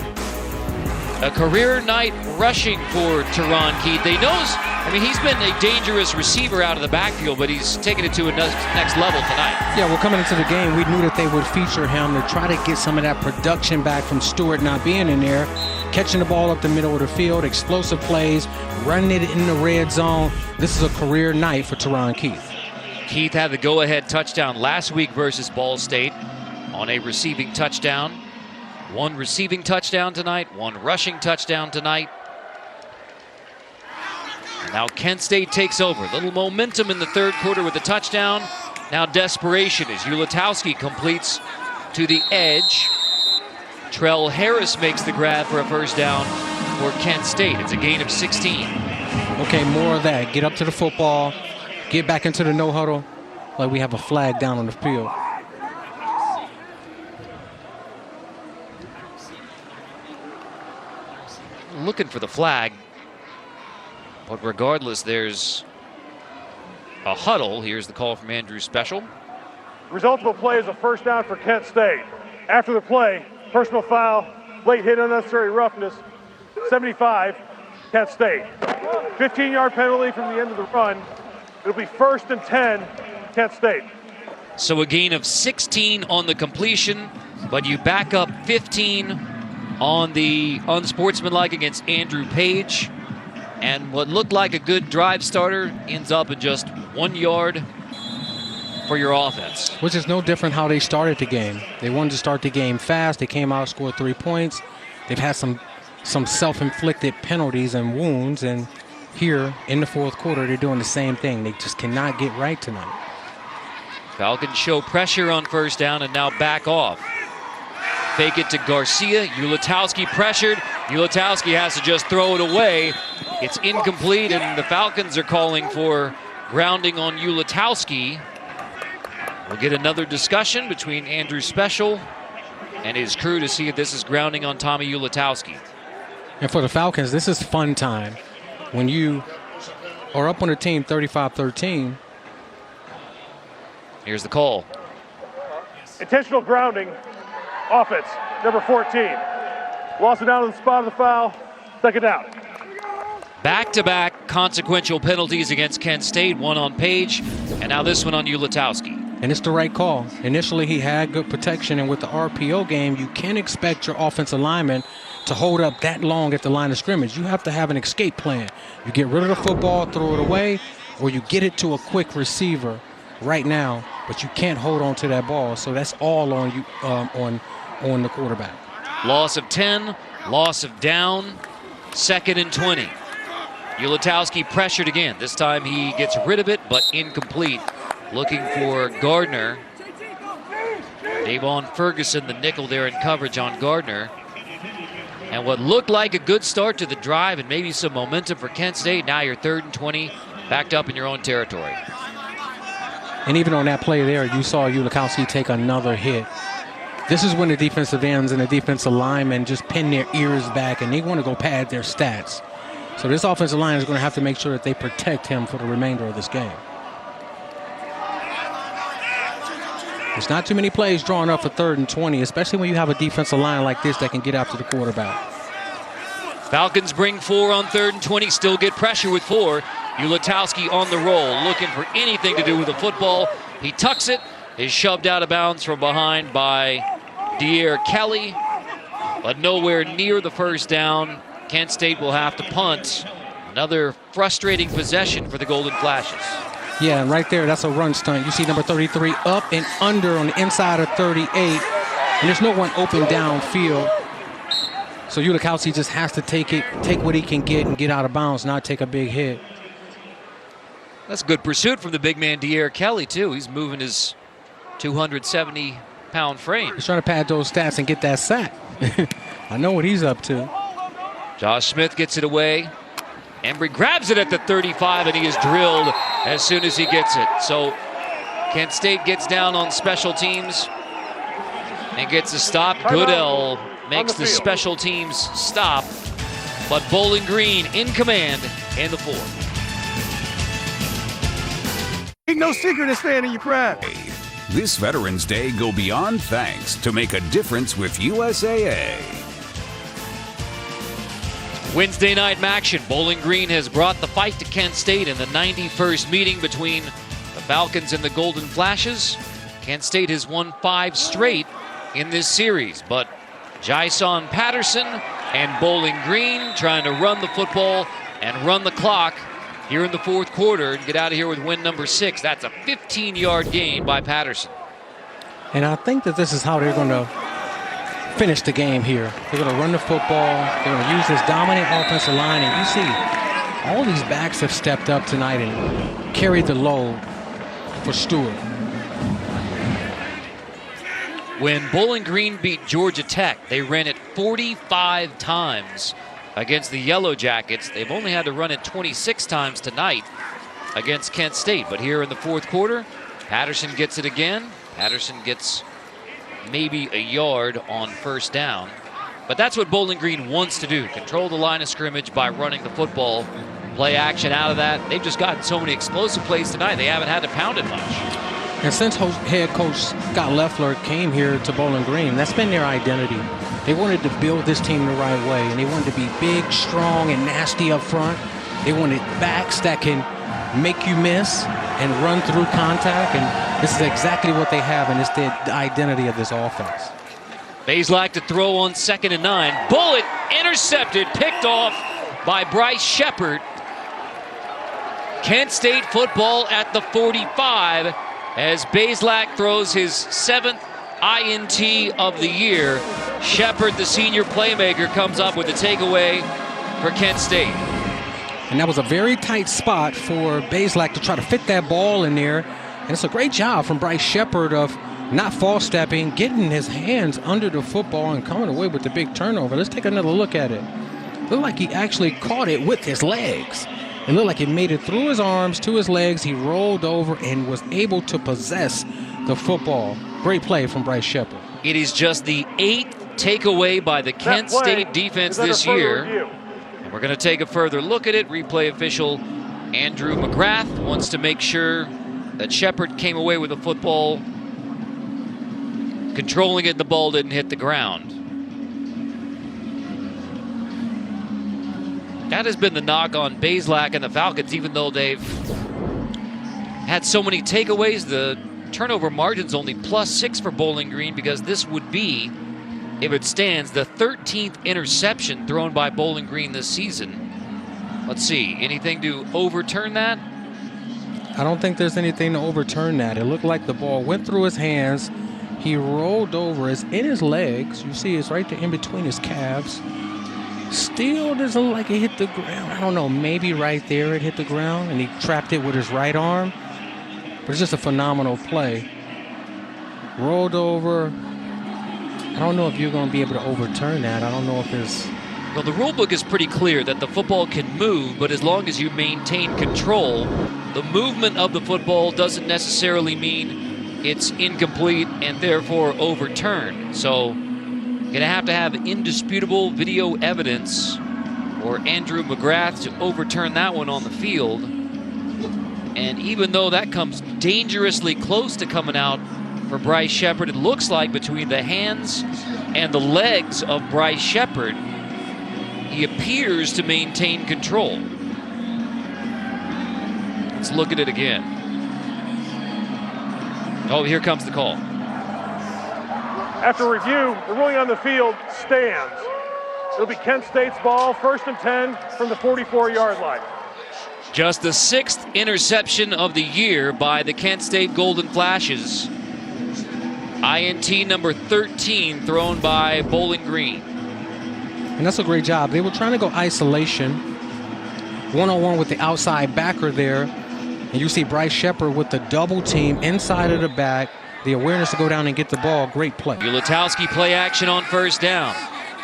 A career night rushing for Teron Keith. He's been a dangerous receiver out of the backfield, but he's taken it to a next level tonight. Yeah, well, coming into the game, we knew that they would feature him to try to get some of that production back from Stewart not being in there, catching the ball up the middle of the field, explosive plays, running it in the red zone. This is a career night for Teron Keith. Keith had the go-ahead touchdown last week versus Ball State on a receiving touchdown. 1 receiving touchdown tonight, 1 rushing touchdown tonight. And now Kent State takes over. Little momentum in the third quarter with the touchdown. Now desperation as Ulatowski completes to the edge. Trell Harris makes the grab for a first down for Kent State. It's a gain of 16. Okay, more of that. Get up to the football. Get back into the no huddle. Like we have a flag down on the field. Looking for the flag, but regardless, there's a huddle. Here's the call from Andrew Special. The result of the play is a first down for Kent State. After the play, personal foul, late hit, unnecessary roughness, 75, Kent State. 15-yard penalty from the end of the run. It'll be 1st and 10, Kent State. So a gain of 16 on the completion, but you back up 15 on the unsportsmanlike against Andrew Page. And what looked like a good drive starter ends up in just 1 yard for your offense. Which is no different how they started the game. They wanted to start the game fast. They came out, scored 3 points. They've had some self-inflicted penalties and wounds. And here in the fourth quarter, they're doing the same thing. They just cannot get right tonight. Falcons show pressure on first down and now back off. Fake it to Garcia. Ulatowski pressured. Ulatowski has to just throw it away. It's incomplete, and the Falcons are calling for grounding on Ulatowski. We'll get another discussion between Andrew Special and his crew to see if this is grounding on Tommy Ulatowski. And for the Falcons, this is fun time. When you are up on a team 35-13. Here's the call. Intentional grounding. Offense, number 14. Lost it down to the spot of the foul. Second down. Back-to-back consequential penalties against Kent State. One on Page, and now this one on Ulatowski. And it's the right call. Initially, he had good protection, and with the RPO game, you can't expect your offensive lineman to hold up that long at the line of scrimmage. You have to have an escape plan. You get rid of the football, throw it away, or you get it to a quick receiver right now, but you can't hold on to that ball. So that's all on you, on the quarterback. Loss of 10, loss of down, 2nd and 20. Ulatowski pressured again. This time he gets rid of it, but incomplete. Looking for Gardner. Davon Ferguson, the nickel there in coverage on Gardner. And what looked like a good start to the drive and maybe some momentum for Kent State. Now you're 3rd and 20, backed up in your own territory. And even on that play there, you saw Ulatowski take another hit. This is when the defensive ends and the defensive linemen just pin their ears back and they want to go pad their stats. So this offensive line is going to have to make sure that they protect him for the remainder of this game. There's not too many plays drawn up for 3rd and 20, especially when you have a defensive line like this that can get after the quarterback. Falcons bring 4 on 3rd and 20, still get pressure with 4. Ulatowski on the roll, looking for anything to do with the football. He tucks it, is shoved out of bounds from behind by Dier Kelly, but nowhere near the first down. Kent State will have to punt. Another frustrating possession for the Golden Flashes. Yeah, and right there, that's a run stunt. You see number 33 up and under on the inside of 38, and there's no one open downfield. So Ulatowski just has to take what he can get and get out of bounds, not take a big hit. That's good pursuit from the big man, Dier Kelly, too. He's moving his 270-pound frame. He's trying to pad those stats and get that sack. I know what he's up to. Josh Smith gets it away. Embry grabs it at the 35, and he is drilled as soon as he gets it. So Kent State gets down on special teams and gets a stop. Goodell makes the special teams stop, but Bowling Green in command in the 4th. Ain't no secret in standing your pride. This Veterans Day, go beyond thanks to make a difference with USAA. Wednesday night action. Bowling Green has brought the fight to Kent State in the 91st meeting between the Falcons and the Golden Flashes. Kent State has won 5 straight in this series, but Jason Patterson and Bowling Green trying to run the football and run the clock here in the fourth quarter and get out of here with win number 6. That's a 15-yard gain by Patterson. And I think that this is how they're going to finish the game here. They're going to run the football. They're going to use this dominant offensive line. And you see all these backs have stepped up tonight and carried the load for Stewart. When Bowling Green beat Georgia Tech, they ran it 45 times against the Yellow Jackets. They've only had to run it 26 times tonight against Kent State. But here in the fourth quarter, Patterson gets it again. Patterson gets maybe a yard on first down. But that's what Bowling Green wants to do, control the line of scrimmage by running the football, play action out of that. They've just gotten so many explosive plays tonight, they haven't had to pound it much. And since head coach Scott Loeffler came here to Bowling Green, that's been their identity. They wanted to build this team the right way, and they wanted to be big, strong, and nasty up front. They wanted backs that can make you miss and run through contact, and this is exactly what they have, and it's the identity of this offense. Bazelak to throw on 2nd and 9. Bullet intercepted, picked off by Bryce Shepard. Kent State football at the 45 as Bazelak throws his 7th INT of the year. Shepard, the senior playmaker, comes up with a takeaway for Kent State. And that was a very tight spot for Bazelak to try to fit that ball in there. And it's a great job from Bryce Shepard of not false stepping, getting his hands under the football and coming away with the big turnover. Let's take another look at it. Looked like he actually caught it with his legs. It looked like it made it through his arms to his legs. He rolled over and was able to possess the football. Great play from Bryce Shepard. It is just the 8th takeaway by the Kent State defense this year. And we're going to take a further look at it. Replay official Andrew McGrath wants to make sure that Shepard came away with the football, controlling it, the ball didn't hit the ground. That has been the knock on Bazelak and the Falcons, even though they've had so many takeaways. The turnover margin's only +6 for Bowling Green because this would be, if it stands, the 13th interception thrown by Bowling Green this season. Let's see, anything to overturn that? I don't think there's anything to overturn that. It looked like the ball went through his hands. He rolled over. It's in his legs. You see it's right there in between his calves. Still doesn't look like it hit the ground. I don't know, maybe right there it hit the ground and he trapped it with his right arm. But it's just a phenomenal play. Rolled over. I don't know if you're going to be able to overturn that. I don't know if there's... Well, the rule book is pretty clear that the football can move, but as long as you maintain control, the movement of the football doesn't necessarily mean it's incomplete and therefore overturned. So you're going to have indisputable video evidence or Andrew McGrath to overturn that one on the field. And even though that comes dangerously close to coming out for Bryce Shepard, it looks like between the hands and the legs of Bryce Shepard, he appears to maintain control. Let's look at it again. Oh, here comes the call. After review, the ruling on the field stands. It'll be Kent State's ball, 1st and 10 from the 44-yard line. Just the 6th interception of the year by the Kent State Golden Flashes. INT number 13 thrown by Bowling Green. And that's a great job. They were trying to go isolation, one-on-one with the outside backer there. And you see Bryce Shepard with the double team inside of the back. The awareness to go down and get the ball. Great play. Ulatowski play action on first down.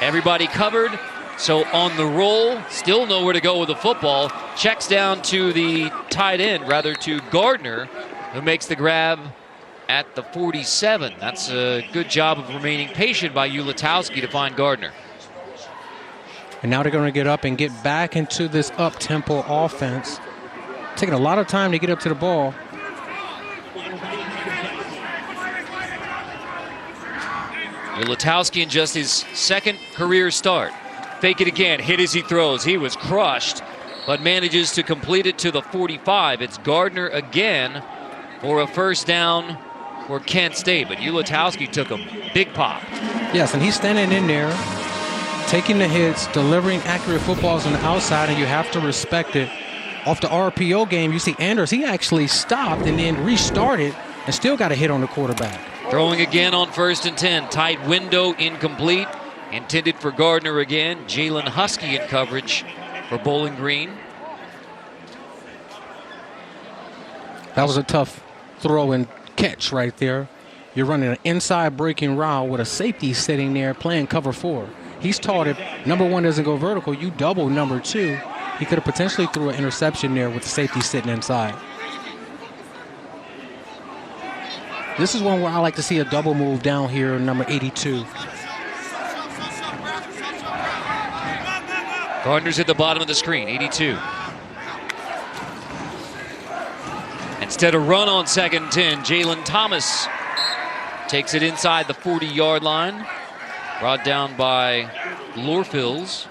Everybody covered. So on the roll, still nowhere to go with the football. Checks down to the tight end, rather to Gardner, who makes the grab at the 47. That's a good job of remaining patient by Ulatowski to find Gardner. And now they're going to get up and get back into this up-tempo offense. Taking a lot of time to get up to the ball. Ulatowski in just his 2nd career start. fake it again, hit as he throws. He was crushed, but manages to complete it to the 45. It's Gardner again for a first down for Kent State, but Ulatowski took a big pop. Yes, and he's standing in there, taking the hits, delivering accurate footballs on the outside, and you have to respect it. Off the RPO game, you see Anders, he actually stopped and then restarted and still got a hit on the quarterback. Throwing again on 1st and 10. Tight window, incomplete. Intended for Gardner again. Jalen Husky in coverage for Bowling Green. That was a tough throw and catch right there. You're running an inside breaking route with a safety sitting there playing cover 4. He's taught if number 1 doesn't go vertical, you double number 2. He could have potentially threw an interception there with the safety sitting inside. This is one where I like to see a double move down here, number 82. Gardner's at the bottom of the screen, 82. Instead of run on 2nd and 10, Jalen Thomas takes it inside the 40-yard line. Brought down by Lorfils.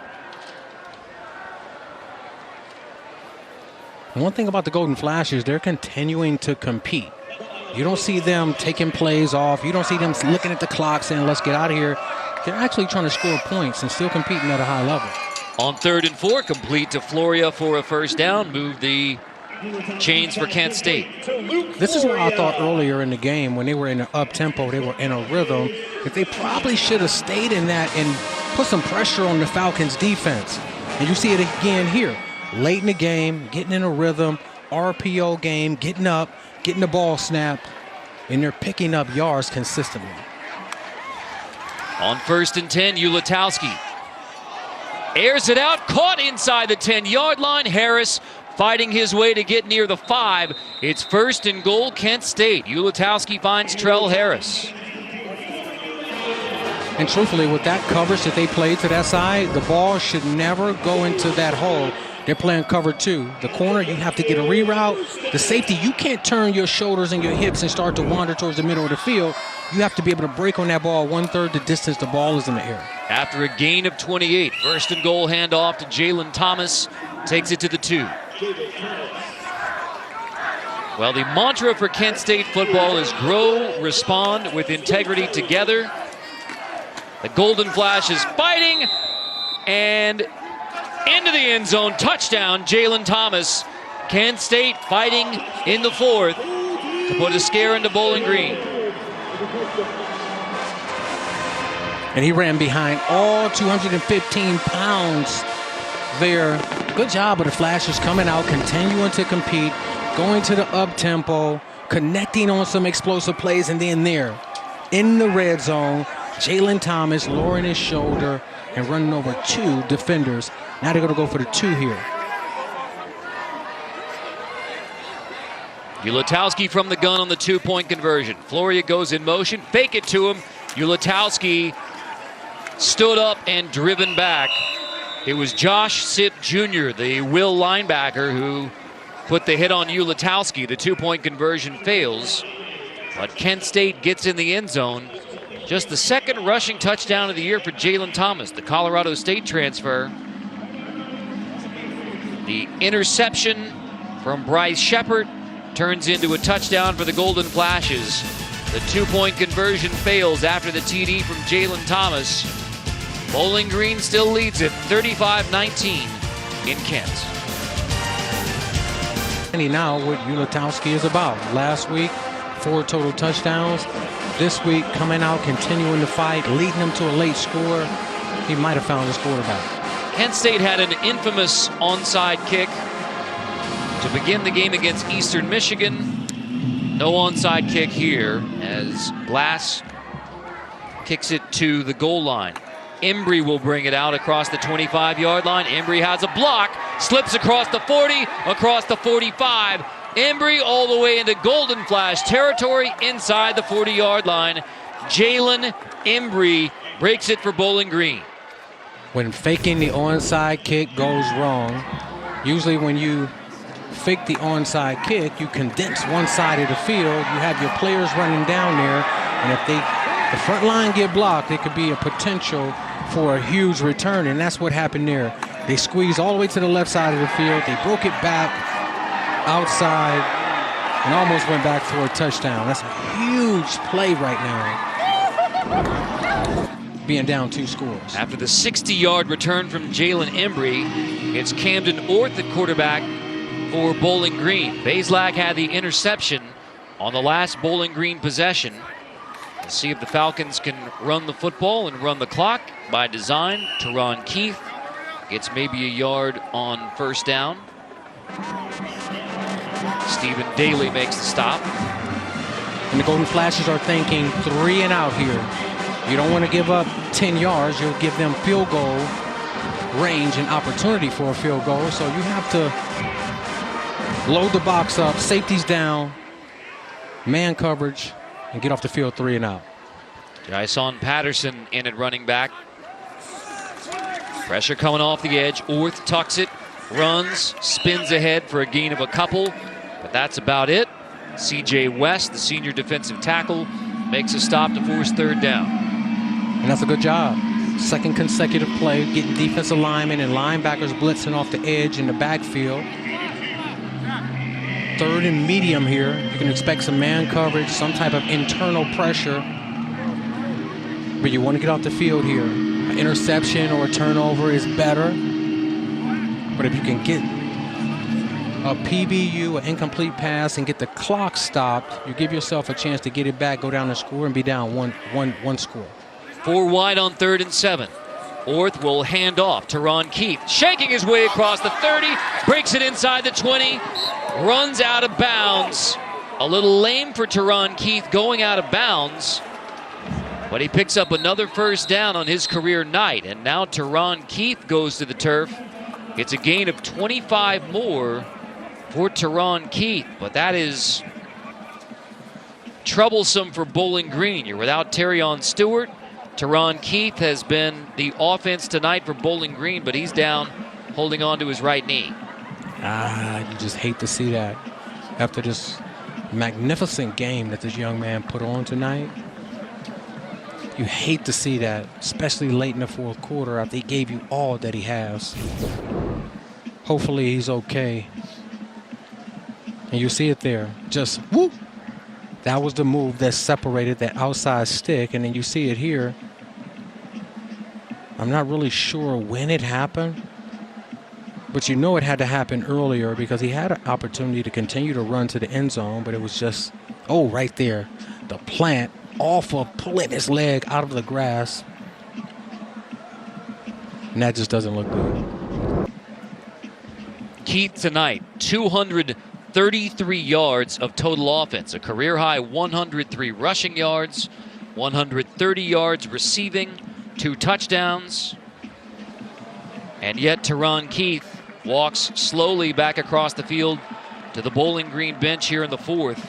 One thing about the Golden Flashes, they're continuing to compete. You don't see them taking plays off. You don't see them looking at the clock saying, let's get out of here. They're actually trying to score points and still competing at a high level. On 3rd and 4, complete to Floria for a first down. Move the chains for Kent State. This is what I thought earlier in the game when they were in an up-tempo, they were in a rhythm, that they probably should have stayed in that and put some pressure on the Falcons defense. And you see it again here. Late in the game, getting in a rhythm, RPO game, getting up, getting the ball snapped, and they're picking up yards consistently. On 1st and 10, Ulatowski airs it out, caught inside the 10-yard line. Harris fighting his way to get near the 5. It's 1st and goal, Kent State. Ulatowski finds Trell Harris. And truthfully, with that coverage that they played to that side, the ball should never go into that hole. They're playing cover 2. The corner, you have to get a reroute. The safety, you can't turn your shoulders and your hips and start to wander towards the middle of the field. You have to be able to break on that ball 1/3 the distance the ball is in the air. After a gain of 28, 1st and goal handoff to Jalen Thomas. Takes it to the 2. Well, the mantra for Kent State football is grow, respond with integrity together. The Golden Flash is fighting, and into the end zone, touchdown, Jalen Thomas. Kent State fighting in the 4th to put a scare into Bowling Green. And he ran behind all 215 pounds there. Good job of the Flashes coming out, continuing to compete, going to the up-tempo, connecting on some explosive plays, and then there, in the red zone, Jalen Thomas lowering his shoulder and running over 2 defenders. Now they're going to go for the 2 here. Ulatowski from the gun on the 2-point conversion. Floria goes in motion, fake it to him. Ulatowski stood up and driven back. It was Josh Sipp Jr., the Will linebacker, who put the hit on Ulatowski. The 2-point conversion fails, but Kent State gets in the end zone. Just the 2nd rushing touchdown of the year for Jalen Thomas, the Colorado State transfer. The interception from Bryce Shepard turns into a touchdown for the Golden Flashes. The 2-point conversion fails after the TD from Jalen Thomas. Bowling Green still leads it 35-19 in Kent. And now what Ulatowski is about. Last week, 4 total touchdowns. This week, coming out, continuing to fight, leading them to a late score. He might have found his quarterback. Kent State had an infamous onside kick to begin the game against Eastern Michigan. No onside kick here as Glass kicks it to the goal line. Embry will bring it out across the 25-yard line. Embry has a block, slips across the 40, across the 45. Embry all the way into Golden Flash territory inside the 40-yard line. Jalen Embry breaks it for Bowling Green. When faking the onside kick goes wrong, usually when you fake the onside kick, you condense one side of the field. You have your players running down there, and if the front line get blocked, it could be a potential for a huge return, and that's what happened there. They squeezed all the way to the left side of the field. They broke it back outside and almost went back for a touchdown. That's a huge play right now, being down 2 scores. After the 60-yard return from Jalen Embry, it's Camden Orth at quarterback for Bowling Green. Bazelak had the interception on the last Bowling Green possession. Let's see if the Falcons can run the football and run the clock by design. Teron Keith gets maybe a yard on first down. Stephen Daly makes the stop. And the Golden Flashes are thinking 3 and out here. You don't want to give up 10 yards. You'll give them field goal range and opportunity for a field goal. So you have to load the box up, safeties down, man coverage, and get off the field 3 and out. Jason Patterson in at running back. Pressure coming off the edge. Orth tucks it, runs, spins ahead for a gain of a couple, but that's about it. C.J. West, the senior defensive tackle, makes a stop to force third down. And that's a good job. Second consecutive play, getting defensive linemen and linebackers blitzing off the edge in the backfield. Third and medium here. You can expect some man coverage, some type of internal pressure. But you want to get off the field here. An interception or a turnover is better. But if you can get a PBU, an incomplete pass, and get the clock stopped, you give yourself a chance to get it back, go down and score, and be down one score. 4 wide on 3rd and 7. Orth will hand off to Ron Keith, shaking his way across the 30, breaks it inside the 20, runs out of bounds. A little lame for Teron Keith going out of bounds, but he picks up another first down on his career night, and now Teron Keith goes to the turf. It's a gain of 25 more for Teron Keith, but that is troublesome for Bowling Green. You're without Terrion Stewart. Teron Keith has been the offense tonight for Bowling Green, but he's down holding on to his right knee. You just hate to see that after this magnificent game that this young man put on tonight. You hate to see that, especially late in the 4th quarter after he gave you all that he has. Hopefully he's okay. And you see it there, just whoop. That was the move that separated that outside stick, and then you see it here. I'm not really sure when it happened, but you know it had to happen earlier because he had an opportunity to continue to run to the end zone, but it was just, right there, the plant off of pulling his leg out of the grass. And that just doesn't look good. Keith tonight, 233 yards of total offense, a career high 103 rushing yards, 130 yards receiving, 2 touchdowns. And yet Teron Keith walks slowly back across the field to the Bowling Green bench here in the 4th.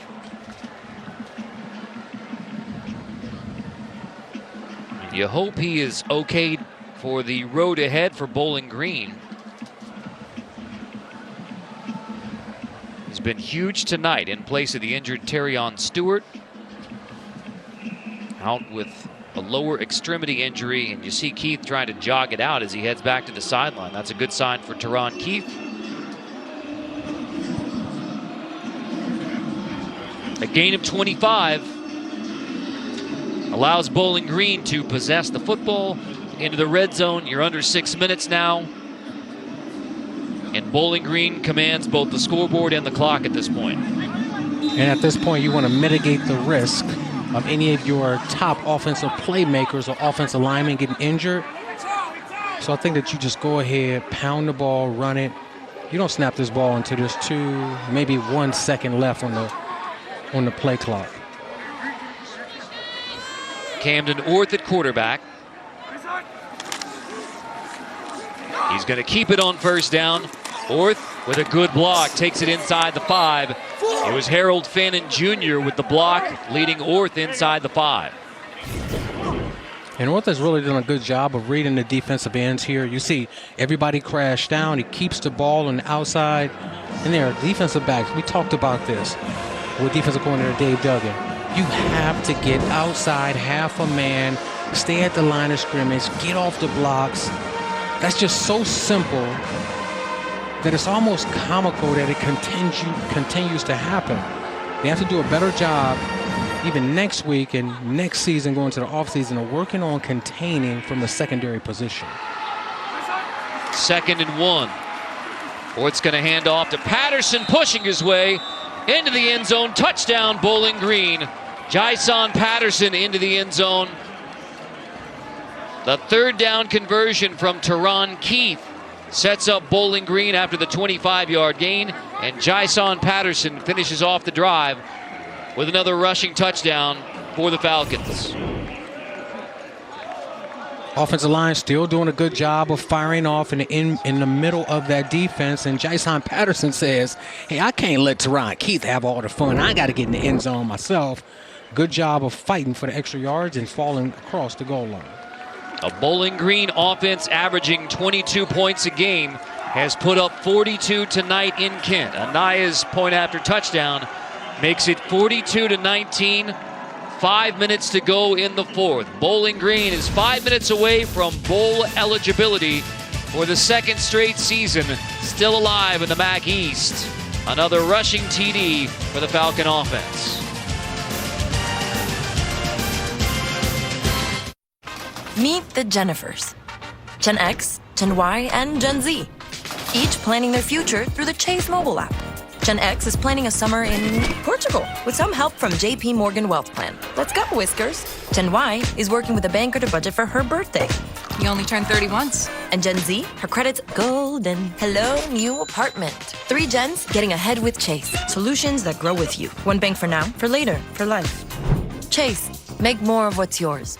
And you hope he is okay for the road ahead for Bowling Green. He's been huge tonight in place of the injured Terrion Stewart. Out with a lower extremity injury, and you see Keith trying to jog it out as he heads back to the sideline. That's a good sign for Teron Keith. A gain of 25 allows Bowling Green to possess the football into the red zone. You're under 6 minutes now, and Bowling Green commands both the scoreboard and the clock at this point. And at this point, you want to mitigate the risk of any of your top offensive playmakers or offensive linemen getting injured. So I think that you just go ahead, pound the ball, run it. You don't snap this ball until there's 2, maybe 1 second left on the play clock. Camden Orth at quarterback. He's going to keep it on first down. Orth with a good block takes it inside the 5. It was Harold Fannin Jr. with the block, leading Orth inside the 5. And Orth has really done a good job of reading the defensive ends here. You see everybody crash down. He keeps the ball on the outside. And there are defensive backs. We talked about this with defensive coordinator Dave Duggan. You have to get outside half a man stay at the line of scrimmage, get off the blocks. That's just so simple that it's almost comical that it continues to happen. They have to do a better job even next week and next season going to the offseason of working on containing from the secondary position. 2nd and 1. Ort's going to hand off to Patterson, pushing his way into the end zone. Touchdown, Bowling Green. Jason Patterson into the end zone. The 3rd down conversion from Teron Keith sets up Bowling Green after the 25-yard gain, and Jason Patterson finishes off the drive with another rushing touchdown for the Falcons. Offensive line still doing a good job of firing off in the middle of that defense, and Jason Patterson says, hey, I can't let Teron Keith have all the fun. I got to get in the end zone myself. Good job of fighting for the extra yards and falling across the goal line. A Bowling Green offense averaging 22 points a game has put up 42 tonight in Kent. Anaya's point after touchdown makes it 42-19. 5 minutes to go in the 4th. Bowling Green is 5 minutes away from bowl eligibility for the 2nd straight season. Still alive in the MAC East. Another rushing TD for the Falcon offense. Meet the Jennifers. Gen X, Gen Y, and Gen Z. Each planning their future through the Chase mobile app. Gen X is planning a summer in Portugal with some help from JP Morgan Wealth Plan. Let's go, Whiskers. Gen Y is working with a banker to budget for her birthday. You only turned 30 once. And Gen Z, her credit's golden. Hello, new apartment. 3 gens getting ahead with Chase. Solutions that grow with you. One bank for now, for later, for life. Chase, make more of what's yours.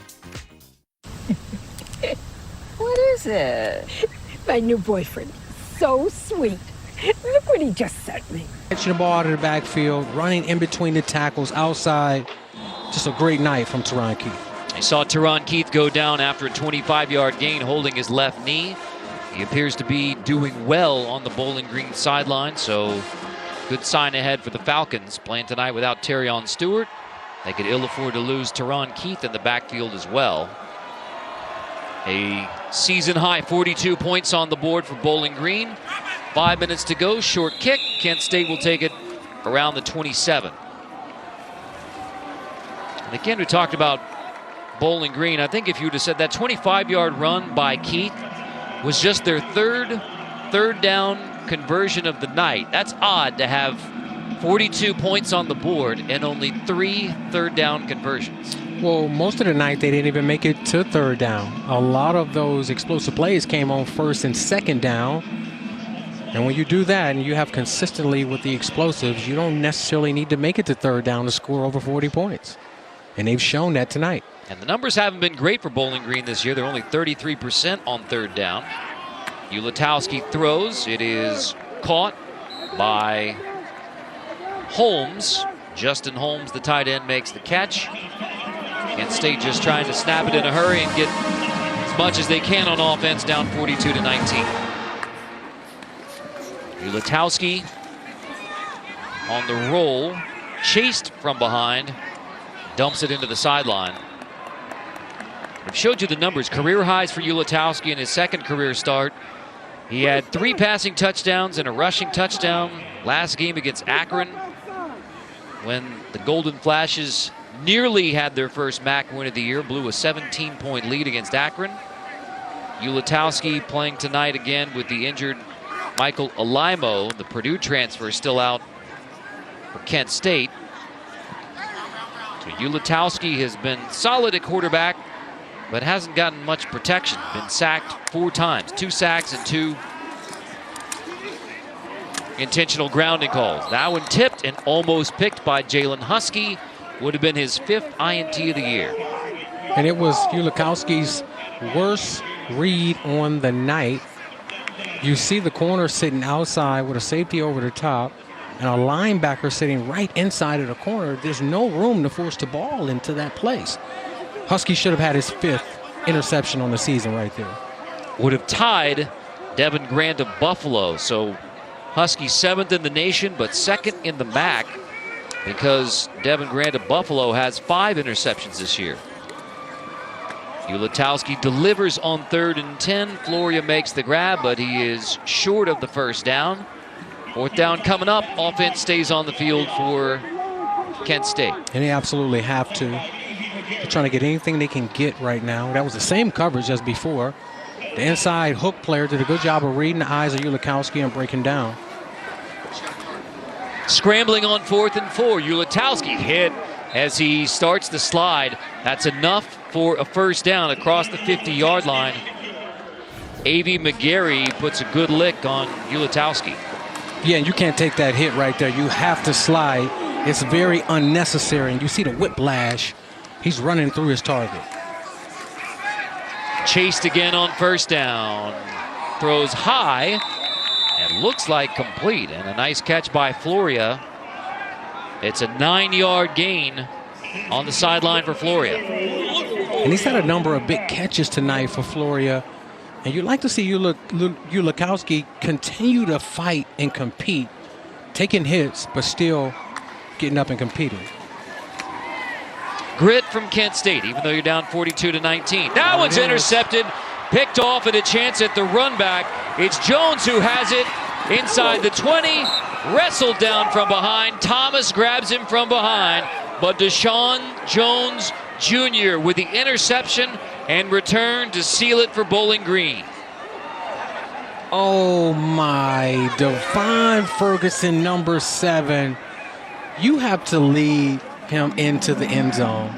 What is it? My new boyfriend. So sweet. Look what he just sent me. Catching the ball out of the backfield, running in between the tackles outside. Just a great night from Teron Keith. I saw Teron Keith go down after a 25-yard gain holding his left knee. He appears to be doing well on the Bowling Green sideline, so good sign ahead for the Falcons. Playing tonight without Terrion Stewart. They could ill afford to lose Teron Keith in the backfield as well. A season-high 42 points on the board for Bowling Green. 5 minutes to go, short kick. Kent State will take it around the 27. And again, we talked about Bowling Green. I think if you would have said that 25-yard run by Keith was just their third down conversion of the night. That's odd to have 42 points on the board and only 3 third-down conversions. Well, most of the night they didn't even make it to 3rd down. A lot of those explosive plays came on 1st and 2nd down. And when you do that and you have consistently with the explosives, you don't necessarily need to make it to 3rd down to score over 40 points. And they've shown that tonight. And the numbers haven't been great for Bowling Green this year. They're only 33% on 3rd down. Ulatowski throws. It is caught by Holmes. Justin Holmes, the tight end, makes the catch. Kent State just trying to snap it in a hurry and get as much as they can on offense, down 42-19. Ulatowski on the roll, chased from behind, dumps it into the sideline. I've showed you the numbers, career highs for Ulatowski in his 2nd career start. He had 3 passing touchdowns and a rushing touchdown last game against Akron, when the Golden Flashes nearly had their first MAC win of the year, blew a 17-point lead against Akron. Ulatowski playing tonight again with the injured Michael Alaimo, the Purdue transfer, still out for Kent State. So Ulatowski has been solid at quarterback, but hasn't gotten much protection. Been sacked 4 times, 2 sacks and 2 intentional grounding calls. That one tipped and almost picked by Jalen Husky. Would have been his 5th INT of the year. And it was Ulatowski's worst read on the night. You see the corner sitting outside with a safety over the top and a linebacker sitting right inside of the corner. There's no room to force the ball into that place. Husky should have had his 5th interception on the season right there. Would have tied Devin Grant of Buffalo. So Husky 7th in the nation, but 2nd in the MAC, because Devin Grant of Buffalo has 5 interceptions this year. Ulatowski delivers on 3rd and 10. Floria makes the grab, but he is short of the first down. 4th down coming up. Offense stays on the field for Kent State. And they absolutely have to. They're trying to get anything they can get right now. That was the same coverage as before. The inside hook player did a good job of reading the eyes of Ulatowski and breaking down. Scrambling on 4th and 4. Ulatowski hit as he starts the slide. That's enough for a first down across the 50-yard line. A.V. McGarry puts a good lick on Ulatowski. Yeah, and you can't take that hit right there. You have to slide. It's very unnecessary. And you see the whiplash. He's running through his target. Chased again on first down. Throws high. And looks like complete. And a nice catch by Floria. It's a 9-yard gain on the sideline for Floria. And he's had a number of big catches tonight for Floria. And you'd like to see Ulatowski continue to fight and compete, taking hits, but still getting up and competing. Grit from Kent State, even though you're down 42-19. That one's intercepted, picked off, and a chance at the run back. It's Jones who has it inside the 20, wrestled down from behind. Thomas grabs him from behind, but Deshaun Jones Jr. with the interception and return to seal it for Bowling Green. Oh my, Devon Ferguson, number 7. You have to lead him into the end zone.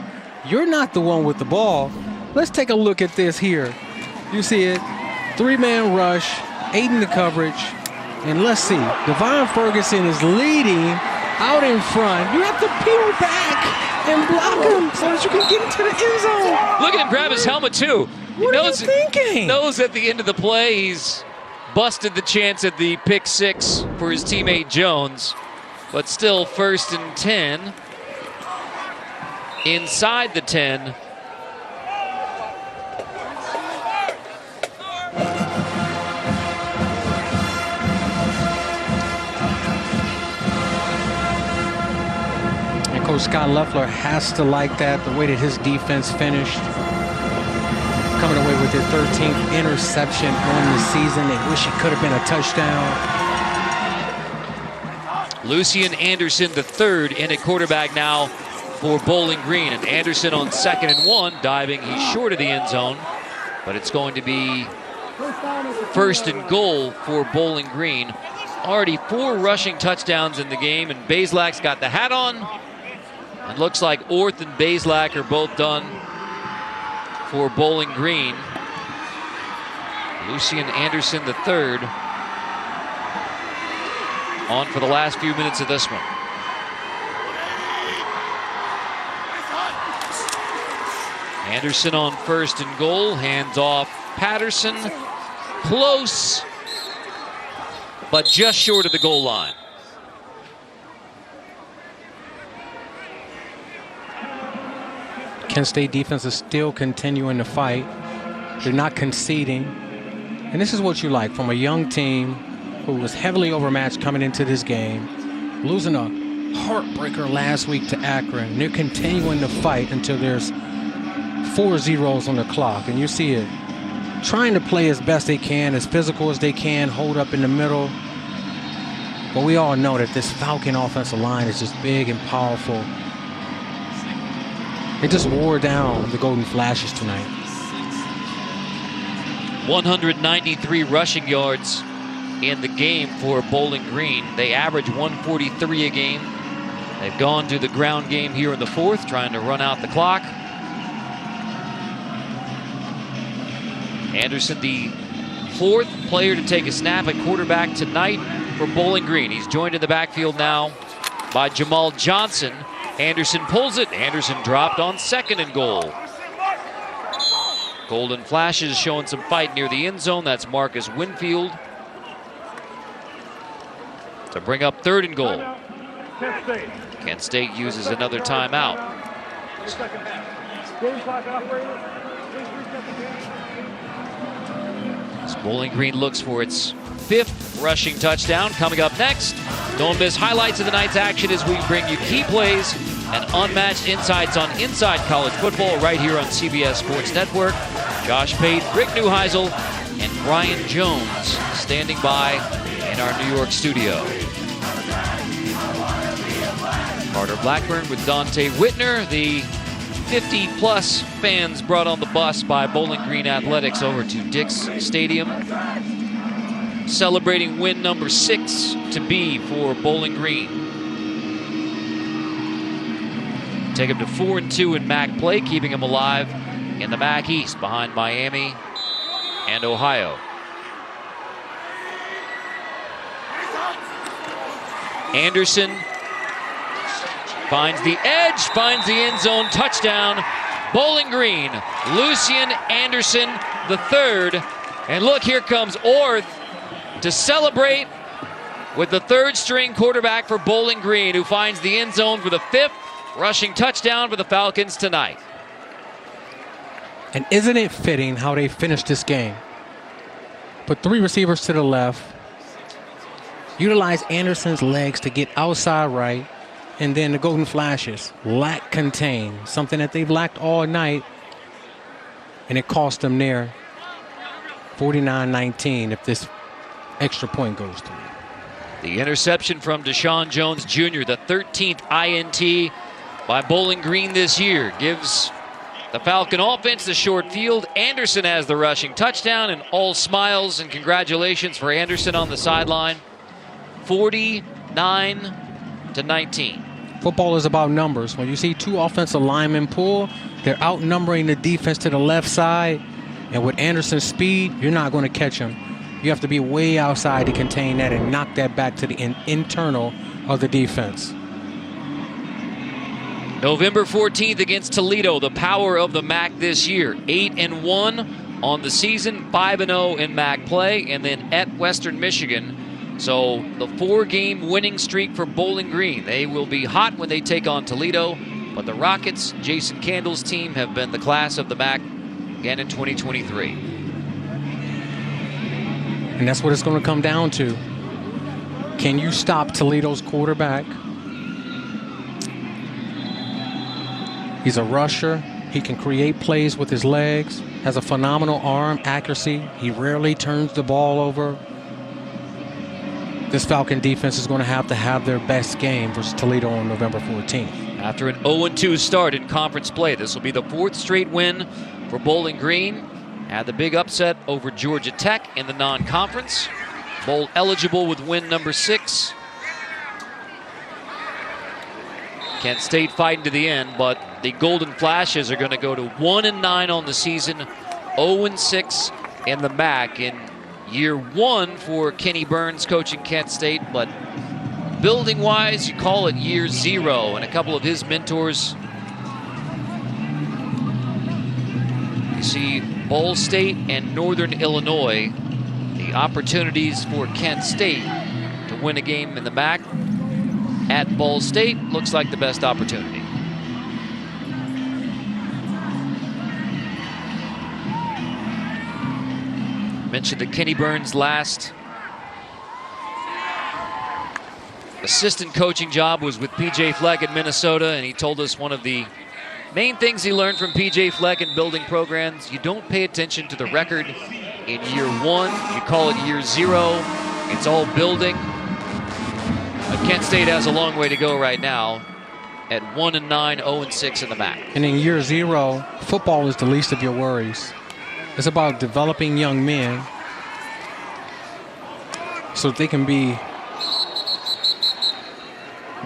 You're not the one with the ball. Let's take a look at this here. You see it, 3-man rush, 8 in the coverage. And let's see, Devon Ferguson is leading out in front. You have to peel back and block him so that you can get into the end zone. Look at him grab his helmet too. What are you thinking? Knows at the end of the play he's busted the chance at the pick 6 for his teammate Jones. But still 1st and 10. Inside the 10. Coach Scott Loeffler has to like that, the way that his defense finished. Coming away with their 13th interception on the season. They wish it could have been a touchdown. Lucian Anderson III in at quarterback now for Bowling Green. And Anderson on 2nd and 1, diving. He's short of the end zone. But it's going to be 1st and goal for Bowling Green. Already 4 rushing touchdowns in the game, and Bazelak's got the hat on. It looks like Orth and Bazelak are both done for Bowling Green. Lucian Anderson III on for the last few minutes of this one. Anderson on 1st and goal, hands off Patterson. Close, but just short of the goal line. Kent State defense is still continuing to fight. They're not conceding. And this is what you like from a young team who was heavily overmatched coming into this game, losing a heartbreaker last week to Akron. They're continuing to fight until there's 4 zeros on the clock. And you see it, trying to play as best they can, as physical as they can, hold up in the middle. But we all know that this Falcon offensive line is just big and powerful. They just wore down the Golden Flashes tonight. 193 rushing yards in the game for Bowling Green. They average 143 a game. They've gone to the ground game here in the 4th, trying to run out the clock. Anderson, the 4th player to take a snap at quarterback tonight for Bowling Green. He's joined in the backfield now by Jamal Johnson. Anderson pulls it. Anderson dropped on 2nd and goal. Golden Flashes showing some fight near the end zone. That's Marcus Winfield to bring up 3rd and goal. Kent State uses another timeout. As Bowling Green looks for its 5th rushing touchdown. Coming up next, don't miss highlights of the night's action as we bring you key plays and unmatched insights on inside college football right here on CBS Sports Network. Josh Pate, Rick Neuheisel, and Brian Jones standing by in our New York studio. Carter Blackburn with Dante Whitner, the 50-plus fans brought on the bus by Bowling Green Athletics over to Dick's Stadium. Celebrating win number 6 to be for Bowling Green. Take them to 4-2 in MAC play, keeping them alive in the MAC East behind Miami and Ohio. Anderson finds the edge, finds the end zone, touchdown. Bowling Green, Lucian Anderson the third. And look, here comes Orth to celebrate with the third string quarterback for Bowling Green, who finds the end zone for the 5th rushing touchdown for the Falcons tonight. And isn't it fitting how they finished this game? Put 3 receivers to the left, utilize Anderson's legs to get outside right, and then the Golden Flashes lack contain, something that they've lacked all night, and it cost them there 49-19 if this extra point goes through. The interception from Deshaun Jones Jr., the 13th INT by Bowling Green this year, gives the Falcon offense the short field. Anderson has the rushing touchdown, and all smiles and congratulations for Anderson on the sideline. 49-19. Football is about numbers. When you see 2 offensive linemen pull, they're outnumbering the defense to the left side. And with Anderson's speed, you're not going to catch him. You have to be way outside to contain that and knock that back to the internal of the defense. November 14th against Toledo, the power of the MAC this year. 8-1 on the season, 5-0 in MAC play, and then at Western Michigan. So the 4-game winning streak for Bowling Green. They will be hot when they take on Toledo, but the Rockets, Jason Candle's team, have been the class of the MAC again in 2023. And that's what it's going to come down to. Can you stop Toledo's quarterback? He's a rusher. He can create plays with his legs, has a phenomenal arm accuracy. He rarely turns the ball over. This Falcon defense is going to have their best game versus Toledo on November 14th. After an 0-2 start in conference play, this will be the 4th straight win for Bowling Green. Had the big upset over Georgia Tech in the non-conference. Bowl eligible with win number 6. Kent State fighting to the end, but the Golden Flashes are going to go to 1-9 on the season, 0-6 in the MAC in year 1 for Kenny Burns coaching Kent State, but building-wise, you call it year 0, and a couple of his mentors. You see Ball State and Northern Illinois, the opportunities for Kent State to win a game in the MAC at Ball State looks like the best opportunity. Mentioned that Kenny Burns' last assistant coaching job was with PJ Fleck at Minnesota, and he told us one of the main things he learned from PJ Fleck in building programs: you don't pay attention to the record in year 1, you call it year 0. It's all building. But Kent State has a long way to go right now at 1-9, 0-6 in the MAC. And in year 0, football is the least of your worries. It's about developing young men so that they can be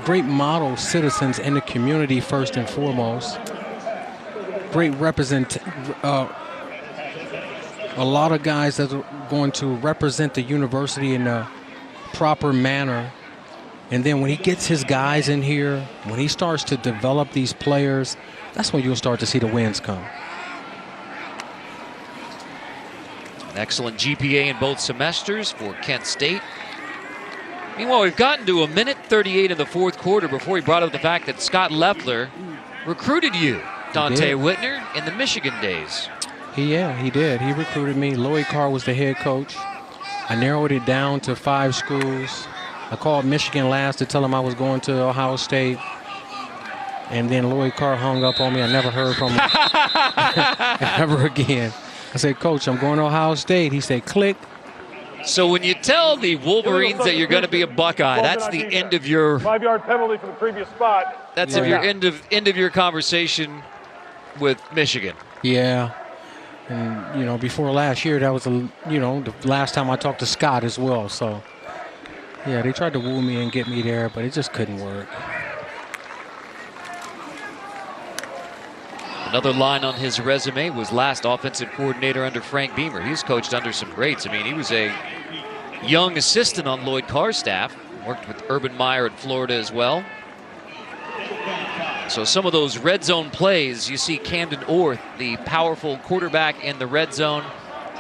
great model citizens in the community first and foremost. Great a lot of guys that are going to represent the university in a proper manner. And then when he gets his guys in here, when he starts to develop these players, that's when you'll start to see the wins come. An excellent GPA in both semesters for Kent State. Meanwhile, we've gotten to 1:38 in the 4th quarter before he brought up the fact that Scott Loeffler recruited you, Dante Whitner, in the Michigan days. He did. He recruited me. Lloyd Carr was the head coach. I narrowed it down to 5 schools. I called Michigan last to tell them I was going to Ohio State. And then Lloyd Carr hung up on me. I never heard from him ever again. I said, Coach, I'm going to Ohio State. He said, click. So when you tell the Wolverines that you're going to be a Buckeye, that's the end of your 5-yard penalty from the previous spot. That's your end of your conversation with Michigan. Yeah. And, you know, before last year, that was, the last time I talked to Scott as well. So, yeah, they tried to woo me and get me there, but it just couldn't work. Another line on his resume was last offensive coordinator under Frank Beamer. He's coached under some greats. I mean, he was a young assistant on Lloyd Carr's staff. Worked with Urban Meyer in Florida as well. So some of those red zone plays, you see Camden Orth, the powerful quarterback in the red zone.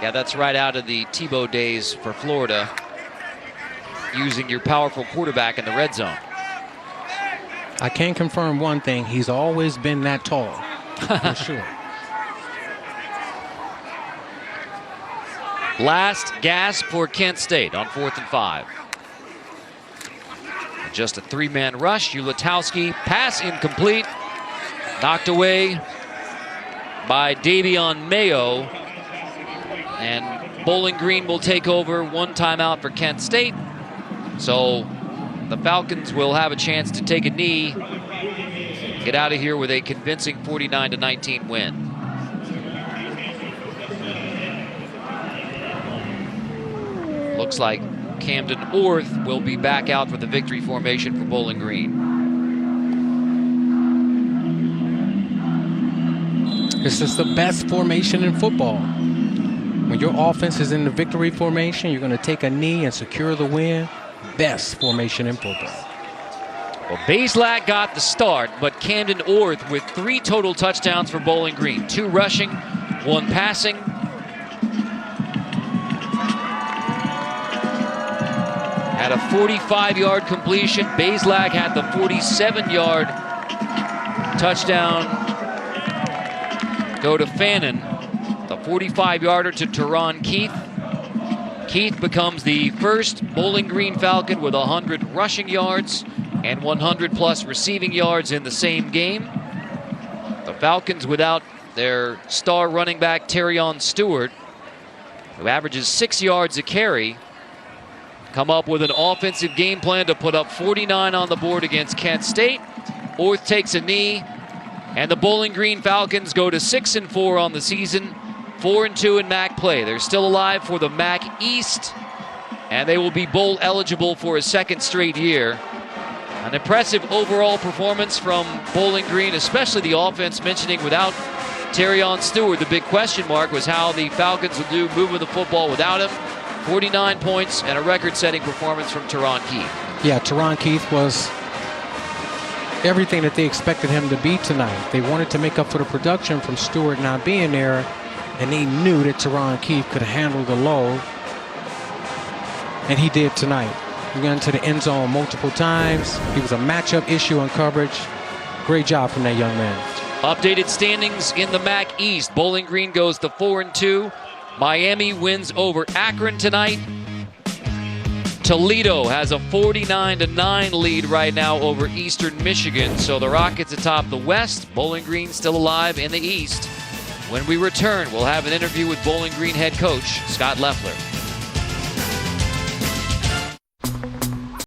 Yeah, that's right out of the Tebow days for Florida, using your powerful quarterback in the red zone. I can confirm one thing. He's always been that tall, for sure. Last gasp for Kent State on 4th and 5. Just a 3-man rush. Ulatowski, pass incomplete. Knocked away by Davion Mayo. And Bowling Green will take over. 1 timeout for Kent State. So the Falcons will have a chance to take a knee, get out of here with a convincing 49-19 win. Looks like Camden Orth will be back out for the victory formation for Bowling Green. This is the best formation in football. When your offense is in the victory formation, you're going to take a knee and secure the win. Best formation in football. Well, Bazelak got the start, but Camden Orth with 3 total touchdowns for Bowling Green. 2 rushing, 1 passing. Had a 45-yard completion. Bazelak had the 47-yard touchdown go to Fannin. The 45-yarder to Teron Keith. Keith becomes the first Bowling Green Falcon with 100 rushing yards and 100-plus receiving yards in the same game. The Falcons without their star running back, Terrion Stewart, who averages 6 yards a carry, come up with an offensive game plan to put up 49 on the board against Kent State. Orth takes a knee, and the Bowling Green Falcons go to 6-4 on the season, 4-2 in MAC play. They're still alive for the MAC East, and they will be bowl eligible for a 2nd straight year. An impressive overall performance from Bowling Green, especially the offense, mentioning without Terrion Stewart. The big question mark was how the Falcons would do moving the football without him. 49 points and a record-setting performance from Teron Keith. Yeah, Teron Keith was everything that they expected him to be tonight. They wanted to make up for the production from Stewart not being there, and they knew that Teron Keith could handle the load, and he did tonight. He got into the end zone multiple times. He was a matchup issue in coverage. Great job from that young man. Updated standings in the MAC East. Bowling Green goes to 4-2. Miami wins over Akron tonight. Toledo has a 49-9 lead right now over Eastern Michigan. So the Rockets atop the West. Bowling Green still alive in the East. When we return, we'll have an interview with Bowling Green head coach Scott Loeffler.